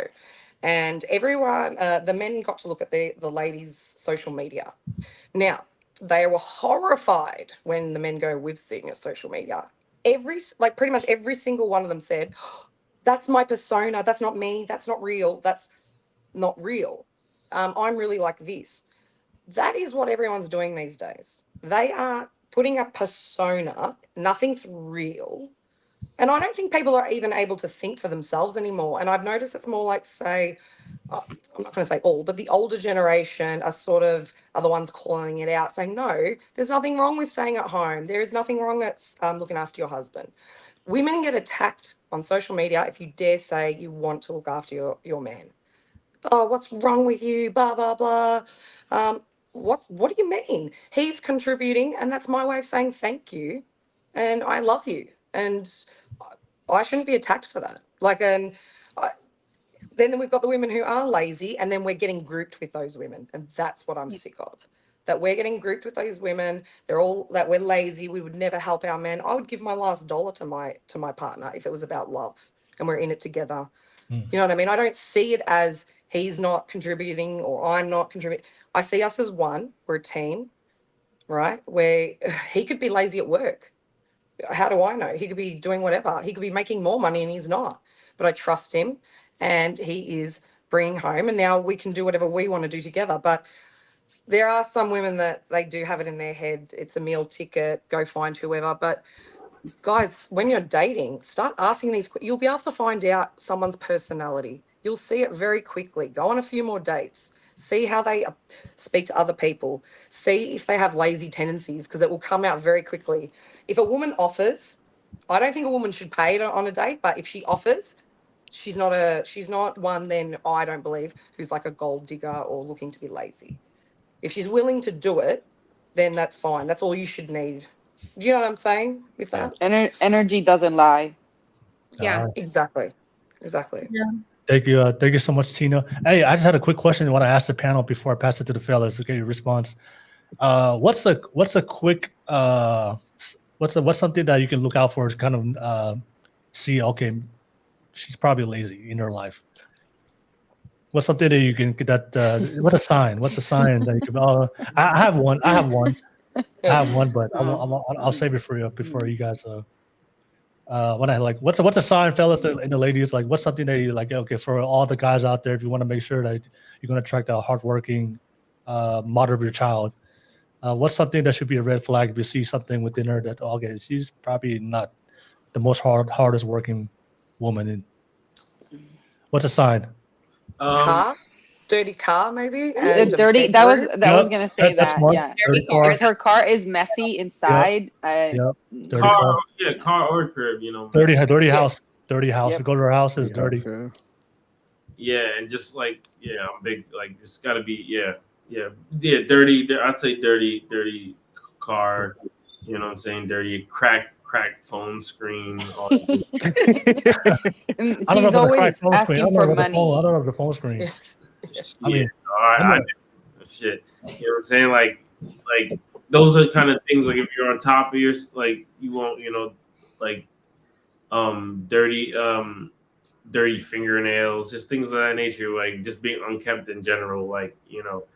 Speaker 4: And everyone, the men got to look at the ladies' social media. Now, they were horrified when the men go, we've seen your social media. Pretty much every single one of them said, that's my persona. That's not me. That's not real. That's not real. I'm really like this. That is what everyone's doing these days. They are putting a persona. Nothing's real. And I don't think people are even able to think for themselves anymore. And I've noticed it's more like, say, I'm not going to say all, but the older generation are the ones calling it out, saying, no, there's nothing wrong with staying at home. There is nothing wrong that's looking after your husband. Women get attacked on social media if you dare say you want to look after your man. Oh, what's wrong with you? Blah, blah, blah. What do you mean? He's contributing, and that's my way of saying thank you, and I love you, and I shouldn't be attacked for that. Then we've got the women who are lazy, and then we're getting grouped with those women, and that's what I'm sick of. That we're getting grouped with those women. That we're lazy. We would never help our men. I would give my last dollar to my partner if it was about love and we're in it together. You know what I mean? I don't see it as he's not contributing or I'm not contributing. I see us as one. We're a team, right? Where he could be lazy at work. How do I know? He could be doing whatever. He could be making more money and he's not. But I trust him and he is bringing home, and now we can do whatever we want to do together. But there are some women that they do have it in their head. It's a meal ticket, go find whoever. But guys, when you're dating, start asking these. You'll be able to find out someone's personality. You'll see it very quickly. Go on a few more dates. See how they speak to other people. See if they have lazy tendencies, because it will come out very quickly. If a woman offers, I don't think a woman should pay on a date, but if she offers, she's not one, then I don't believe, who's like a gold digger or looking to be lazy. If she's willing to do it, then that's fine. That's all you should need. Do you know what I'm saying with that?
Speaker 2: Energy doesn't lie.
Speaker 5: Yeah.
Speaker 4: Exactly.
Speaker 3: Yeah.
Speaker 1: Thank you so much, Tina. Hey, I just had a quick question I want to ask the panel before I pass it to the fellas to get your response. What's a quick what's something that you can look out for to kind of see, okay, she's probably lazy in her life? What's something that you can get that what's a sign that you can I have one, but I'll save it for you before you guys when I like what's a sign, fellas and the ladies, like what's something that you like, okay, for all the guys out there, if you want to make sure that you're going to attract a hardworking mother of your child, what's something that should be a red flag if you see something within her that, okay, she's probably not the most hardest working woman in? What's a sign?
Speaker 4: Dirty car, maybe.
Speaker 2: And
Speaker 4: dirty.
Speaker 2: I was gonna say
Speaker 1: that's
Speaker 2: that.
Speaker 1: one.
Speaker 2: Yeah,
Speaker 1: Dirty car.
Speaker 2: if her car is messy inside.
Speaker 1: Dirty
Speaker 13: car or crib.
Speaker 1: Dirty house. Dirty house.
Speaker 2: Yep.
Speaker 1: You go to her house, it's dirty.
Speaker 13: Yeah, and just I'm big. Like it's got to be dirty. I'd say dirty car. You know what I'm saying? Dirty cracked phone screen.
Speaker 2: And she's always asking for money.
Speaker 1: I don't have the phone screen. I mean,
Speaker 13: shit. You know what I'm saying? Like those are kind of things. Like if you're on top of your, like you won't, dirty fingernails, just things of that nature. Like just being unkempt in general. Like it'll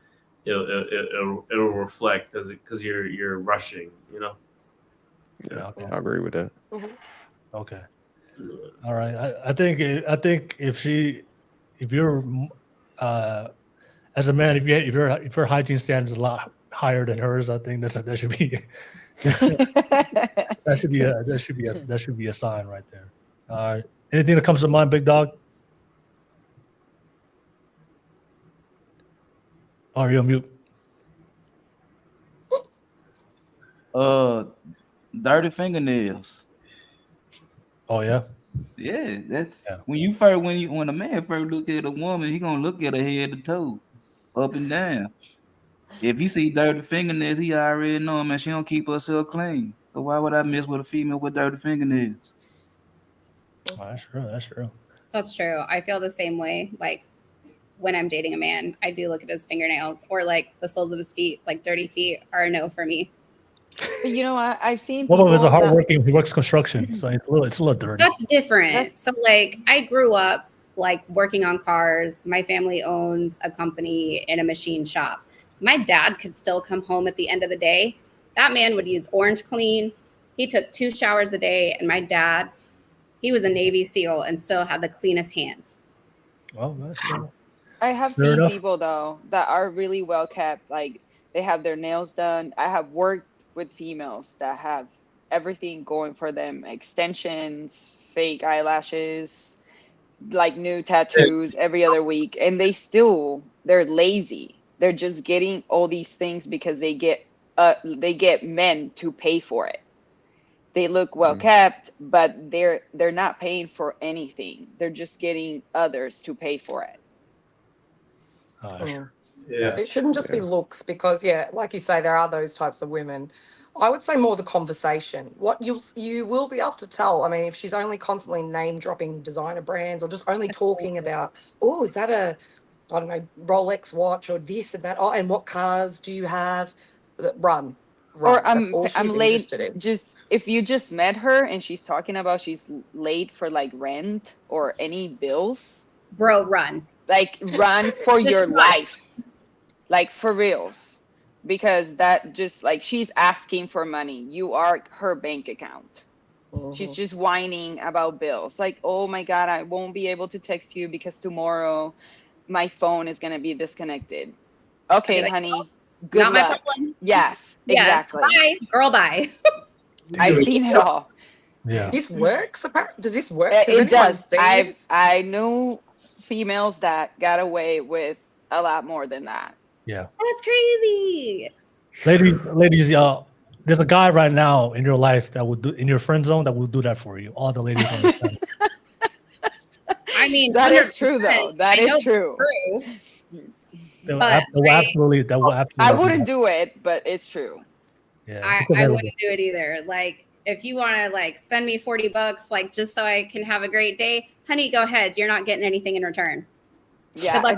Speaker 13: reflect because you're rushing.
Speaker 12: Yeah, okay. I agree with that.
Speaker 1: Okay. All right. I think if you're as a man, if your hygiene standards a lot higher than hers, I think that should be that should be a sign right there. All right. Anything that comes to mind, big dog? Oh, you're on mute.
Speaker 6: Dirty fingernails.
Speaker 1: Oh yeah.
Speaker 6: Yeah, that's
Speaker 1: Yeah.
Speaker 6: when a man first look at a woman, he gonna look at her head to toe, up and down. If he see dirty fingernails, he already know, man, she don't keep herself clean. So why would I mess with a female with dirty fingernails?
Speaker 1: Oh, that's true. That's true.
Speaker 5: That's true. I feel the same way. Like when I'm dating a man, I do look at his fingernails or like the soles of his feet. Like dirty feet are a no for me.
Speaker 2: But you know what? I've seen
Speaker 1: Well,
Speaker 2: people
Speaker 1: is a
Speaker 2: that-
Speaker 1: hardworking. He works construction, so it's a little dirty.
Speaker 5: That's different. So like I grew up like working on cars. My family owns a company in a machine shop. My dad could still come home at the end of the day. That man would use Orange Clean. He took 2 showers a day, and my dad, he was a Navy SEAL and still had the cleanest hands.
Speaker 1: Well, that's true.
Speaker 2: I have
Speaker 1: Fair
Speaker 2: seen
Speaker 1: enough.
Speaker 2: people though that are really well kept. Like they have their nails done. I have worked with females that have everything going for them: extensions, fake eyelashes, like new tattoos every other week, and they're lazy. They're just getting all these things because they get men to pay for it. They look well kept, but they're not paying for anything. They're just getting others to pay for it.
Speaker 8: Yeah.
Speaker 4: It shouldn't just be looks because, like you say, there are those types of women. I would say more the conversation. What you will be able to tell. I mean, if she's only constantly name dropping designer brands or just only talking about, oh, is that a, I don't know, Rolex watch or this and that? Oh, and what cars do you have? Run.
Speaker 2: Or
Speaker 4: That's all
Speaker 2: I'm
Speaker 4: she's
Speaker 2: late.
Speaker 4: interested in.
Speaker 2: Just if you just met her and she's talking about she's late for like rent or any bills,
Speaker 5: bro, run.
Speaker 2: Like run for your life, like for reals, because that just like she's asking for money. You are her bank account. She's just whining about bills. Like, oh my God, I won't be able to text you because tomorrow my phone is gonna be disconnected. Okay,
Speaker 5: like,
Speaker 2: honey.
Speaker 5: oh,
Speaker 2: Good
Speaker 5: not my
Speaker 2: luck.
Speaker 5: problem.
Speaker 2: Yes,
Speaker 5: Yeah,
Speaker 2: exactly.
Speaker 5: bye, girl, bye.
Speaker 2: I've seen it all.
Speaker 1: Yeah.
Speaker 4: This works. Does this work?
Speaker 2: It
Speaker 4: anyone
Speaker 2: does.
Speaker 4: seen this?
Speaker 2: I knew females that got away with a lot more than that.
Speaker 1: Yeah.
Speaker 5: That's crazy.
Speaker 1: Ladies, y'all. There's a guy right now in your life that will do in your friend zone that will do that for you. All the ladies on the planet.
Speaker 5: I mean,
Speaker 2: That is true
Speaker 5: 100%.
Speaker 2: though. That
Speaker 5: I know
Speaker 2: is true.
Speaker 1: That will
Speaker 5: But
Speaker 1: absolutely.
Speaker 2: I wouldn't do it, but it's true.
Speaker 1: Yeah.
Speaker 5: I wouldn't do it either. Like, if you want to like send me $40, like just so I can have a great day, honey, go ahead. You're not getting anything in return.
Speaker 2: Yeah,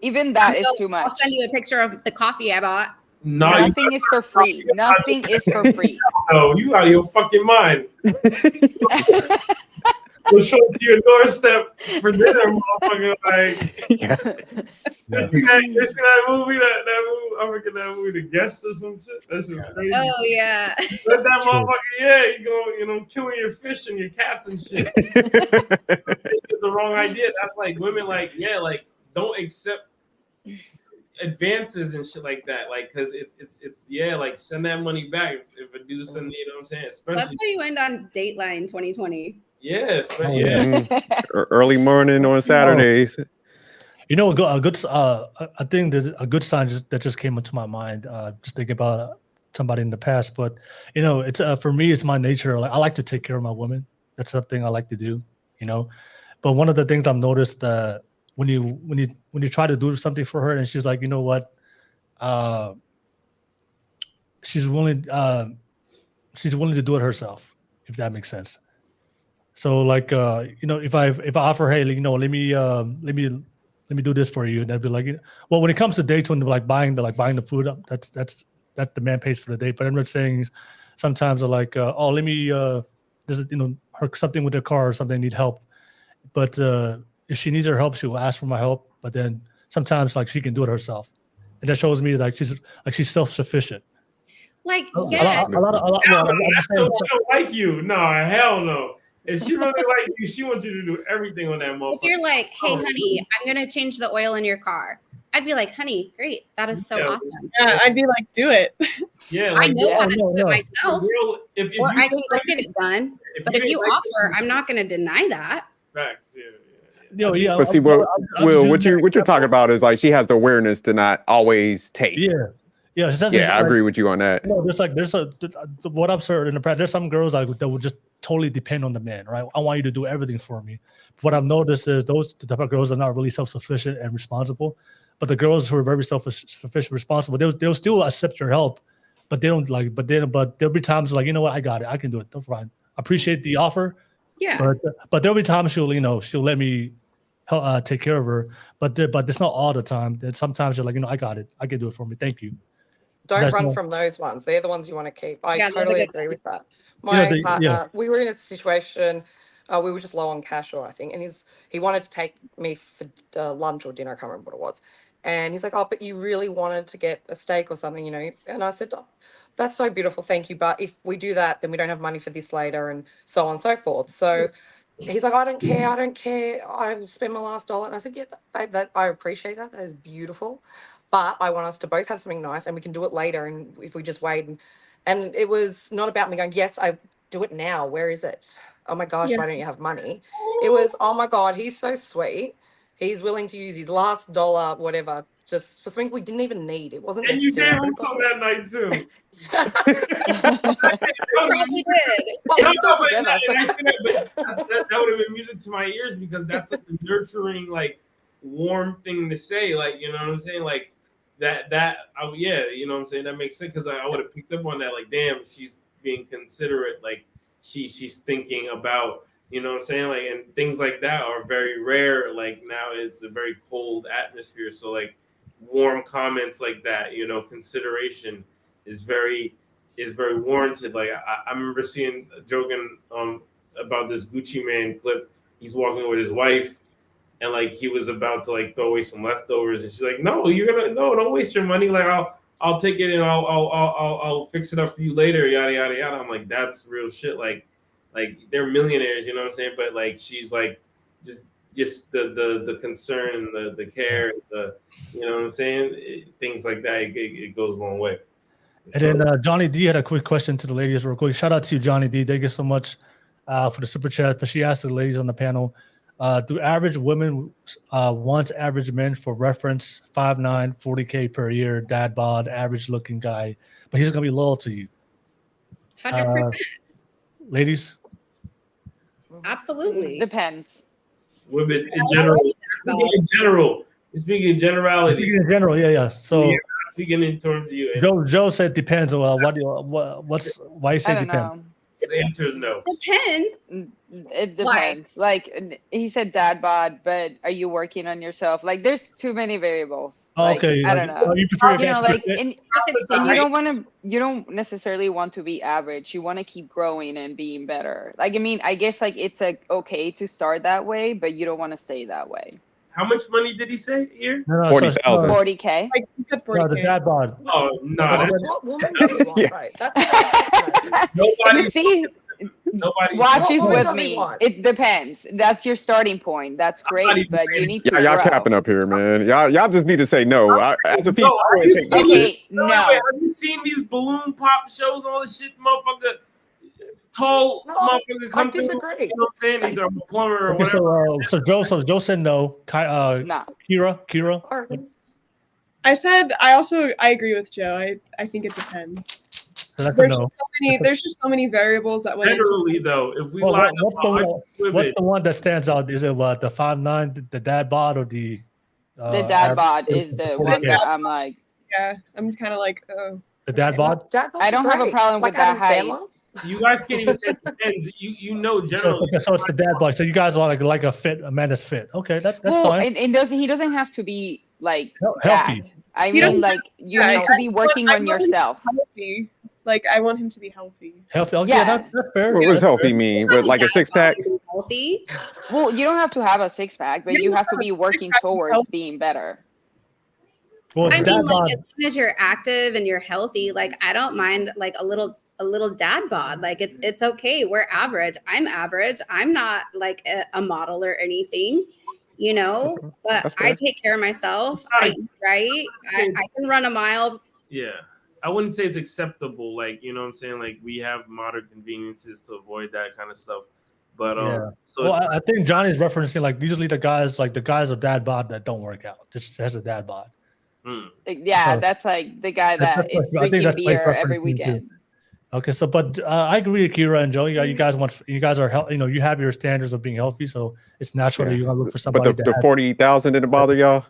Speaker 2: even that is too much.
Speaker 5: I'll send you a picture of the coffee I bought.
Speaker 2: Nothing is for free. Nothing is for free.
Speaker 13: No, you out of your fucking mind. We'll show it to your doorstep for dinner, motherfucker. Like, you see that movie? That movie? I forget that movie, The Guest or some shit. That's just crazy.
Speaker 5: Oh yeah.
Speaker 13: Let that motherfucker, you go, killing your fish and your cats and shit. It's the wrong idea. That's like women, like don't accept advances and shit like that. Like, cause it's like send that money back if a dude send, you know what I'm saying? Especially
Speaker 5: That's why you end on Dateline 2020.
Speaker 13: Yes,
Speaker 12: early morning on Saturdays.
Speaker 1: You know, I think there's a good sign that just came into my mind. Just thinking about somebody in the past, but you know, it's for me, it's my nature. Like I like to take care of my women. That's something I like to do. You know, but one of the things I've noticed when you try to do something for her and she's like, you know what, she's willing to do it herself, if that makes sense. So like you know, if I offer, hey, you know, let me do this for you, and they'd be like, well, when it comes to dates, when they're like buying the food, that's the man pays for the date. But I'm not saying sometimes they're like, oh, let me this is, you know, her something with their car or something, need help. But if she needs her help, she will ask for my help. But then sometimes like she can do it herself, and that shows me like she's self-sufficient.
Speaker 5: Like
Speaker 1: yes,
Speaker 13: she don't like you. No, hell no. If she really like you, she wants you to do everything on that motherfucker.
Speaker 5: If you're like, hey, honey, I'm gonna change the oil in your car, I'd be like, honey, great, that is so awesome.
Speaker 3: Yeah, I'd be like, do it.
Speaker 13: Yeah,
Speaker 5: I know how to do it myself,
Speaker 13: if
Speaker 5: or
Speaker 13: you
Speaker 5: I can go get it done. But if you offer, I'm not gonna deny that.
Speaker 13: Facts.
Speaker 1: Yeah.
Speaker 12: But see, Will, what you're talking about is like she has the awareness to not always take.
Speaker 1: Yeah.
Speaker 12: I agree with you on that.
Speaker 1: What I've heard in the practice, there's some girls that will just totally depend on the man, right? I want you to do everything for me. What I've noticed is the type of girls are not really self-sufficient and responsible, but the girls who are very self-sufficient, responsible, they'll still accept your help, but they don't like. But there'll be times like, you know what, I got it, I can do it. That's fine. I appreciate the offer.
Speaker 5: Yeah.
Speaker 1: But there'll be times she'll let me help, take care of her. But it's not all the time. Sometimes you're like, I got it. I can do it for me. Thank you.
Speaker 4: Don't run from those ones. They're the ones you want to keep. I totally agree with that. My partner, we were in a situation, we were just low on cash, I think, and he wanted to take me for lunch or dinner. I can't remember what it was. And he's like, oh, but you really wanted to get a steak or something, And I said, oh, that's so beautiful, thank you. But if we do that, then we don't have money for this later, and so on and so forth. So he's like, I don't care. I will spend my last dollar. And I said, yeah, babe, I appreciate that. That is beautiful. But I want us to both have something nice, and we can do it later. And if we just wait, and it was not about me going, yes, I do it now. Where is it? Oh my gosh, why don't you have money? It was, oh my God, he's so sweet. He's willing to use his last dollar, whatever, just for something we didn't even need. It wasn't
Speaker 13: And you
Speaker 4: necessary.
Speaker 13: gave him some that night too.
Speaker 5: Probably did.
Speaker 13: That would have been music to my ears, because that's like a nurturing, like warm thing to say. Like, you know what I'm saying? Like that you know what I'm saying? That makes sense, because I would have picked up on that. Like, damn, she's being considerate. Like she's thinking about, you know what I'm saying? Like, and things like that are very rare. Like now it's a very cold atmosphere. So like warm comments like that, consideration is very warranted. Like I remember joking about this Gucci Man clip. He's walking with his wife, and like he was about to like throw away some leftovers, and she's like, "No, don't waste your money. Like I'll take it and I'll fix it up for you later." Yada yada yada. I'm like, that's real shit. Like they're millionaires, you know what I'm saying? But like she's like just the concern and the care, you know what I'm saying? Things like that. It goes a long way.
Speaker 1: And then Johnny D had a quick question to the ladies real quick. Shout out to you, Johnny D. Thank you so much for the super chat. But she asked the ladies on the panel, do average women want average men? For reference, 5'9", 40K per year, dad bod, average looking guy. But he's going to be loyal to you.
Speaker 5: 100%.
Speaker 1: Ladies?
Speaker 5: Absolutely.
Speaker 2: Depends.
Speaker 11: Women in general. Speaking in generality.
Speaker 1: Speaking in general, yeah. So
Speaker 11: speaking in terms of you.
Speaker 1: Joe said depends. Well, why you say depends?
Speaker 2: Know.
Speaker 11: The answer is no.
Speaker 5: Depends.
Speaker 2: It depends. Why? Like he said dad bod, but are you working on yourself? Like there's too many variables.
Speaker 1: Oh, okay.
Speaker 2: I don't know.
Speaker 1: You prefer
Speaker 2: and you don't necessarily want to be average. You want to keep growing and being better. Like, I mean, I guess like it's like okay to start that way, but you don't want to stay that way.
Speaker 11: How much money did he say here?
Speaker 12: 40,000.
Speaker 2: 40K.
Speaker 3: Like you said, 40K.
Speaker 1: No, the dad bod.
Speaker 11: Oh no!
Speaker 4: What woman do you want, right? That's
Speaker 11: nobody.
Speaker 2: See,
Speaker 11: nobody
Speaker 2: watches with me. It depends. That's your starting point. That's great, but you need to.
Speaker 12: Y'all
Speaker 2: grow.
Speaker 12: capping up here, man. Y'all just need to say no. As a female,
Speaker 2: No.
Speaker 11: Have you seen these balloon pop shows? All this shit, motherfucker. Tall motherfucker come through. You know what I'm saying? He's a plumber or whatever.
Speaker 1: So Joe said no.
Speaker 2: No.
Speaker 1: Kira.
Speaker 3: I agree with Joe. I think it depends.
Speaker 1: So that's
Speaker 3: there's
Speaker 1: a no.
Speaker 3: There's just so many variables that went
Speaker 11: generally
Speaker 3: into
Speaker 11: though. If we line up,
Speaker 1: what's the one that stands out? Is it the 5'9", the dad bod, or the
Speaker 2: dad bod is the one that I'm like.
Speaker 3: Yeah, I'm kind of like, oh.
Speaker 1: The dad bod.
Speaker 2: I don't have a problem with that height.
Speaker 11: You guys can't even say depends. You know generally.
Speaker 1: So it's the dad bod. So you guys are like a man that's fit. Okay, that's fine.
Speaker 2: And he doesn't have to be like
Speaker 1: healthy.
Speaker 2: Bad. I mean, like you need to be working on yourself.
Speaker 3: Healthy. Like I want him to be healthy.
Speaker 1: Healthy. Okay, yeah, that's fair.
Speaker 12: What does healthy mean? With like a 6-pack?
Speaker 5: Healthy.
Speaker 2: Well, you don't have to have a 6-pack, but you have to be working towards being better.
Speaker 1: Well,
Speaker 5: I mean, like as long as you're active and you're healthy, like I don't mind like a little dad bod. Like it's okay. We're average. I'm average. I'm not like a model or anything, but I take care of myself. I can run a mile.
Speaker 11: Yeah. I wouldn't say it's acceptable. Like, you know what I'm saying? Like we have modern conveniences to avoid that kind of stuff.
Speaker 13: But so
Speaker 1: well,
Speaker 13: it's
Speaker 1: I think Johnny's referencing like usually the guys with dad bod that don't work out, just has a dad bod.
Speaker 2: Yeah,
Speaker 1: So-
Speaker 2: that's like the guy
Speaker 1: That's-
Speaker 2: that
Speaker 1: that's-
Speaker 2: is
Speaker 1: I think
Speaker 2: drinking
Speaker 1: that's Blake's
Speaker 2: beer every
Speaker 1: referencing too.
Speaker 2: weekend.
Speaker 1: Okay, so but I agree with Kira and Joe. You guys are you have your standards of being healthy, so it's natural that you're gonna look for somebody.
Speaker 12: But the 40,000 didn't bother y'all?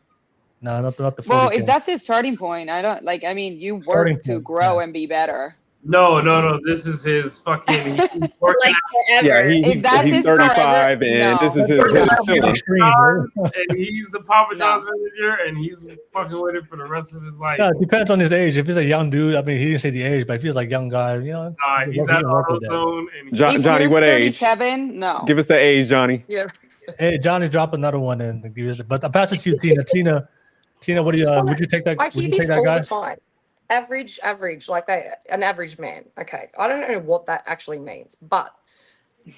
Speaker 1: No, not the 40K.
Speaker 2: Well, if that's his starting point, I don't like. I mean, you
Speaker 1: Starting
Speaker 2: work to
Speaker 1: point,
Speaker 2: grow and be better.
Speaker 13: no. This is his fucking. He's working
Speaker 5: Like
Speaker 13: out.
Speaker 5: forever.
Speaker 12: He's 35 and this is his ceiling.
Speaker 13: And he's the Papa John's manager, and he's fucking with it for the rest of his life.
Speaker 1: Yeah, it depends on his age. If he's a young dude, I mean, he didn't say the age, but if he's like a young guy,
Speaker 13: He's at AutoZone. And
Speaker 12: Johnny, what age?
Speaker 2: 37? No.
Speaker 12: Give us the age, Johnny.
Speaker 4: Yeah.
Speaker 1: Hey, Johnny, drop another one in. But I'll pass it to you, Tina. Tina, what do you? Would you take that?
Speaker 4: I
Speaker 1: Would
Speaker 4: hear
Speaker 1: you
Speaker 4: this
Speaker 1: take that
Speaker 4: all
Speaker 1: guy?
Speaker 4: the time. Average, like an average man. Okay, I don't know what that actually means, but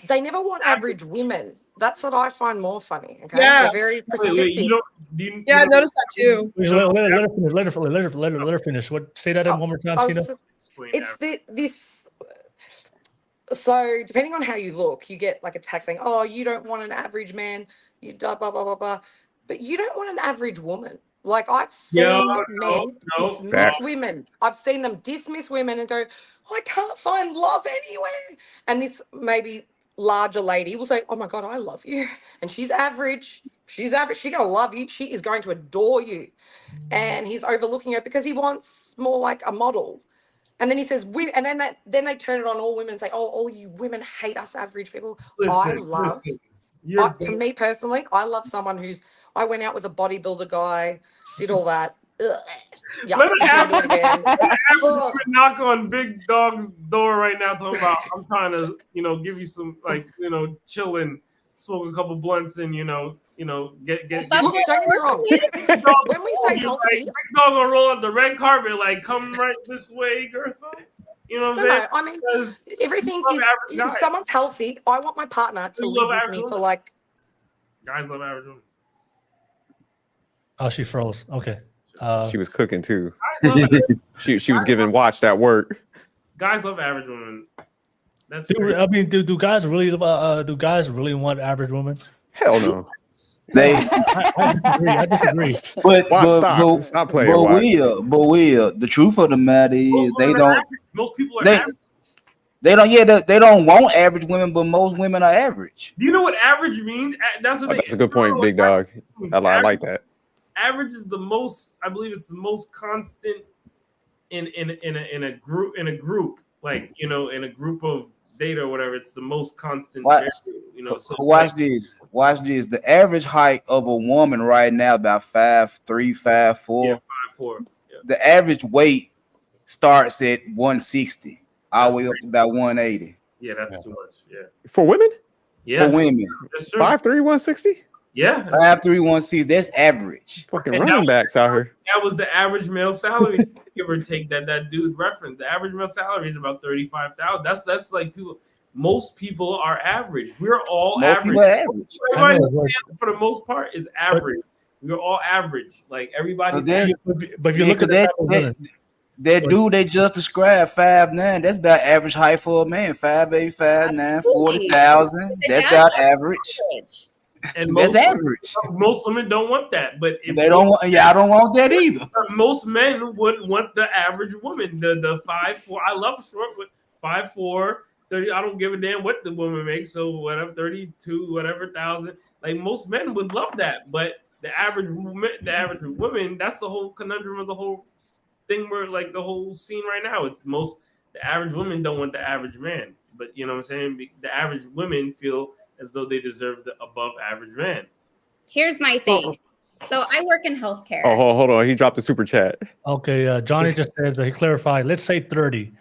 Speaker 4: they never want average women. That's what I find more funny. Okay,
Speaker 3: Yeah.
Speaker 4: they're very prescriptive.
Speaker 3: I noticed that too.
Speaker 1: Let her finish. What? Say that one more time,
Speaker 4: I was
Speaker 1: Tina.
Speaker 4: just- it's this. So depending on how you look, you get like a tag saying, "Oh, you don't want an average man." You blah blah blah blah blah. But you don't want an average woman. Like I've seen men dismiss women. I've seen them dismiss women and go, "I can't find love anywhere." And this maybe larger lady will say, "Oh my God, I love you." And she's average. She's average. She's going to love you. She is going to adore you. And he's overlooking her because he wants more like a model. And then he says, and then they turn it on all women and say, "Oh, all you women hate us average people." To me personally, I love someone I went out with a bodybuilder guy, did all that. Ugh. Yeah,
Speaker 13: Let
Speaker 4: can't do it again.
Speaker 13: an knock on Big Dog's door right now, talking about I'm trying to, give you some chilling, smoke a couple blunts, and get.
Speaker 4: Don't get me wrong. When we say healthy,
Speaker 13: Big Dog gonna roll out the red carpet, like come right this way, Gertha. You know what I'm saying?
Speaker 4: No, I mean, everything is.
Speaker 13: average guys.
Speaker 4: If someone's healthy, I want my partner to live with me for like.
Speaker 13: Guys love average women.
Speaker 1: Oh, she froze. Okay.
Speaker 12: She was cooking too. She was giving watch at work.
Speaker 13: Guys love average women. That's.
Speaker 1: I mean, do guys really want average women?
Speaker 12: Hell no.
Speaker 1: I disagree.
Speaker 6: But
Speaker 12: stop playing.
Speaker 6: But Will, the truth of the matter is
Speaker 13: most people are average.
Speaker 6: They don't want average women, but most women are average.
Speaker 13: Do you know what average means? That's
Speaker 12: a good point, Big Dog. I like that.
Speaker 13: Average is the most. I believe it's the most constant in a group, like in a group of data or whatever. It's the most constant.
Speaker 6: So watch this. The average height of a woman right now about 5'3", 5'4".
Speaker 13: Yeah, 5'4". Yeah.
Speaker 6: The average weight starts at 160, all the way up to about 180.
Speaker 13: Yeah, that's too much. Yeah.
Speaker 12: For women?
Speaker 13: Yeah.
Speaker 6: For women.
Speaker 13: That's true.
Speaker 12: 5'3", 160?
Speaker 13: Yeah.
Speaker 6: 5'3", 160. That's average.
Speaker 12: Fucking running backs out here.
Speaker 13: That was the average male salary, give or take, that dude referenced. The average male salary is about $35,000. That's like people. Most people are average. We're all average. Everybody for the most part is average. We're all average. Like everybody.
Speaker 1: But if you look at
Speaker 6: that dude they just described, 5'9", that's about average height for a man. 5'8", 5'9", 40,000. That's about average.
Speaker 13: And
Speaker 6: that's average.
Speaker 13: Most women don't want that, but if
Speaker 6: they don't want. Yeah, I don't want that either.
Speaker 13: Most men wouldn't want the average woman. The 5'4". I love short with 5'4", 30. I don't give a damn what the woman makes. So whatever, 32, whatever thousand. Like most men would love that, but the average woman, that's the whole conundrum of the whole thing. Where like the whole scene right now, the average women don't want the average man, but you know what I'm saying. The average women feel as though they deserve the above average man.
Speaker 5: Here's my thing. So I work in healthcare.
Speaker 12: Oh, hold on. He dropped the super chat.
Speaker 1: Okay, Johnny just said that he clarified. Let's say 30.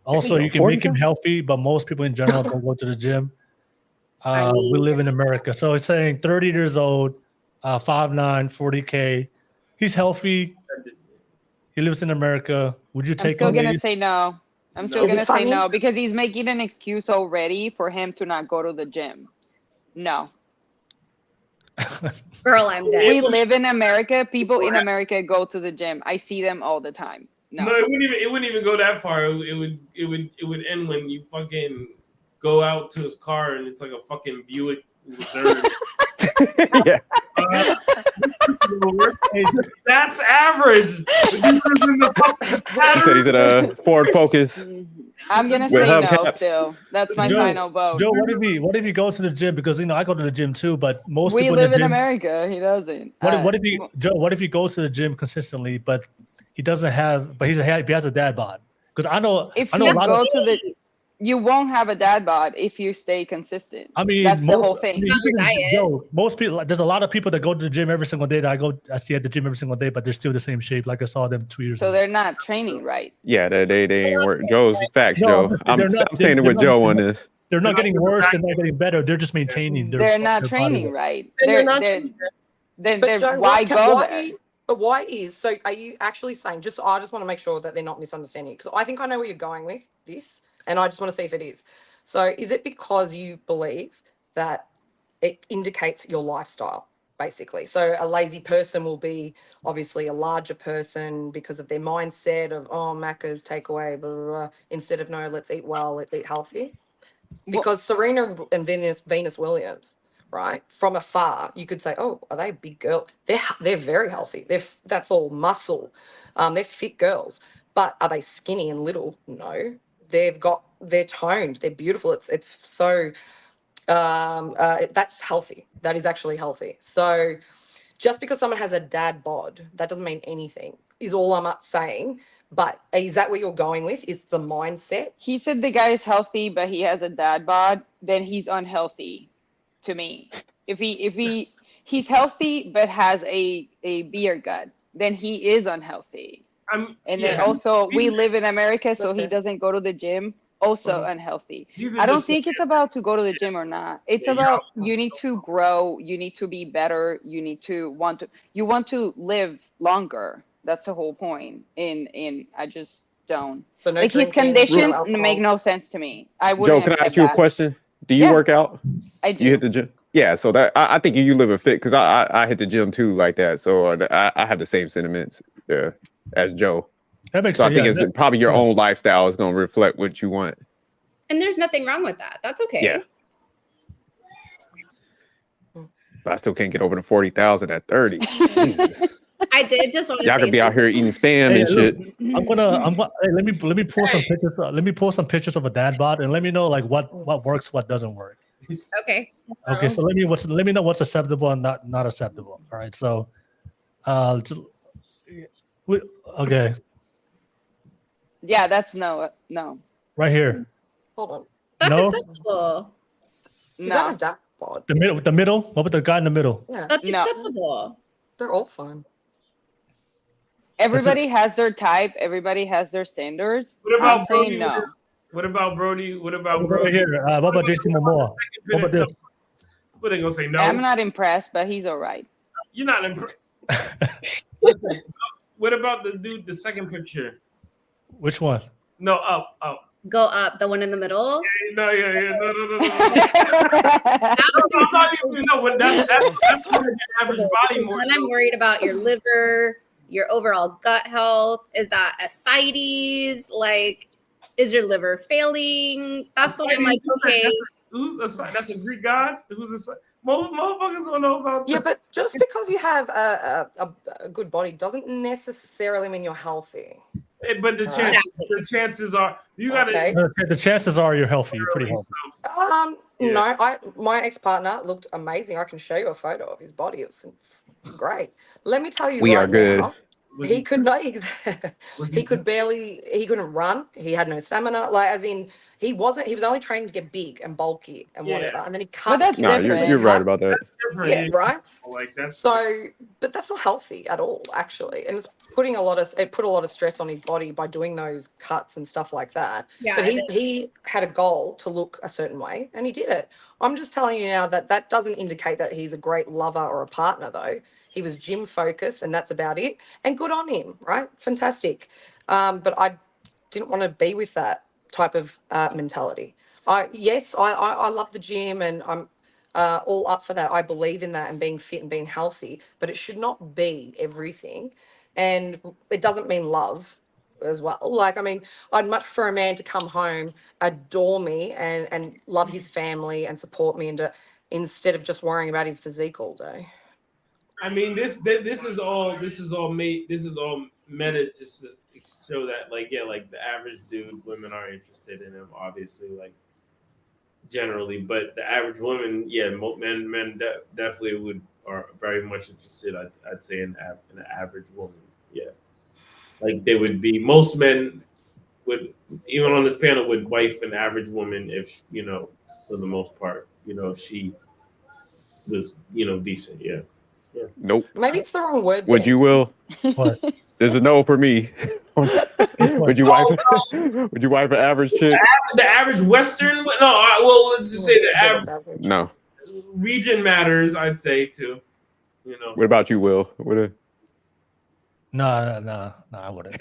Speaker 1: Also, you can make him healthy, but most people in general don't go to the gym. We live in America. So he's saying 30 years old, 5'9", 40K. He's healthy. He lives in America. Would you take him?
Speaker 2: I'm still going to say no. I'm still going to say no because he's making an excuse already for him to not go to the gym. No.
Speaker 5: Girl, I'm dead.
Speaker 2: We live in America. People in America go to the gym. I see them all the time. No,
Speaker 13: it wouldn't even go that far. It would end when you fucking go out to his car and it's like a fucking Buick Reserve.
Speaker 12: Yeah.
Speaker 13: That's average. But he lives in the fucking
Speaker 12: He said he's in a Ford Focus.
Speaker 2: I'm gonna
Speaker 12: with
Speaker 2: say no.
Speaker 12: hubcaps.
Speaker 2: Still, that's my
Speaker 1: Joe,
Speaker 2: final vote.
Speaker 1: Joe, what if he goes to the gym? Because I go to the gym too, but most
Speaker 2: We
Speaker 1: people
Speaker 2: live
Speaker 1: in
Speaker 2: in
Speaker 1: the gym.
Speaker 2: America. He doesn't.
Speaker 1: What if he Joe? What if he goes to the gym consistently, but he doesn't have? But he has a dad bod. Because I know
Speaker 2: if
Speaker 1: a
Speaker 2: you
Speaker 1: lot
Speaker 2: go
Speaker 1: of.
Speaker 2: to the, you won't have a dad bod if you stay consistent.
Speaker 1: I mean,
Speaker 2: that's the whole thing.
Speaker 1: Joe, most people. There's a lot of people that go to the gym every single day. That I see at the gym every single day, but they're still the same shape. Like I saw them 2 years
Speaker 2: So
Speaker 1: ago.
Speaker 2: they're not training right.
Speaker 12: Yeah, they ain't work. Joe's facts,
Speaker 1: No,
Speaker 12: Joe. I'm standing with Joe on this.
Speaker 1: They're not getting worse. They're not getting better. They're just maintaining.
Speaker 2: They're not
Speaker 1: their
Speaker 2: training
Speaker 1: body weight.
Speaker 2: right.
Speaker 3: They're not
Speaker 2: Then
Speaker 4: Joe,
Speaker 2: why go there?
Speaker 4: But why is so? Are you actually saying? I just want to make sure that they're not misunderstanding because I think I know where you're going with this, and I just want to see if it is. So, is it because you believe that it indicates your lifestyle, basically? So, a lazy person will be obviously a larger person because of their mindset of Macca's takeaway, blah, blah, blah, instead of no, let's eat well, let's eat healthy. Because Serena and Venus Williams, right, from afar, you could say, oh, are they a big girl? They're very healthy. That's all muscle. They're fit girls. But are they skinny and little? No. They're toned. They're beautiful. It's so that's healthy. That is actually healthy. So just because someone has a dad bod, that doesn't mean anything. Is all I'm saying. But is that where you're going with? Is the mindset?
Speaker 2: He said the guy is healthy, but he has a dad bod. Then he's unhealthy, to me. If he's healthy but has a beer gut, then he is unhealthy. Then also we live in America, so he doesn't go to the gym. Also unhealthy. I don't think it's about to go to the gym or not. It's about you need to grow, you need to be better, you want to live longer. That's the whole point. And I just don't.
Speaker 4: So no
Speaker 2: like his
Speaker 4: drinking,
Speaker 2: conditions
Speaker 4: no alcohol.
Speaker 2: make no sense to me. I wouldn't.
Speaker 12: Joe, can I
Speaker 2: accept
Speaker 12: ask you a
Speaker 2: that.
Speaker 12: question? Do you work out?
Speaker 2: I do.
Speaker 12: You hit the gym? Yeah, so that I think you live a fit because I hit the gym too like that. So I have the same sentiments as Joe.
Speaker 1: That makes
Speaker 12: so
Speaker 1: sense.
Speaker 12: I think it's probably your own lifestyle is going to reflect what you want.
Speaker 5: And there's nothing wrong with that. That's okay.
Speaker 12: Yeah. But I still can't get over the 40,000 at 30. Jesus.
Speaker 5: I did just want to
Speaker 12: Y'all
Speaker 5: say
Speaker 12: could be out here eating spam and shit.
Speaker 1: I'm gonna hey, let me pull some pictures. Let me pull some pictures of a dad bod and let me know like what works, what doesn't work.
Speaker 5: Okay.
Speaker 1: Okay, so let me know what's acceptable and not acceptable. All right, so okay.
Speaker 2: Yeah, that's no.
Speaker 1: Right here.
Speaker 4: Hold on.
Speaker 5: That's
Speaker 1: No?
Speaker 5: acceptable.
Speaker 4: Is that a dad bod?
Speaker 1: The middle. What about the guy in the middle?
Speaker 4: Yeah.
Speaker 5: That's acceptable.
Speaker 4: They're all fun.
Speaker 2: Everybody has their type. Everybody has their standards.
Speaker 13: What about
Speaker 2: I'm
Speaker 13: Brody?
Speaker 2: saying no.
Speaker 13: What about Brody? What about
Speaker 1: Right
Speaker 13: Brody?
Speaker 1: here. What about Jason Momoa? What about this?
Speaker 13: What they gonna say? No.
Speaker 2: I'm not impressed, but he's all right.
Speaker 13: You're not impressed. Listen, what about the dude? The second picture.
Speaker 1: Which one?
Speaker 13: No, up.
Speaker 5: Go up. The one in the middle.
Speaker 13: No. No. I'm not even. No, that's the average body more.
Speaker 5: And I'm worried about your liver, your overall gut health. Is that ascites? Like, is your liver failing? That's what I'm like. Okay.
Speaker 13: That's a Greek god. Who's a motherfuckers don't know about that.
Speaker 4: Yeah, but just because you have a good body doesn't necessarily mean you're healthy.
Speaker 13: But the chances are you gotta.
Speaker 4: Okay.
Speaker 1: The chances are you're healthy. You're pretty healthy.
Speaker 4: No, my ex-partner looked amazing. I can show you a photo of his body. It was great. Let me tell you,
Speaker 12: We
Speaker 4: right
Speaker 12: are good.
Speaker 4: now, he could not. He couldn't run. He had no stamina. Like, as in, he was only trained to get big and bulky and whatever. And then he cut.
Speaker 2: that's
Speaker 12: Nah, you're right about that.
Speaker 4: Yeah, right.
Speaker 13: Like that's
Speaker 4: So, but that's not healthy at all, actually. And it's put a lot of stress on his body by doing those cuts and stuff like that.
Speaker 5: Yeah,
Speaker 4: but he had a goal to look a certain way and he did it. I'm just telling you now that doesn't indicate that he's a great lover or a partner, though. He was gym focused and that's about it. And good on him, right? Fantastic. But I didn't want to be with that type of mentality. I love the gym and I'm all up for that. I believe in that and being fit and being healthy, but it should not be everything. And it doesn't mean love. as well. Like, I mean, I'd much prefer a man to come home, adore me, and love his family and support me, and instead of just worrying about his physique all day.
Speaker 11: I mean, this is all meta just to show that, like, yeah, like the average dude, women are interested in him, obviously, like generally, but the average woman, yeah, men definitely are very much interested. I'd say in an average woman, yeah, like they would be. Most men would, even on this panel, would wife an average woman if for the most part, if she was decent, yeah. Yeah.
Speaker 12: Nope.
Speaker 4: Maybe it's the wrong word.
Speaker 12: Would
Speaker 4: then.
Speaker 12: you, Will?
Speaker 1: What?
Speaker 12: There's a no for me. Would you wife? Would you wife an average chick?
Speaker 11: The average Western? No, well, let's just say the average.
Speaker 12: No.
Speaker 11: Region matters, I'd say too.
Speaker 12: What about you, Will? What?
Speaker 1: No, I wouldn't.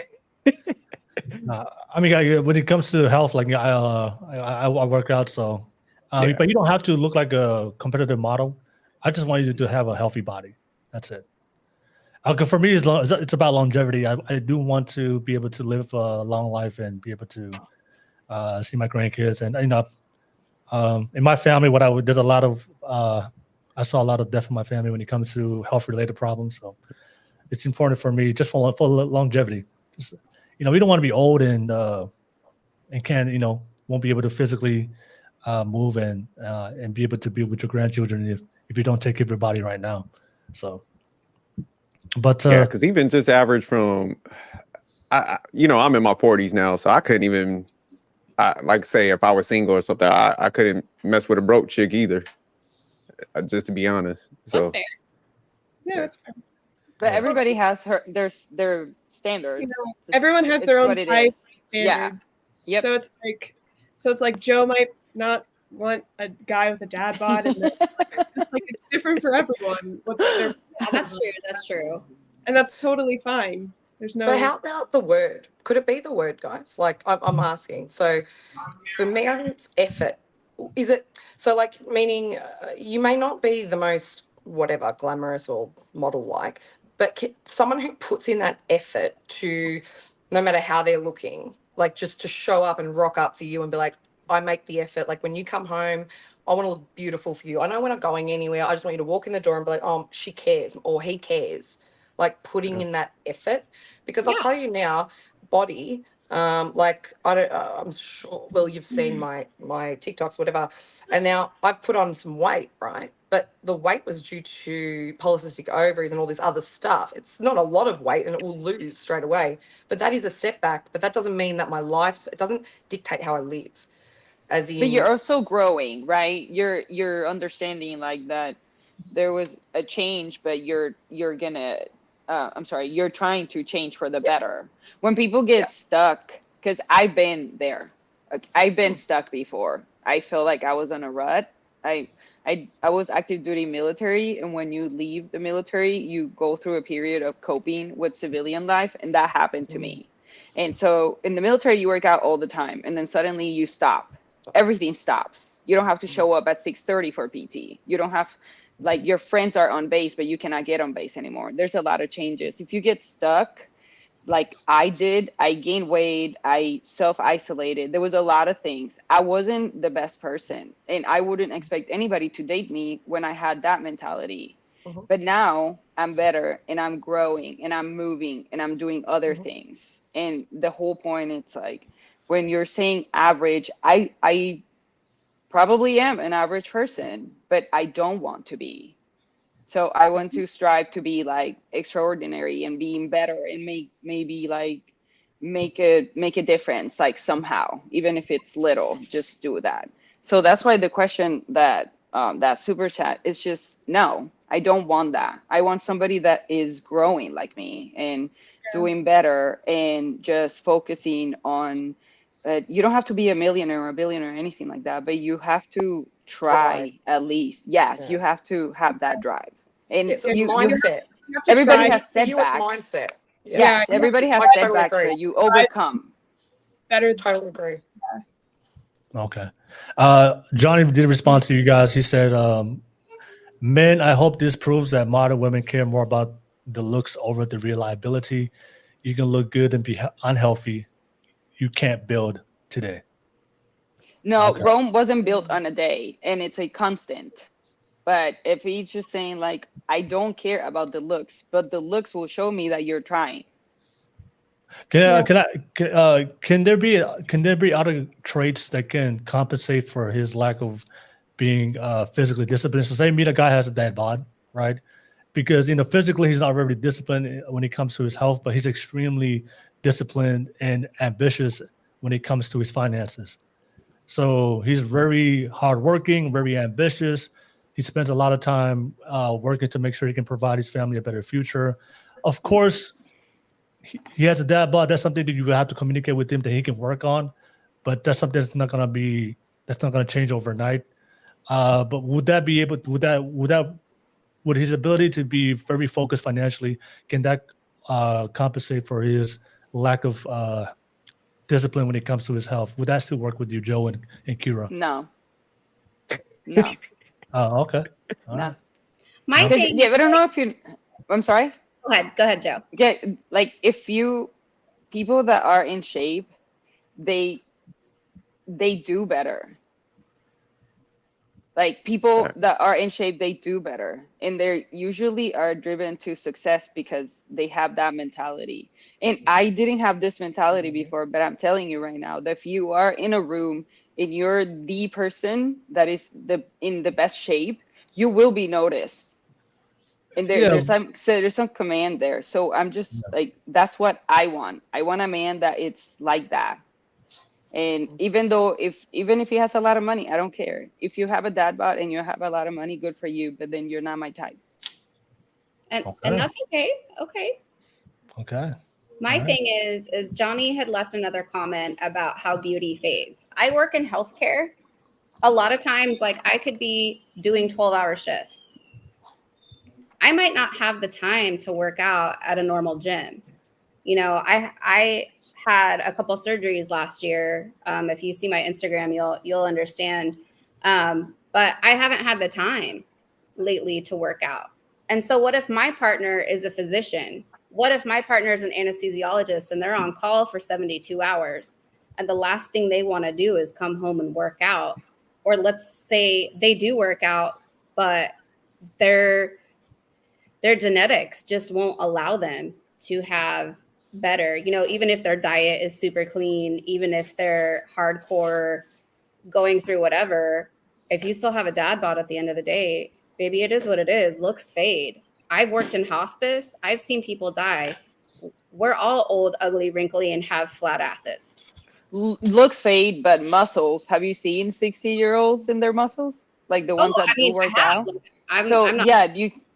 Speaker 1: I mean, when it comes to health, like I work out, so but you don't have to look like a competitive model. I just want you to have a healthy body. That's it. For me, it's about longevity. I do want to be able to live a long life and be able to see my grandkids. And in my family, there's a lot of I saw a lot of death in my family when it comes to health-related problems. So it's important for me just for longevity. Just, we don't want to be old and can won't be able to physically move and be able to be with your grandchildren if you don't take care of your body right now. So. But
Speaker 12: yeah, because even just average from, I'm in my 40s now, so I couldn't even, like say if I was single or something, I couldn't mess with a broke chick either. Just to be honest. So.
Speaker 5: That's fair.
Speaker 3: Yeah, that's fair.
Speaker 2: But everybody has their standards.
Speaker 3: Everyone has their own type standards.
Speaker 2: Yeah. Yep.
Speaker 3: So it's like Joe might not want a guy with a dad bod, and it's different for everyone.
Speaker 5: That's true. That's true.
Speaker 3: And that's totally fine. There's no.
Speaker 4: But how about the word? Could it be the word, guys? Like I'm asking. So for me, I think it's effort. Is it so? Like meaning you may not be the most whatever glamorous or model like, but someone who puts in that effort to, no matter how they're looking, like just to show up and rock up for you and be like, I make the effort. Like when you come home, I want to look beautiful for you. I know we're not going anywhere. I just want you to walk in the door and be like, oh, she cares or he cares. Like putting in that effort. Because I'll tell you now, body, like I'm sure, well, you've seen my TikToks, whatever. And now I've put on some weight, right? But the weight was due to polycystic ovaries and all this other stuff. It's not a lot of weight and it will lose straight away. But that is a setback. But that doesn't mean that it doesn't dictate how I live. But
Speaker 2: you're also growing, right? You're understanding like that there was a change, but you're gonna you're trying to change for the better. When people get stuck, because I've been there, I've been stuck before. I feel like I was on a rut. I was active duty military, and when you leave the military, you go through a period of coping with civilian life, and that happened to me. And so in the military, you work out all the time, and then suddenly you stop. Everything stops. You don't have to show up at 6:30 for PT. You don't have, like, your friends are on base, but you cannot get on base anymore. There's a lot of changes. If you get stuck, like I did, I gained weight, I self-isolated. There was a lot of things. I wasn't the best person, and I wouldn't expect anybody to date me when I had that mentality. But now I'm better, and I'm growing, and I'm moving, and I'm doing other things. And the whole point, it's like, when you're saying average, I probably am an average person, but I don't want to be. So I want to strive to be like extraordinary and being better and make a difference, like somehow, even if it's little, just do that. So that's why the question that super chat is just, no, I don't want that. I want somebody that is growing like me and doing better and just focusing on. You don't have to be a millionaire or a billionaire or anything like that, but you have to try at least. Yes, you have to have that drive. And
Speaker 4: it's mindset.
Speaker 2: Everybody has setbacks.
Speaker 4: Mindset.
Speaker 2: Yes, everybody has setbacks that you overcome.
Speaker 3: Better.
Speaker 4: Totally agree.
Speaker 1: Okay. Johnny did respond to you guys. He said, men, I hope this proves that modern women care more about the looks over the reliability. you can look good and be unhealthy. You can't build today.
Speaker 2: No,
Speaker 1: Okay.
Speaker 2: Rome wasn't built on a day, and it's a constant. But if he's just saying like, I don't care about the looks, but the looks will show me that you're trying.
Speaker 1: Can there be other traits that can compensate for his lack of being physically disciplined? So say meet a guy has a dad bod, right? Because physically he's not very disciplined when it comes to his health, but he's extremely disciplined and ambitious when it comes to his finances. So he's very hardworking, very ambitious. He spends a lot of time working to make sure he can provide his family a better future. Of course, he has a dad bod. That's something that you have to communicate with him that he can work on, but that's something that's not going to change overnight. But would his ability to be very focused financially, can that compensate for his lack of discipline when it comes to his health? Would that still work with you, Joe and Kira?
Speaker 2: No.
Speaker 1: Oh, okay. All
Speaker 2: No.
Speaker 1: right.
Speaker 5: My thing.
Speaker 2: Yeah, but I don't know if you. I'm sorry.
Speaker 5: Go ahead, Joe.
Speaker 2: Yeah, like people that are in shape, they do better. Like people that are in shape, they do better, and they usually are driven to success because they have that mentality. And I didn't have this mentality before, but I'm telling you right now that if you are in a room and you're the person that is in the best shape, you will be noticed. And there's some command there. So I'm just like, that's what I want. I want a man that it's like that. And even if he has a lot of money, I don't care. If you have a dad bod and you have a lot of money, good for you. But then you're not my type.
Speaker 5: And that's okay. Okay.
Speaker 1: Okay.
Speaker 5: My thing is Johnny had left another comment about how beauty fades. I work in healthcare. A lot of times, like I could be doing 12-hour shifts. I might not have the time to work out at a normal gym. I had a couple surgeries last year. If you see my Instagram, you'll understand. But I haven't had the time lately to work out. And so what if my partner is a physician? What if my partner is an anesthesiologist and they're on call for 72 hours and the last thing they want to do is come home and work out? Or let's say they do work out, but their genetics just won't allow them to have better, even if their diet is super clean, even if they're hardcore going through whatever, if you still have a dad bod at the end of the day, baby, it is what it is. Looks fade. I've worked in hospice. I've seen people die. We're all old, ugly, wrinkly, and have flat asses.
Speaker 2: Looks fade, but muscles. Have you seen 60-year-olds in their muscles? Like the ones that do work out?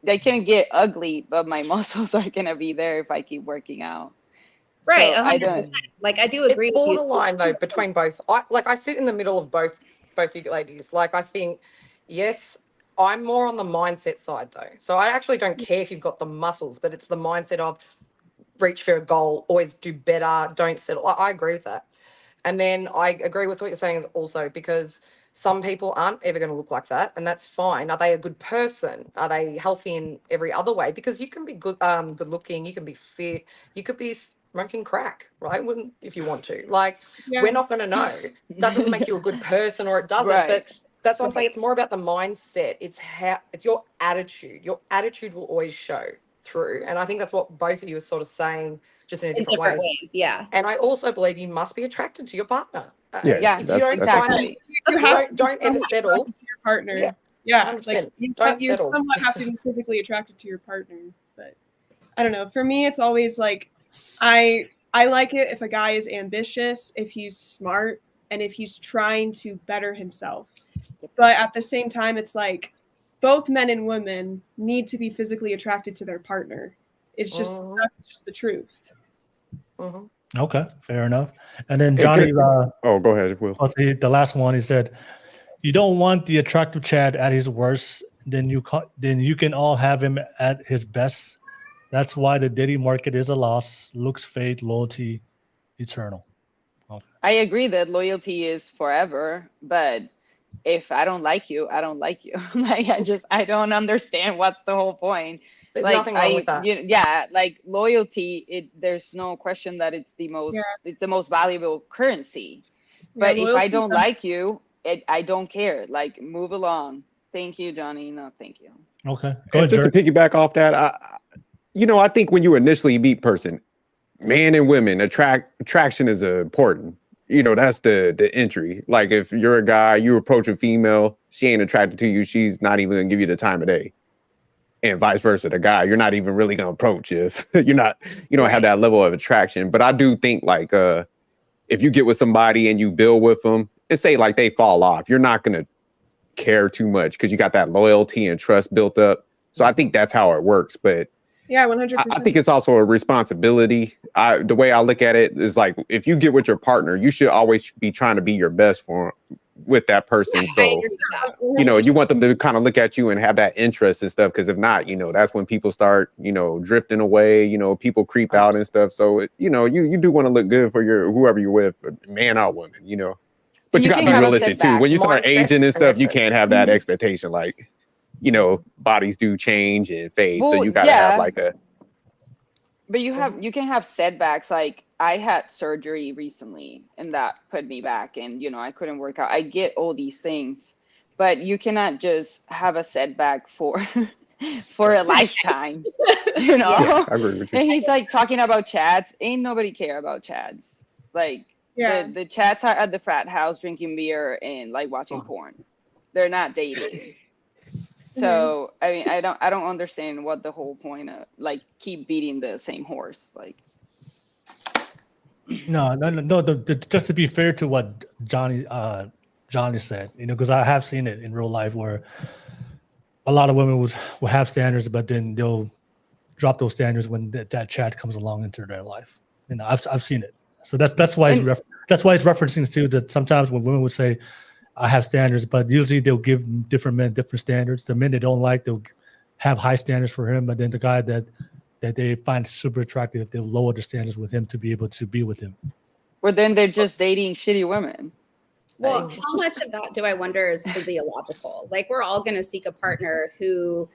Speaker 2: They can get ugly, but my muscles are going to be there if I keep working out.
Speaker 5: Right,
Speaker 2: so
Speaker 5: 100%. Like I do agree.
Speaker 4: It's borderline though between both. I sit in the middle of both you ladies. Like I think, yes, I'm more on the mindset side though. So I actually don't care if you've got the muscles, but it's the mindset of reach for a goal, always do better, don't settle. I agree with that. And then I agree with what you're saying is also because some people aren't ever going to look like that, and that's fine. Are they a good person? Are they healthy in every other way? Because you can be good looking, you can be fit, you could be smoking crack, right? If you want to. We're not going to know. That doesn't make you a good person, or it doesn't.
Speaker 2: Right.
Speaker 4: But that's what I'm saying. It's more about the mindset. It's your attitude. Your attitude will always show through. And I think that's what both of you are sort of saying, just in a different way.
Speaker 5: ways, yeah.
Speaker 4: And I also believe you must be attracted to your partner.
Speaker 1: Yeah,
Speaker 4: if you don't
Speaker 2: exactly.
Speaker 4: Don't ever settle.
Speaker 3: Your partner.
Speaker 4: Yeah,
Speaker 3: like
Speaker 4: 100%.
Speaker 3: you
Speaker 4: Don't
Speaker 3: somewhat have to be physically attracted to your partner. But I don't know. For me, it's always like I like it if a guy is ambitious, if he's smart, and if he's trying to better himself. But at the same time, it's like both men and women need to be physically attracted to their partner. It's just that's just the truth.
Speaker 1: Okay, fair enough. And then Johnny,
Speaker 12: go ahead, Will.
Speaker 1: The last one, he said, "You don't want the attractive Chad at his worst. Then you can all have him at his best. That's why the dating market is a loss. Looks fade, loyalty eternal." Okay.
Speaker 2: I agree that loyalty is forever, but if I don't like you, I don't like you. I don't understand what's the whole point.
Speaker 4: There's
Speaker 2: like
Speaker 4: nothing wrong with that.
Speaker 2: yeah, like loyalty, there's no question that it's the most valuable currency. But if I don't like you, I don't care. Like, move along. Thank you, Johnny. No, thank you.
Speaker 1: Okay.
Speaker 12: Go ahead, just to piggyback off that, I think when you initially meet person, man and women, attraction is important. That's the entry. Like, if you're a guy, you approach a female, she ain't attracted to you, she's not even gonna give you the time of day. And vice versa, the guy, you're not even really gonna approach if you don't have that level of attraction. But I do think, like, if you get with somebody and you build with them, and say like they fall off, you're not gonna care too much because you got that loyalty and trust built up. So I think that's how it works. But
Speaker 3: yeah, 100%.
Speaker 12: I think it's also a responsibility. The way I look at it is like, if you get with your partner, you should always be trying to be your best with that person. So, you want them to kind of look at you and have that interest and stuff. Because if not, that's when people start, drifting away, people creep out and stuff. So, you do want to look good for whoever you're with, man or woman, But you got to be realistic too. When you start aging and stuff, you can't have that expectation. Like, bodies do change and fade. So you got to have like a.
Speaker 2: But you can have setbacks. Like, I had surgery recently and that put me back, and I couldn't work out. I get all these things, but you cannot just have a setback for a lifetime.
Speaker 12: Yeah, I agree with you.
Speaker 2: And he's like talking about chads. Ain't nobody care about chads. Like, the chads are at the frat house drinking beer and like watching porn. They're not dating. So I mean, I don't understand what the whole point of, like, keep beating the same horse. Like,
Speaker 1: no. Just to be fair to what Johnny said, because I have seen it in real life where a lot of women will have standards, but then they'll drop those standards when that chat comes along into their life. I've seen it. So that's why it's referencing to that. Sometimes when women would say, I have standards, but usually they'll give different men different standards. The men they don't like, they'll have high standards for him, but then the guy that they find super attractive, they'll lower the standards with him to be able to be with him.
Speaker 2: Or then they're just dating shitty women.
Speaker 5: Well, how much of that do I wonder is physiological? Like, we're all going to seek a partner who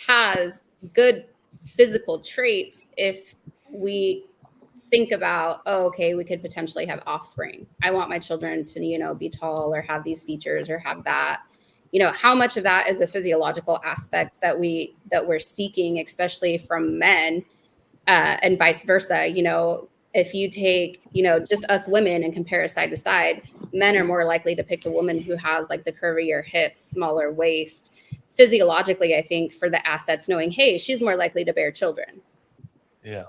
Speaker 5: has good physical traits if we think about, okay, we could potentially have offspring. I want my children to, be tall or have these features or have that. How much of that is a physiological aspect that we're seeking, especially from men, and vice versa. If you take, just us women and compare us side to side, men are more likely to pick the woman who has like the curvier hips, smaller waist. Physiologically, I think for the assets, knowing, hey, she's more likely to bear children.
Speaker 1: Yeah.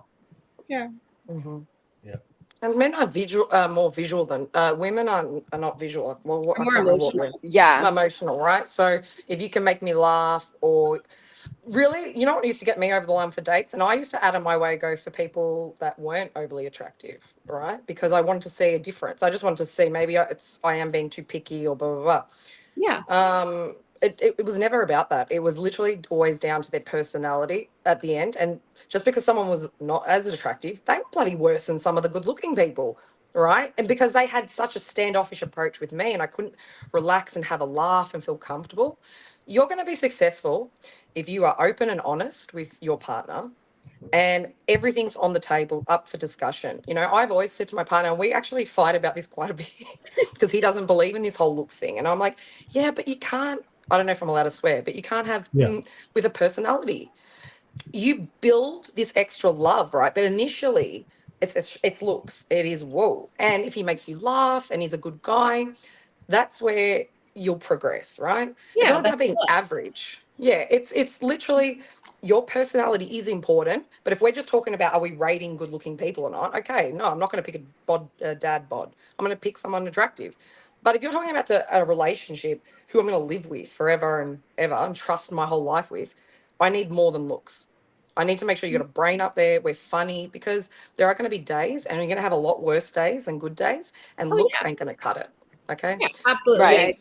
Speaker 3: Yeah.
Speaker 4: Mm-hmm.
Speaker 1: Yeah.
Speaker 4: And men are more visual than women are not visual. Well,
Speaker 5: more emotional.
Speaker 4: Emotional, right? So if you can make me laugh, or really, what used to get me over the line for dates, and I used to out of my way go for people that weren't overly attractive, right? Because I wanted to see a difference. I just wanted to see, maybe I am being too picky or blah, blah, blah.
Speaker 5: Yeah.
Speaker 4: It was never about that. It was literally always down to their personality at the end. And just because someone was not as attractive, they were bloody worse than some of the good-looking people, right? And because they had such a standoffish approach with me and I couldn't relax and have a laugh and feel comfortable, you're going to be successful if you are open and honest with your partner and everything's on the table, up for discussion. I've always said to my partner, and we actually fight about this quite a bit because he doesn't believe in this whole looks thing. And I'm like, yeah, but you can't, I don't know if I'm allowed to swear, but you can't have with a personality. You build this extra love, right? But initially, it's looks. It is whoa. And if he makes you laugh and he's a good guy, that's where you'll progress, right?
Speaker 5: Yeah,
Speaker 4: it's not about being average. Yeah, it's literally your personality is important. But if we're just talking about, are we rating good-looking people or not? Okay, no, I'm not going to pick a dad bod. I'm going to pick someone attractive. But if you're talking about a relationship who I'm going to live with forever and ever and trust my whole life with, I need more than looks. I need to make sure you got a brain up there. We're funny, because there are going to be days, and you're going to have a lot worse days than good days, and looks ain't going to cut it. Okay?
Speaker 5: Yeah, absolutely.
Speaker 2: Right.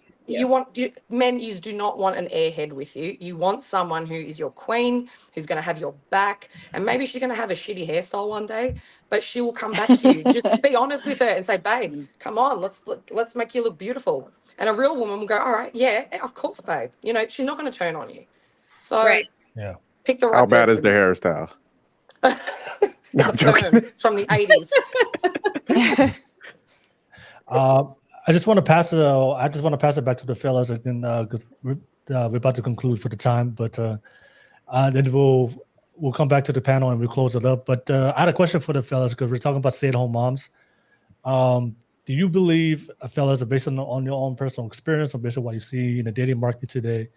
Speaker 4: Men, you do not want an airhead with you. You want someone who is your queen, who's going to have your back, and maybe she's going to have a shitty hairstyle one day, but she will come back to you. Just be honest with her and say, babe, come on, let's make you look beautiful. And a real woman will go, all right, yeah, of course, babe. She's not going to turn on you. So
Speaker 5: right.
Speaker 1: Yeah.
Speaker 4: Pick the right
Speaker 12: How bad is
Speaker 4: person.
Speaker 12: the hairstyle?
Speaker 4: It's a perm from the 80s.
Speaker 1: I just want to pass it. I just want to pass it back to the fellas, and then because we're about to conclude for the time, but then we'll come back to the panel and we'll close it up. But I had a question for the fellas because we're talking about stay-at-home moms. Do you believe, fellas, based on your own personal experience or based on what you see in the dating market today,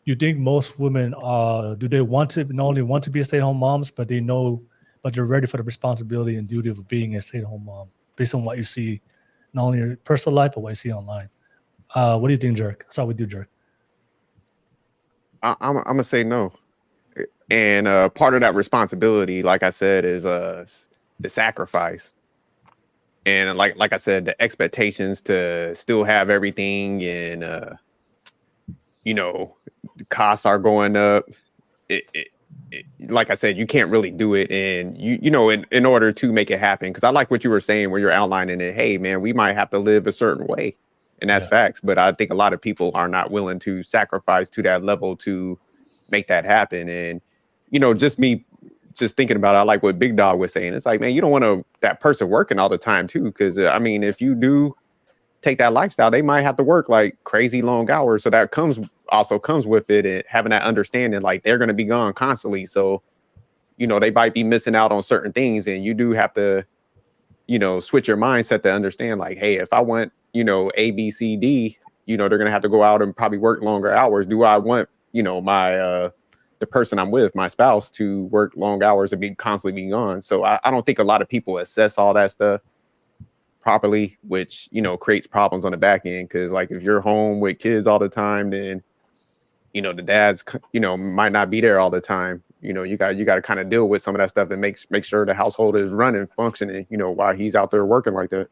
Speaker 1: you think most women do they want to not only want to be stay-at-home moms, but they're ready for the responsibility and duty of being a stay-at-home mom based on what you see, not only in your personal life but what you see online? What do you think, Jerk? I'll start with you, Jerk.
Speaker 12: I'm gonna say no, and part of that responsibility, like I said, is the sacrifice, and like I said, the expectations to still have everything, and the costs are going up. Like I said, you can't really do it, and in order to make it happen, because I like what you were saying where you're outlining it. Hey, man, we might have to live a certain way, and that's facts. But I think a lot of people are not willing to sacrifice to that level to make that happen. And just thinking about it, I like what Big Dog was saying. It's like, man, you don't want that person working all the time too, because I mean, if you do take that lifestyle, they might have to work like crazy long hours. So that also comes with it, and having that understanding, like they're going to be gone constantly. So, they might be missing out on certain things, and you do have to, switch your mindset to understand like, hey, if I want, A, B, C, D, they're going to have to go out and probably work longer hours. Do I want, my, the person I'm with, my spouse, to work long hours and be constantly being gone? So I don't think a lot of people assess all that stuff properly, which creates problems on the back end. Because like if you're home with kids all the time, then the dads might not be there all the time. You got to kind of deal with some of that stuff and make sure the household is running, functioning, while he's out there working like that.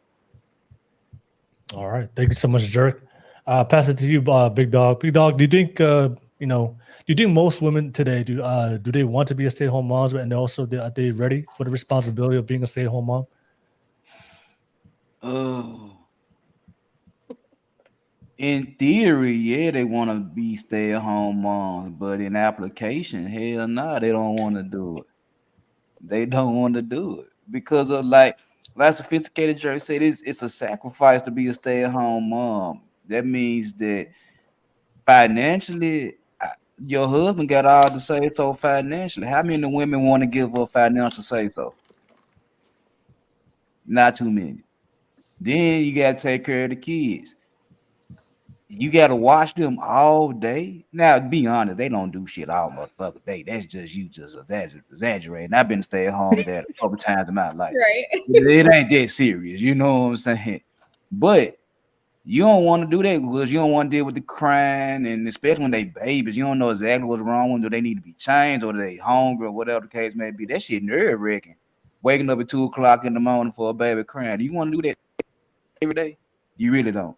Speaker 1: All right, thank you so much, Jerk. Pass it to you, Big Dog. Big Dog, do you think do you think most women today do they want to be a stay-at-home moms, and also are they ready for the responsibility of being a stay-at-home mom?
Speaker 6: In theory, yeah, they want to be stay-at-home moms, but in application, hell no, they don't want to do it. They don't want to do it because of like sophisticated Jerry said, it's a sacrifice to be a stay-at-home mom. That means that financially, your husband got all the say so financially. How many women want to give up financial say so? Not too many. Then you got to take care of the kids. You got to watch them all day. Now, to be honest, they don't do shit all motherfucking day. That's just you just exaggerating. I've been a stay-at-home dad a couple times in my life.
Speaker 5: Right.
Speaker 6: It ain't that serious. You know what I'm saying? But you don't want to do that because you don't want to deal with the crying, and especially when they babies, you don't know exactly what's wrong with them. Do they need to be changed, or are they hungry, or whatever the case may be? That shit nerve-wracking. Waking up at 2 o'clock in the morning for a baby crying. Do you want to do that every day? You really don't.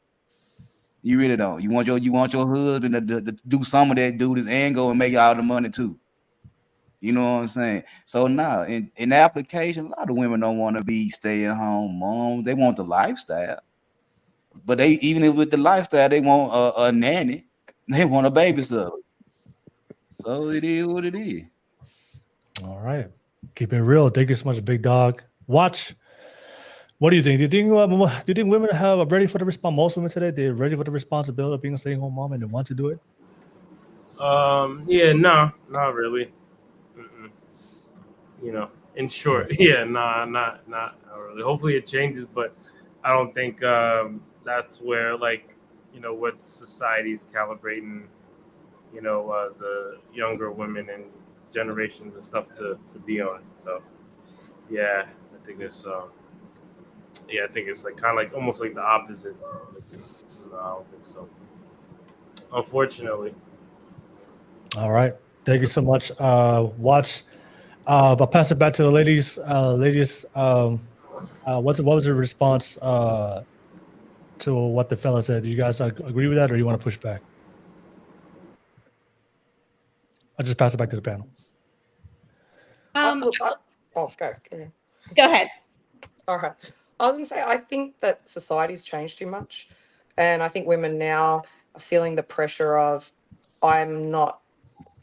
Speaker 6: You really don't. You want your husband to do some of that duties and go and make all the money too. You know what I'm saying? So now in application, a lot of women don't want to be stay-at-home moms. They want the lifestyle. But they even with the lifestyle, they want a nanny. They want a babysitter. So it is what it is.
Speaker 1: All right, keep it real. Thank you so much, Big Dog. Watch. What do you think? Do you think women are ready for the response? Most women today, they're ready for the responsibility of being a stay-at-home mom and they want to do it.
Speaker 13: Yeah, no, not really. In short, yeah, not really. Hopefully it changes, but I don't think that's where what society's calibrating, the younger women and generations and stuff to be on. So yeah, I think it's like kind of like almost like the opposite. No, I don't think so. Unfortunately.
Speaker 1: All right, thank you so much. Watch. I'll pass it back to the ladies. What was the response to what the fella said? Do you guys agree with that, or you want to push back? I'll just pass it back to the panel.
Speaker 4: Go
Speaker 5: ahead.
Speaker 4: All right. I was going to say, I think that society's changed too much. And I think women now are feeling the pressure of, I'm not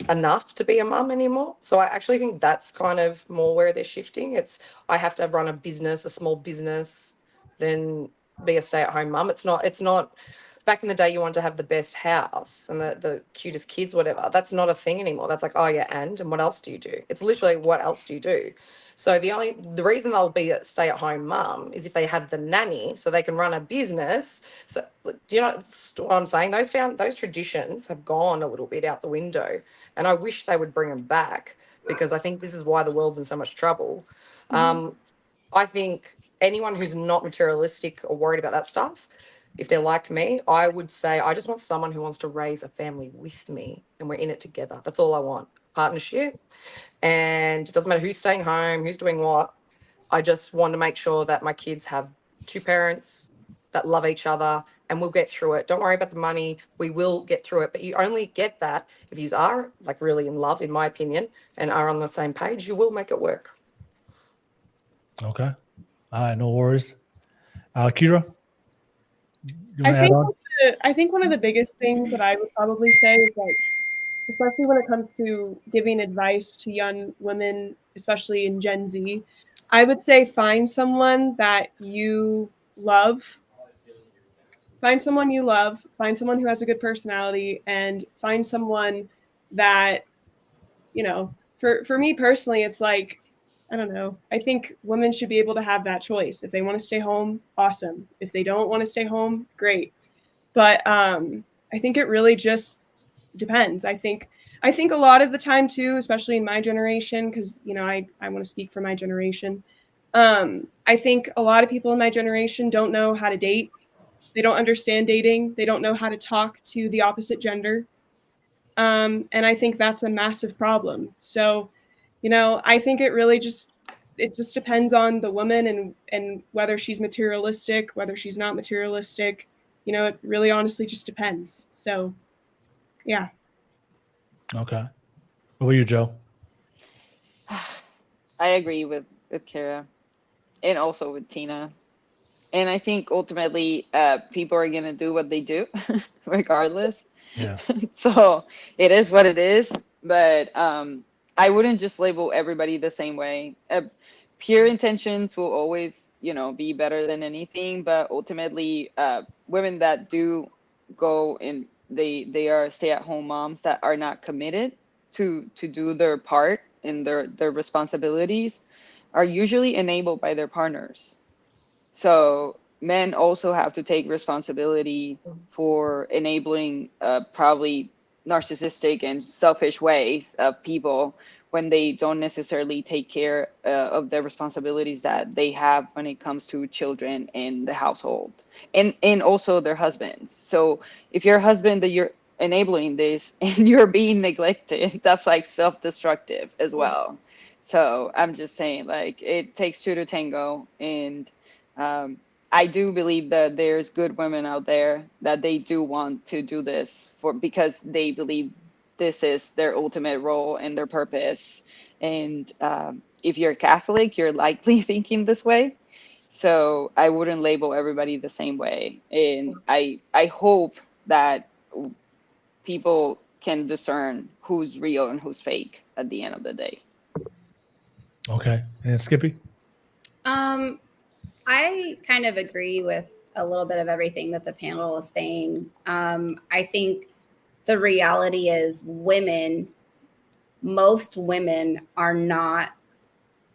Speaker 4: enough to be a mum anymore. So I actually think that's kind of more where they're shifting. It's I have to run a business, a small business, then be a stay-at-home mum. It's not back in the day you wanted to have the best house and the cutest kids, whatever. That's not a thing anymore. That's like, oh yeah, and what else do you do? It's literally what else do you do? So the reason they'll be a stay-at-home mum is if they have the nanny, so they can run a business. So do you know what I'm saying? Those traditions have gone a little bit out the window, and I wish they would bring them back, because I think this is why the world's in so much trouble. I think anyone who's not materialistic or worried about that stuff, if they're like me, I would say I just want someone who wants to raise a family with me and we're in it together. That's all I want. Partnership. And it doesn't matter who's staying home, who's doing what. I just want to make sure that my kids have two parents that love each other, and we'll get through it. Don't worry about the money. We will get through it. But you only get that if you are like really in love, in my opinion, and are on the same page. You will make it work.
Speaker 1: Okay. All right, no worries. Kira, you
Speaker 3: I
Speaker 1: want to add
Speaker 3: think
Speaker 1: on?
Speaker 3: I think one of the biggest things that I would probably say is like, especially when it comes to giving advice to young women, especially in Gen Z, I would say find someone that you love. Find someone you love, find someone who has a good personality, and find someone that, you know, for me personally, it's like, I don't know. I think women should be able to have that choice. If they want to stay home, awesome. If they don't want to stay home, great. But I think it really just depends. I think a lot of the time too, especially in my generation, because I want to speak for my generation. I think a lot of people in my generation don't know how to date. They don't understand dating. They don't know how to talk to the opposite gender. And I think that's a massive problem. So, I think it just depends on the woman and whether she's materialistic, whether she's not materialistic. It really honestly just depends. So, yeah.
Speaker 1: Okay. What about you, Joe?
Speaker 2: I agree with Kara and also with Tina. And I think ultimately people are going to do what they do regardless.
Speaker 1: Yeah.
Speaker 2: So it is what it is. But I wouldn't just label everybody the same way. Pure intentions will always, be better than anything. But ultimately, women that do go and they are stay-at-home moms that are not committed to do their part in their responsibilities are usually enabled by their partners. So men also have to take responsibility for enabling probably narcissistic and selfish ways of people when they don't necessarily take care of the responsibilities that they have when it comes to children in the household and also their husbands. So if your husband that you're enabling this and you're being neglected, that's like self-destructive as well. So I'm just saying, like, it takes two to tango, and I do believe that there's good women out there that they do want to do this because they believe this is their ultimate role and their purpose. And if you're Catholic, you're likely thinking this way. So I wouldn't label everybody the same way. And I hope that people can discern who's real and who's fake at the end of the day.
Speaker 1: Okay. And Skippy?
Speaker 5: I kind of agree with a little bit of everything that the panel is saying. I think the reality is most women are not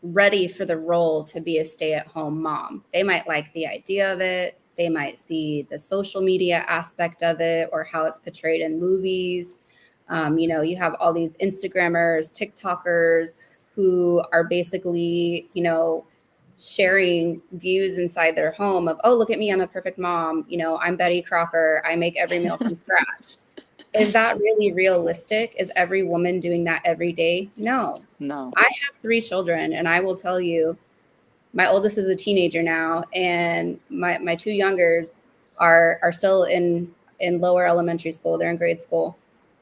Speaker 5: ready for the role to be a stay-at-home mom. They might like the idea of it. They might see the social media aspect of it or how it's portrayed in movies. You have all these Instagrammers, TikTokers who are basically, sharing views inside their home of, oh, look at me, I'm a perfect mom. I'm Betty Crocker. I make every meal from scratch. Is that really realistic? Is every woman doing that every day? No. I have 3 children, and I will tell you, my oldest is a teenager now, and my 2 youngers are still in lower elementary school. They're in grade school.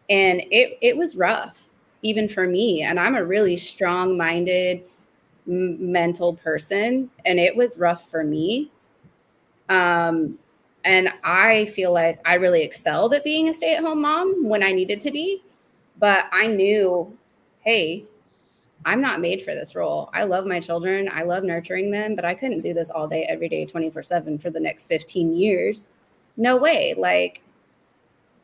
Speaker 5: And it was rough, even for me. And I'm a really strong-minded, mental person, and it was rough for me. And I feel like I really excelled at being a stay-at-home mom when I needed to be. But I knew, hey, I'm not made for this role. I love my children. I love nurturing them, but I couldn't do this all day, every day, 24/7 for the next 15 years. No way. Like,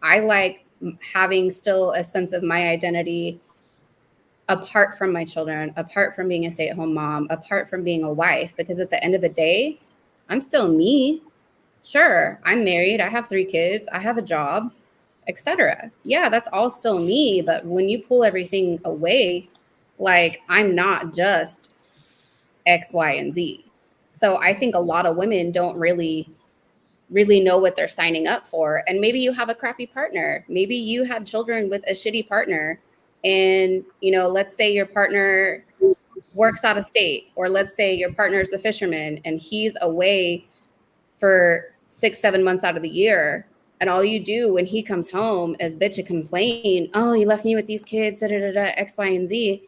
Speaker 5: I like having still a sense of my identity apart from my children, apart from being a stay-at-home mom, apart from being a wife, because at the end of the day, I'm still me. Sure, I'm married. I have 3 kids. I have a job, etc. Yeah, that's all still me. But when you pull everything away, like, I'm not just X, Y, and Z. So I think a lot of women don't really know what they're signing up for. And maybe you have a crappy partner. Maybe you had children with a shitty partner. And, let's say your partner works out of state, or let's say your partner's a fisherman and he's away for 6-7 months out of the year. And all you do when he comes home is bitch and complain, oh, you left me with these kids, X, Y, and Z.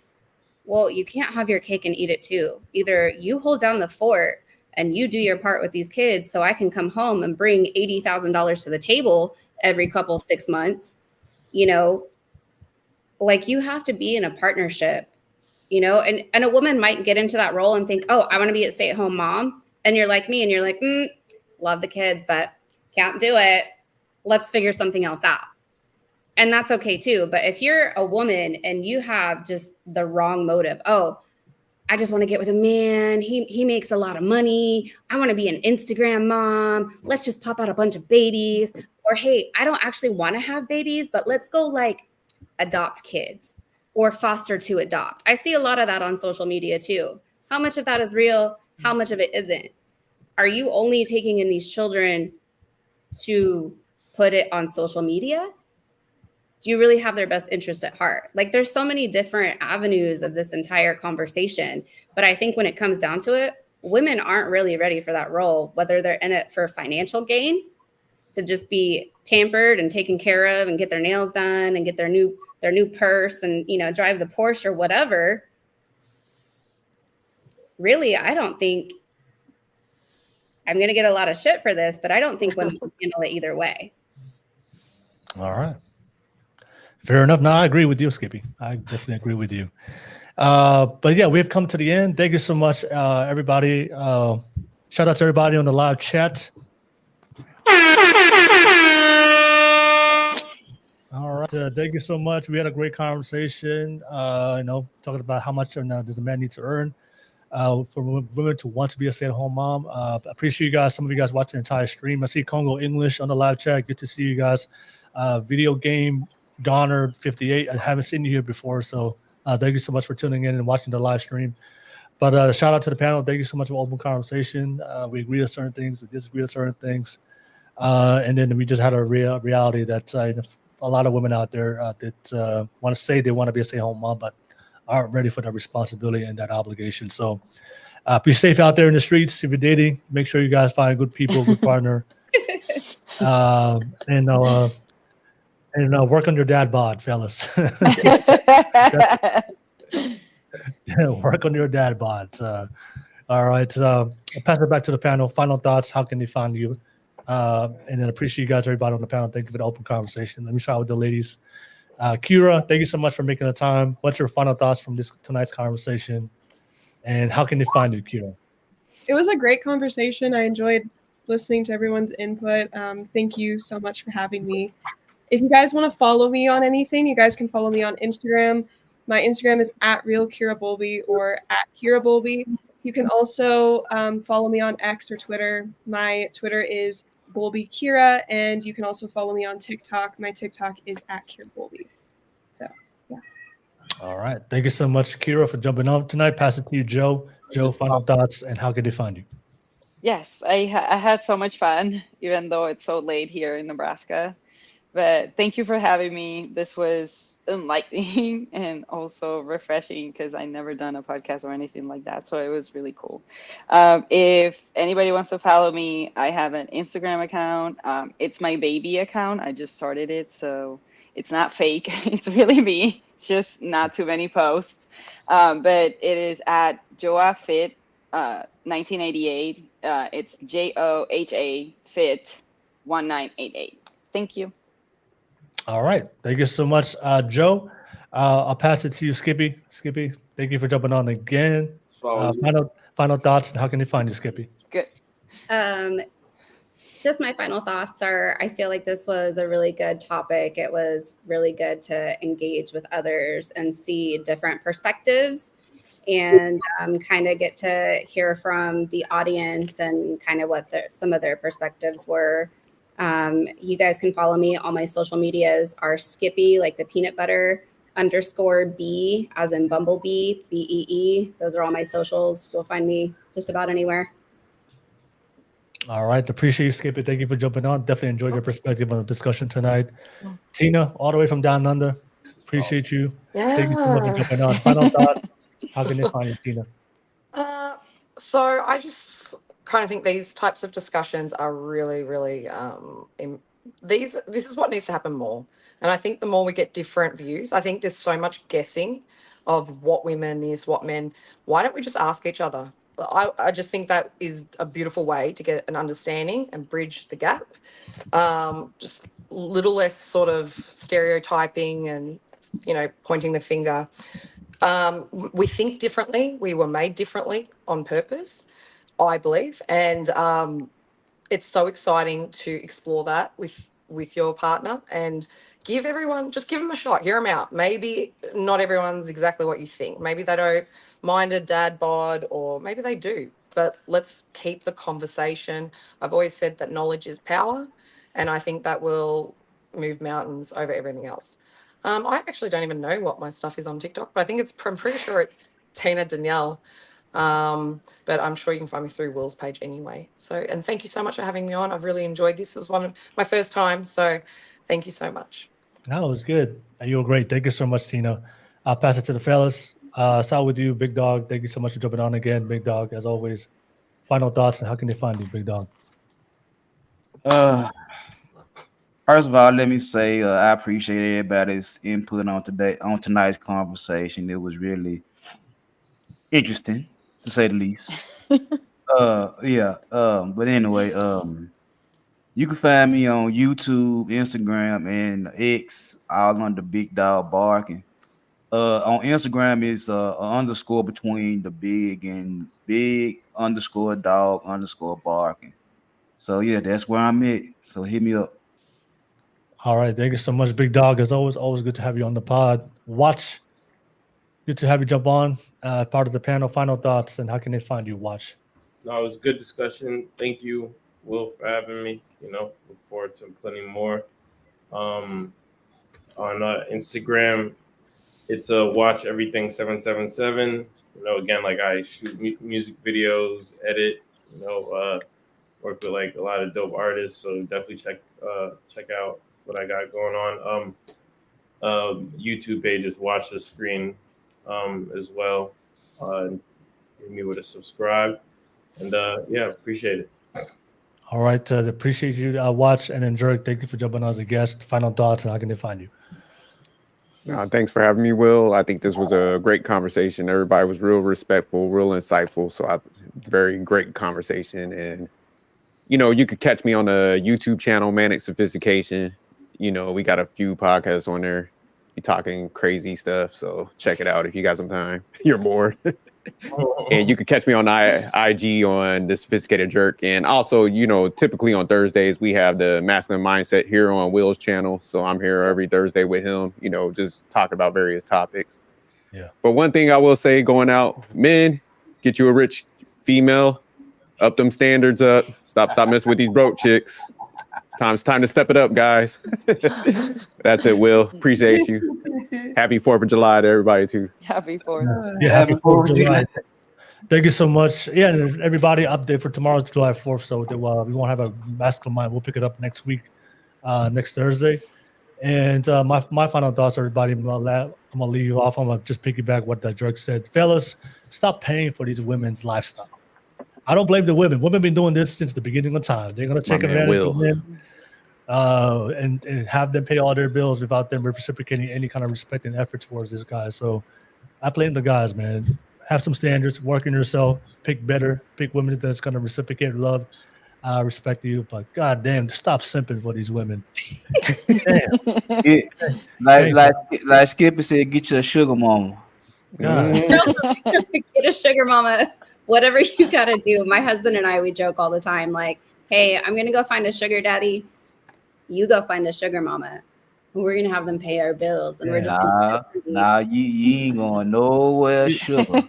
Speaker 5: Well, you can't have your cake and eat it too. Either you hold down the fort and you do your part with these kids so I can come home and bring $80,000 to the table every 6 months, like, you have to be in a partnership, and a woman might get into that role and think, oh, I want to be a stay-at-home mom. And you're like me and you're like, love the kids, but can't do it. Let's figure something else out. And that's okay too. But if you're a woman and you have just the wrong motive, oh, I just want to get with a man. He makes a lot of money. I want to be an Instagram mom. Let's just pop out a bunch of babies. Or, hey, I don't actually want to have babies, but let's go like adopt kids or foster to adopt. I see a lot of that on social media too. How much of that is real? How much of it isn't? Are you only taking in these children to put it on social media? Do you really have their best interest at heart? Like, there's so many different avenues of this entire conversation. But I think when it comes down to it, women aren't really ready for that role, whether they're in it for financial gain, to just be pampered and taken care of and get their nails done and get their new purse and, drive the Porsche or whatever. Really, I don't think, I'm going to get a lot of shit for this, but I don't think women can handle it either way.
Speaker 1: All right. Fair enough. No, I agree with you, Skippy. I definitely agree with you. But yeah, we've come to the end. Thank you so much, everybody. Shout out to everybody on the live chat. All right. Thank you so much. We had a great conversation, talking about how much does a man need to earn for women to want to be a stay-at-home mom. I appreciate you guys. Some of you guys watching the entire stream. I see Congo English on the live chat. Good to see you guys. Video game Goner 58. I haven't seen you here before, so thank you so much for tuning in and watching the live stream. But shout out to the panel. Thank you so much for open conversation. We agree on certain things. We disagree on certain things. And then we just had a reality that a lot of women out there that want to say they want to be a stay-at-home mom, but aren't ready for that responsibility and that obligation. So be safe out there in the streets. If you're dating, make sure you guys find good people, good partner. And work on your dad bod, fellas. Work on your dad bod. All right. I'll pass it back to the panel. Final thoughts. How can they find you? And then appreciate you guys, everybody on the panel. Thank you for the open conversation. Let me start with the ladies. Kira, thank you so much for making the time. What's your final thoughts from tonight's conversation? And how can they find you, Kira?
Speaker 3: It was a great conversation. I enjoyed listening to everyone's input. Thank you so much for having me. If you guys want to follow me on anything, you guys can follow me on Instagram. My Instagram is @realkirabulby or @kirabulby. You can also follow me on X or Twitter. My Twitter is BulbyKira, and you can also follow me on TikTok. My TikTok is @KiraBulby. So, yeah.
Speaker 1: All right. Thank you so much, Kira, for jumping on tonight. Pass it to you, Joe. Joe, final thoughts, and how can they find you?
Speaker 2: Yes, I had so much fun, even though it's so late here in Nebraska. But thank you for having me. This was enlightening and also refreshing because I never done a podcast or anything like that. So it was really cool. If anybody wants to follow me, I have an Instagram account. It's my baby account. I just started it, so it's not fake. It's really me. It's just not too many posts. But it is @JoaFit 1988. It's JOHA Fit 1988. Thank you.
Speaker 1: All right. Thank you so much, Joe. I'll pass it to you, Skippy. Skippy, thank you for jumping on again. Final thoughts, and how can they find you, Skippy?
Speaker 2: Good.
Speaker 5: Just my final thoughts are I feel like this was a really good topic. It was really good to engage with others and see different perspectives and kind of get to hear from the audience and kind of what some of their perspectives were. You guys can follow me. All my social medias are Skippy, like the peanut butter, _B, as in Bumblebee, BEE. Those are all my socials. You'll find me just about anywhere.
Speaker 1: All right. Appreciate you, Skippy. Thank you for jumping on. Definitely enjoyed your perspective on the discussion tonight. Tina, all the way from down under. Appreciate you. Thank you so much for jumping on. Final thought. How can they find you, Tina?
Speaker 4: So I just kind of think these types of discussions are really, really this is what needs to happen more. And I think the more we get different views, I think there's so much guessing of what women is, what men. Why don't we just ask each other? I just think that is a beautiful way to get an understanding and bridge the gap. Just a little less sort of stereotyping and, pointing the finger. We think differently. We were made differently on purpose, I believe. And it's so exciting to explore that with your partner and give them a shot, hear them out. Maybe not everyone's exactly what you think. Maybe they don't mind a dad bod, or maybe they do, but let's keep the conversation. I've always said that knowledge is power, and I think that will move mountains over everything else. I actually don't even know what my stuff is on TikTok, but I'm pretty sure it's Tina Danielle. But I'm sure you can find me through Will's page anyway. And thank you so much for having me on. I've really enjoyed this. It was one of my first time, so thank you so much.
Speaker 1: No, it was good. You were great. Thank you so much, Tina. I'll pass it to the fellas. Start with you, Big Dog. Thank you so much for jumping on again, Big Dog. As always, final thoughts and how can they find you, Big Dog?
Speaker 6: First of all, let me say I appreciate everybody's input on tonight's conversation. It was really interesting, to say the least. But anyway, you can find me on YouTube, Instagram, and X, all under Big Dog Barking. On Instagram is an underscore between the big and big_dog_barking. So yeah, that's where I'm at. So hit me up.
Speaker 1: All right. Thank you so much, Big Dog. As always good to have you on the pod. Watch. Good to have you jump on. Part of the panel. Final thoughts and how can they find you? Watch.
Speaker 11: No, it was a good discussion. Thank you, Will, for having me. Look forward to plenty more. On Instagram, it's Watch Everything 777. Again, like I shoot music videos, edit. Work with like a lot of dope artists. So definitely check out what I got going on. YouTube page is Watch the Screen as well. Hit me with a subscribe. And appreciate it.
Speaker 1: All right. Appreciate you, Watch and enjoy. Thank you for jumping on as a guest. Final thoughts and how can they find you?
Speaker 12: Thanks for having me, Will. I think this was a great conversation. Everybody was real respectful, real insightful. So very great conversation. And, you could catch me on the YouTube channel, Manic Sophistication. We got a few podcasts on there. Be talking crazy stuff. So check it out if you got some time. You're bored. And you can catch me on IG on The Sophisticated Jerk. And also, typically on Thursdays, we have the Masculine Mindset here on Will's channel. So I'm here every Thursday with him, just talking about various topics.
Speaker 1: Yeah.
Speaker 12: But one thing I will say going out, men, get you a rich female, up them standards up. Stop messing with these broke chicks. It's time to step it up, guys. That's it, Will. Appreciate you. Happy 4th of July to everybody, too.
Speaker 2: Happy 4th.
Speaker 1: Yeah, happy 4th of July. Thank you so much. Yeah, and everybody, update for tomorrow's July 4th. So we won't have a masculine mind. We'll pick it up next week, next Thursday. And my final thoughts, everybody, I'm gonna leave you off. I'm gonna just piggyback what that jerk said. Fellas, stop paying for these women's lifestyle. I don't blame the women. Women been doing this since the beginning of time. They're gonna take advantage of men and have them pay all their bills without them reciprocating any kind of respect and effort towards this guy. So I blame the guys, man. Have some standards, work on yourself, pick women that's gonna reciprocate love. I respect you, but goddamn, stop simping for these women.
Speaker 6: Like Skippy said, get you a sugar mama.
Speaker 1: God.
Speaker 5: Get a sugar mama. Whatever you gotta do. My husband and I, we joke all the time, like, hey, I'm gonna go find a sugar daddy. You go find a sugar mama. And we're gonna have them pay our bills, and we're just
Speaker 6: Nah, you ain't going nowhere, sugar.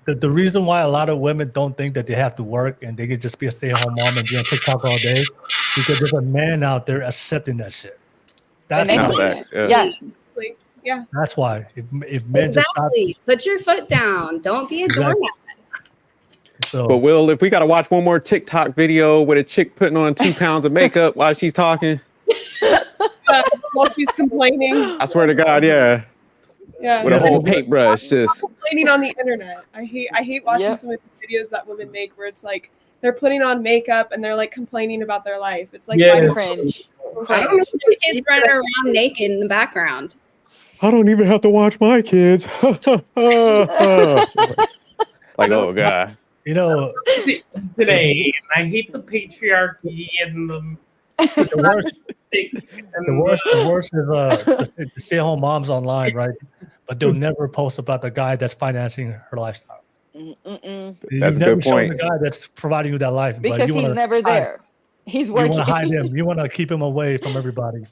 Speaker 1: The reason why a lot of women don't think that they have to work and they could just be a stay-at-home mom and be on TikTok all day, because there's a man out there accepting that shit. That's
Speaker 3: Yeah.
Speaker 1: That's why. If men just stop,
Speaker 5: exactly. Put your foot down. Don't be a doormat.
Speaker 1: So,
Speaker 12: But Will, if we gotta watch one more TikTok video with a chick putting on 2 pounds of makeup while she's talking,
Speaker 3: While she's complaining.
Speaker 12: I swear to God, yeah.
Speaker 3: Yeah.
Speaker 12: With a whole paintbrush, just
Speaker 3: complaining on the internet. I hate watching some of the videos that women make where it's like they're putting on makeup and they're like complaining about their life. It's like why do
Speaker 2: cringe.
Speaker 5: I don't know if the kids running around naked in the background.
Speaker 12: I don't even have to watch my kids. Like, oh God.
Speaker 1: You know,
Speaker 13: today, and I hate the patriarchy and the
Speaker 1: the worst is the stay-at-home moms online, right? But they'll never post about the guy that's financing her lifestyle.
Speaker 12: That's a
Speaker 1: never
Speaker 12: good
Speaker 1: show
Speaker 12: point.
Speaker 1: the guy that's providing you that life
Speaker 2: Because
Speaker 1: but you
Speaker 2: he's
Speaker 1: wanna
Speaker 2: never there. He's working.
Speaker 1: You want to hide him. You want to keep him away from everybody.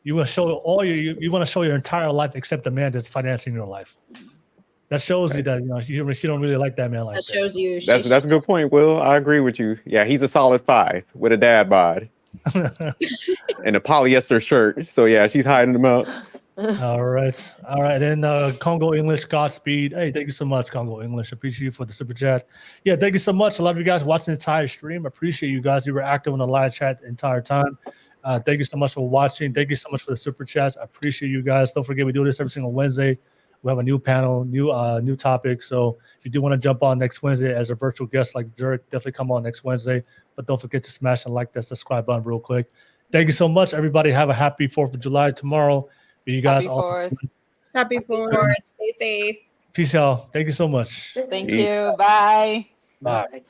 Speaker 1: You want to show all you want to show your entire life except the man that's financing your life. That shows you that you don't really like that man like
Speaker 5: That
Speaker 1: that.
Speaker 5: shows you.
Speaker 12: That's a good point, Will. I agree with you. Yeah, he's a solid 5 with a dad bod and a polyester shirt. So yeah, she's hiding him out.
Speaker 1: All right. And Congo English, Godspeed. Hey, thank you so much, Congo English. Appreciate you for the super chat. Yeah, thank you so much. A lot of you guys watching the entire stream. Appreciate you guys. You were active on the live chat the entire time. Thank you so much for watching. Thank you so much for the super chats. I appreciate you guys. Don't forget, we do this every single Wednesday. We have a new panel, new topic. So if you do want to jump on next Wednesday as a virtual guest like Jurek, definitely come on next Wednesday. But don't forget to smash and like that subscribe button real quick. Thank you so much, everybody. Have a happy 4th of July tomorrow. Be you guys all.
Speaker 3: Happy 4th.
Speaker 5: Stay safe.
Speaker 1: Peace out. Thank you so much.
Speaker 2: Thank you. Bye.
Speaker 1: Bye.